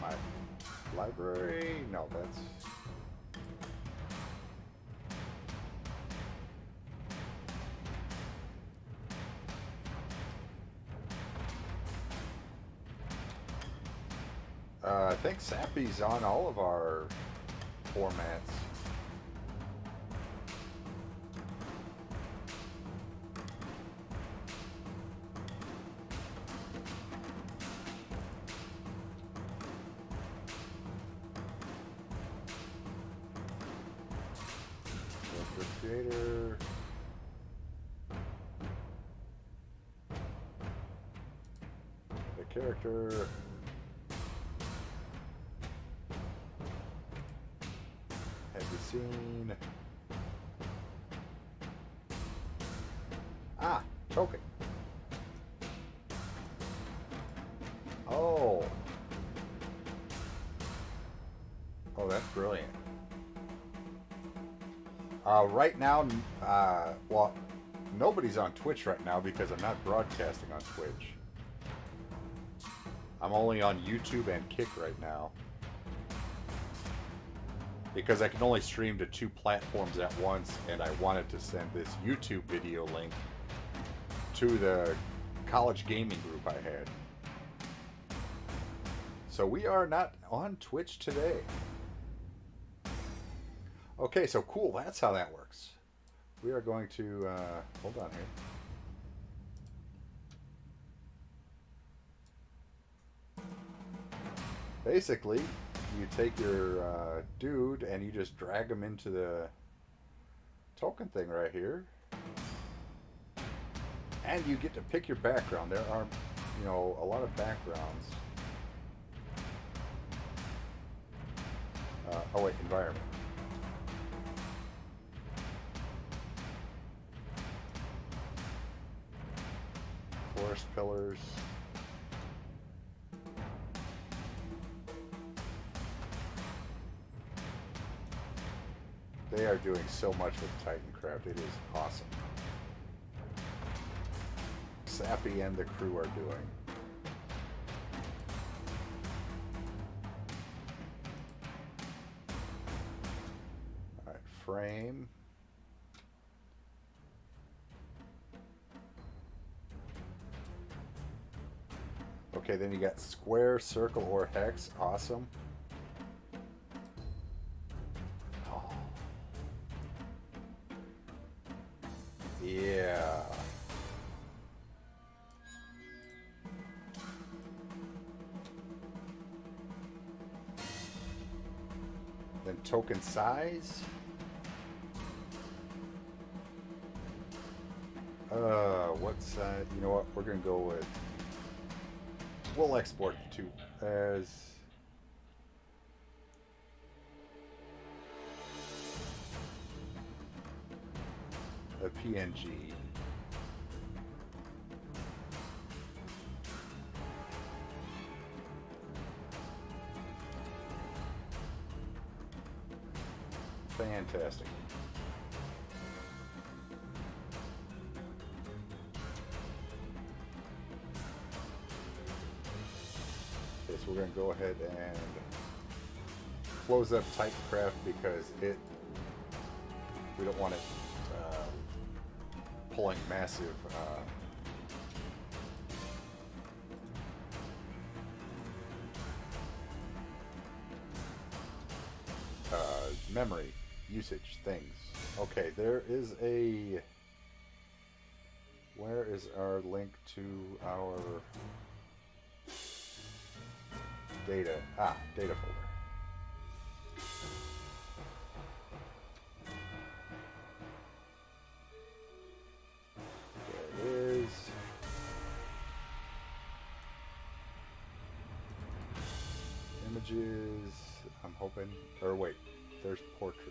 My library? No, that's... I think Sappy's on all of our formats. Creator. The character. Have you seen? Ah, token. Oh. Oh, that's brilliant. Right now, well, nobody's on Twitch right now because I'm not broadcasting on Twitch. I'm only on YouTube and Kick right now. Because I can only stream to 2 platforms at once, and I wanted to send this YouTube video link to the college gaming group I had. So we are not on Twitch today. Okay, so cool. That's how that works. We are going to... hold on here. Basically, you take your dude and you just drag him into the token thing right here. And you get to pick your background. There are, you know, a lot of backgrounds. Oh wait, environment. Forest pillars. They are doing so much with Titancraft. It is awesome. Sappy and the crew are doing. Alright, frame. Okay, then you got square, circle, or hex. Awesome. Oh. Yeah. Then token size. What size? You know what? We're gonna go with. We'll export the two as. A PNG. Fantastic. Okay, so we're going to go ahead and close up Typecraft because we don't want it pulling massive memory usage things. Okay, there is a... Where is our link to our data? Data folder. There it is. Images, I'm hoping, or wait, there's portraits.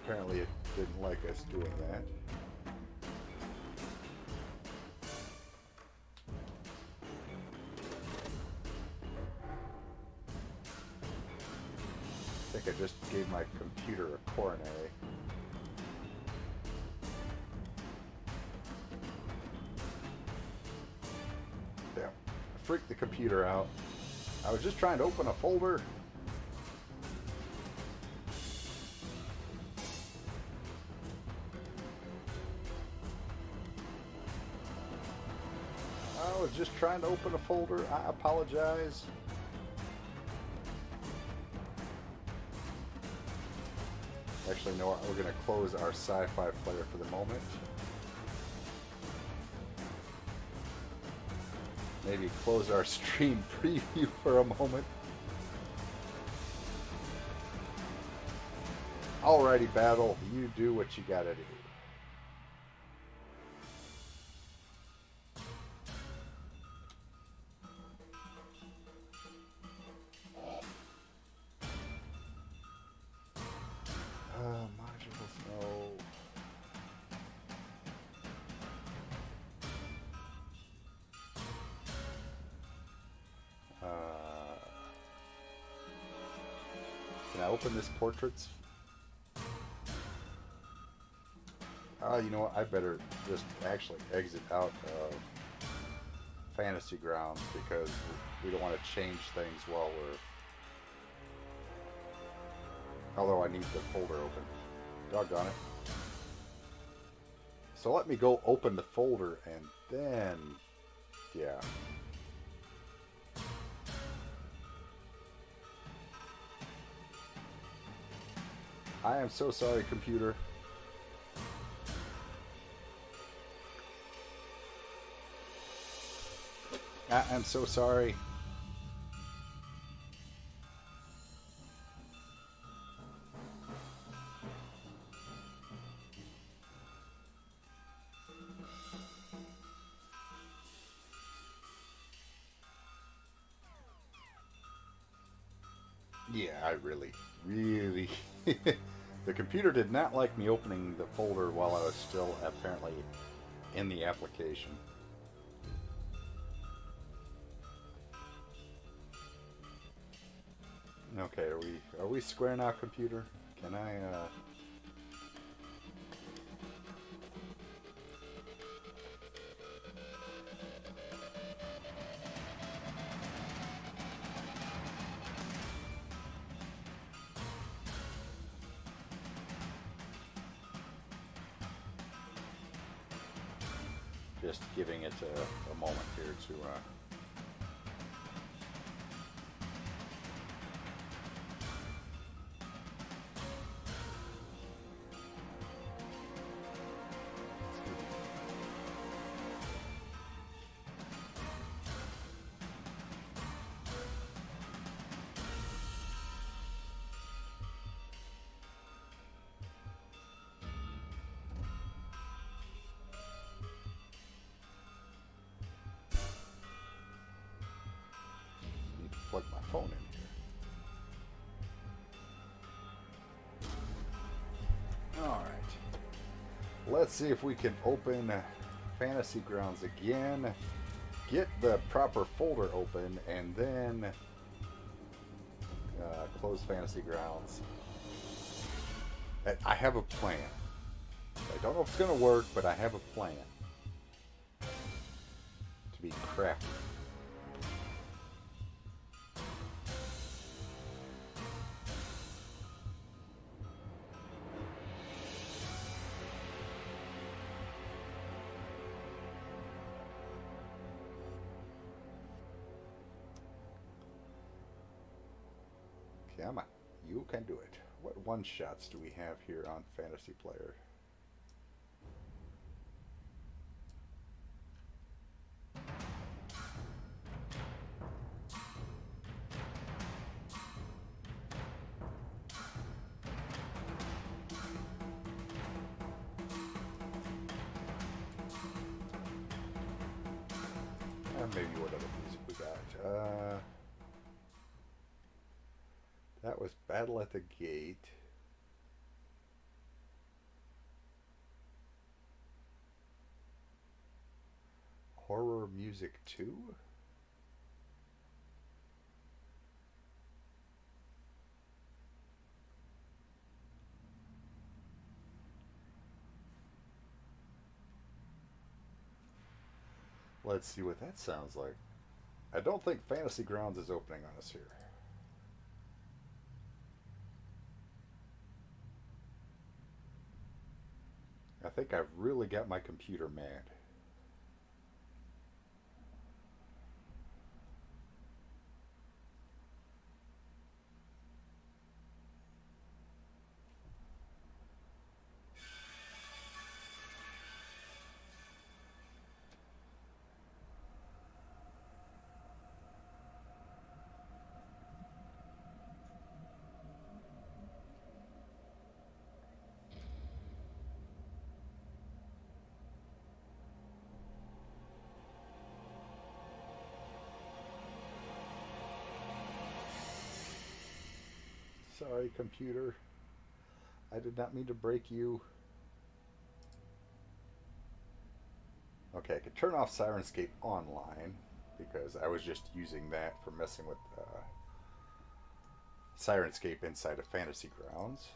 Apparently it didn't like us doing that. I think I just gave my computer a coronary. Damn. I freaked the computer out. I was just trying to open a folder. I was just trying to open a folder. I apologize. Actually, no, we're going to close our sci-fi player for the moment. Maybe close our stream preview for a moment. Alrighty, Battle, you do what you gotta do. Modules, no. Can I open this portraits? You know what? I better just actually exit out of Fantasy Grounds because we don't want to change things while we're... Although I need the folder open. Doggone it. So let me go open the folder and then... Yeah. I am so sorry, computer. I'm so sorry. Yeah, I really... The computer did not like me opening the folder while I was still apparently in the application. Okay, are we square now, computer? Can I Just giving it a moment here to need to plug my phone in here. All right. Let's see if we can open Fantasy Grounds again, get the proper folder open, and then close Fantasy Grounds. And I have a plan. I don't know if it's going to work, but I have a plan to be crafty. Come on, you can do it. What one-shots do we have here on Fantasy Player? Maybe what other music we got? That was Battle at the Gate. Horror Music 2? Let's see what that sounds like. I don't think Fantasy Grounds is opening on us here. I think I've really got my computer mad. Sorry, computer. I did not mean to break you. Okay, I can turn off Sirenscape Online because I was just using that for messing with Sirenscape inside of Fantasy Grounds.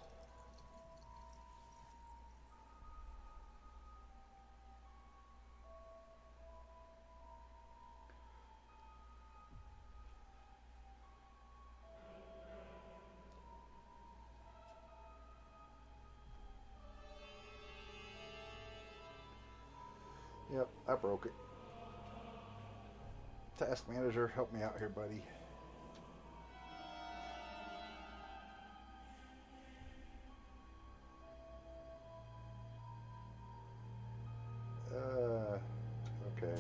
Yep, I broke it. Task Manager, help me out here, buddy. Okay.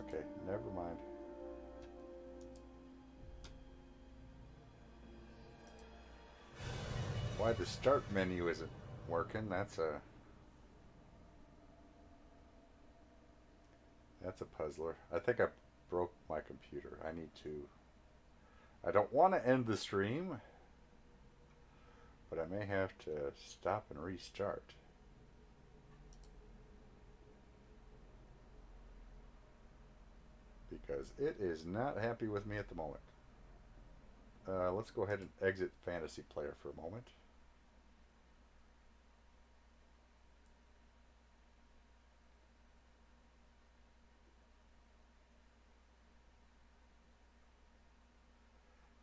Okay, never mind. Why the start menu isn't working? That's a puzzler. I think I broke my computer. I need to. I don't want to end the stream, but I may have to stop and restart. Because it is not happy with me at the moment. let's go ahead and exit Fantasy Player for a moment.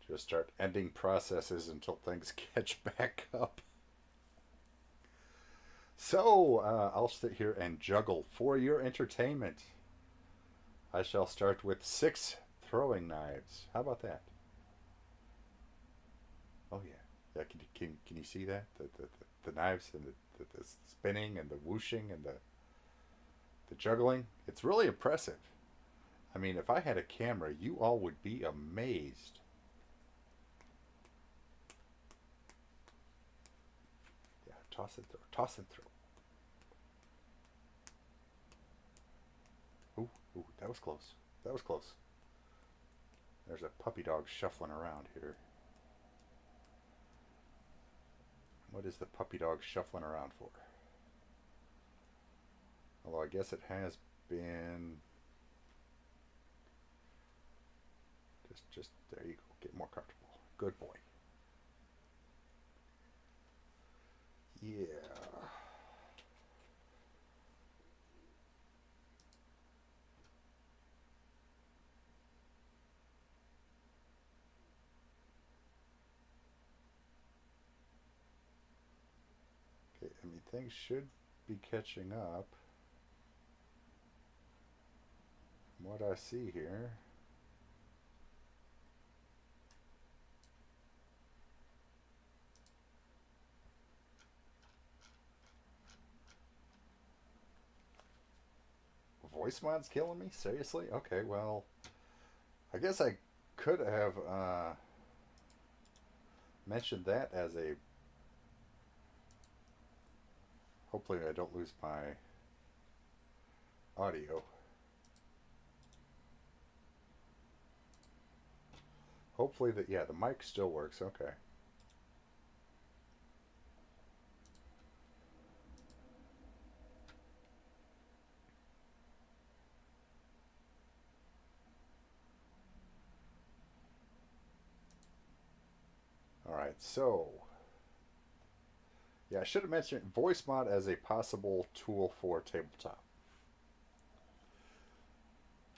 Just start ending processes until things catch back up. So, I'll sit here and juggle for your entertainment. I shall start with 6 throwing knives. How about that? Oh yeah, yeah. Can you see that? The knives and the spinning and the whooshing and the juggling. It's really impressive. I mean, if I had a camera, you all would be amazed. Yeah, toss and throw, toss and throw. Ooh, ooh, that was close. That was close. There's a puppy dog shuffling around here. What is the puppy dog shuffling around for? Although I guess it has been... Just there you go. Get more comfortable. Good boy. Yeah. Okay, I mean, things should be catching up. From what I see here. Voice mod's killing me? Seriously? Okay, well, I guess I could have mentioned that as a... Hopefully I don't lose my audio. Hopefully that, yeah, the mic still works. Okay. Alright, so... Yeah, I should have mentioned voice mod as a possible tool for tabletop.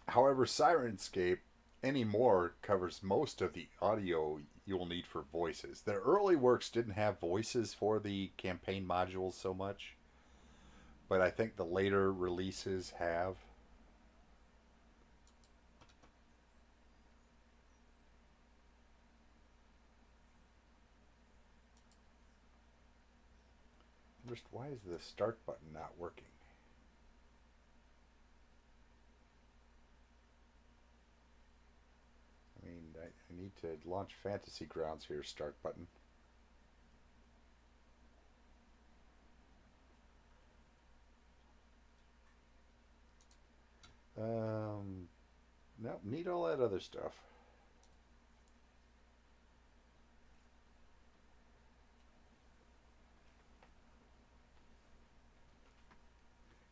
However, Sirenscape anymore covers most of the audio you'll need for voices. Their early works didn't have voices for the campaign modules so much, but I think the later releases have. Just why is the start button not working? I mean, I need to launch Fantasy Grounds here, start button. Nope, need all that other stuff.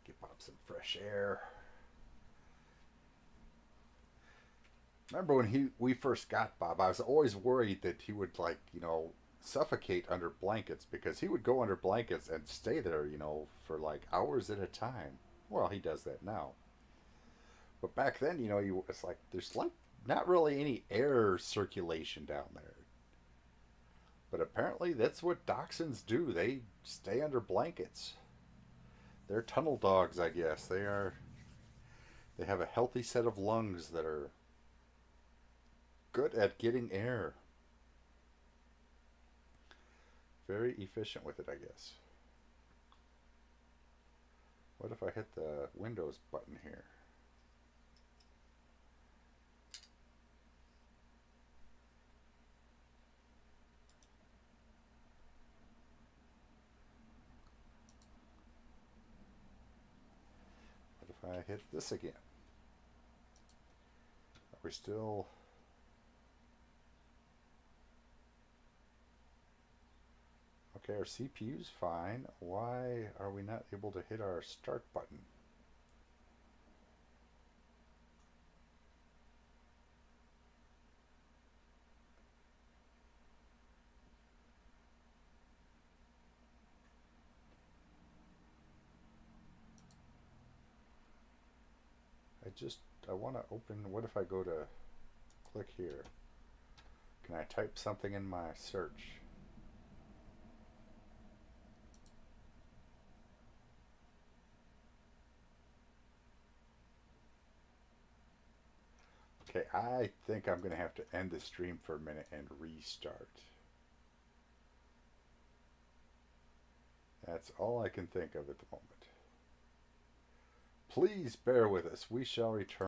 Get Bob some fresh air. Remember when we first got Bob, I was always worried that he would, like, you know, suffocate under blankets, because he would go under blankets and stay there, you know, for like hours at a time. Well, he does that now. But back then, you know, it's like there's like not really any air circulation down there. But apparently that's what dachshunds do. They stay under blankets. They're tunnel dogs, I guess. They have a healthy set of lungs that are good at getting air. Very efficient with it, I guess. What if I hit the Windows button here? What if I hit this again? Are we still... Okay, our CPU's fine. Why are we not able to hit our start button? I want to open, what if I go to click here? Can I type something in my search? Okay, I think I'm going to have to end the stream for a minute and restart. That's all I can think of at the moment. Please bear with us. We shall return.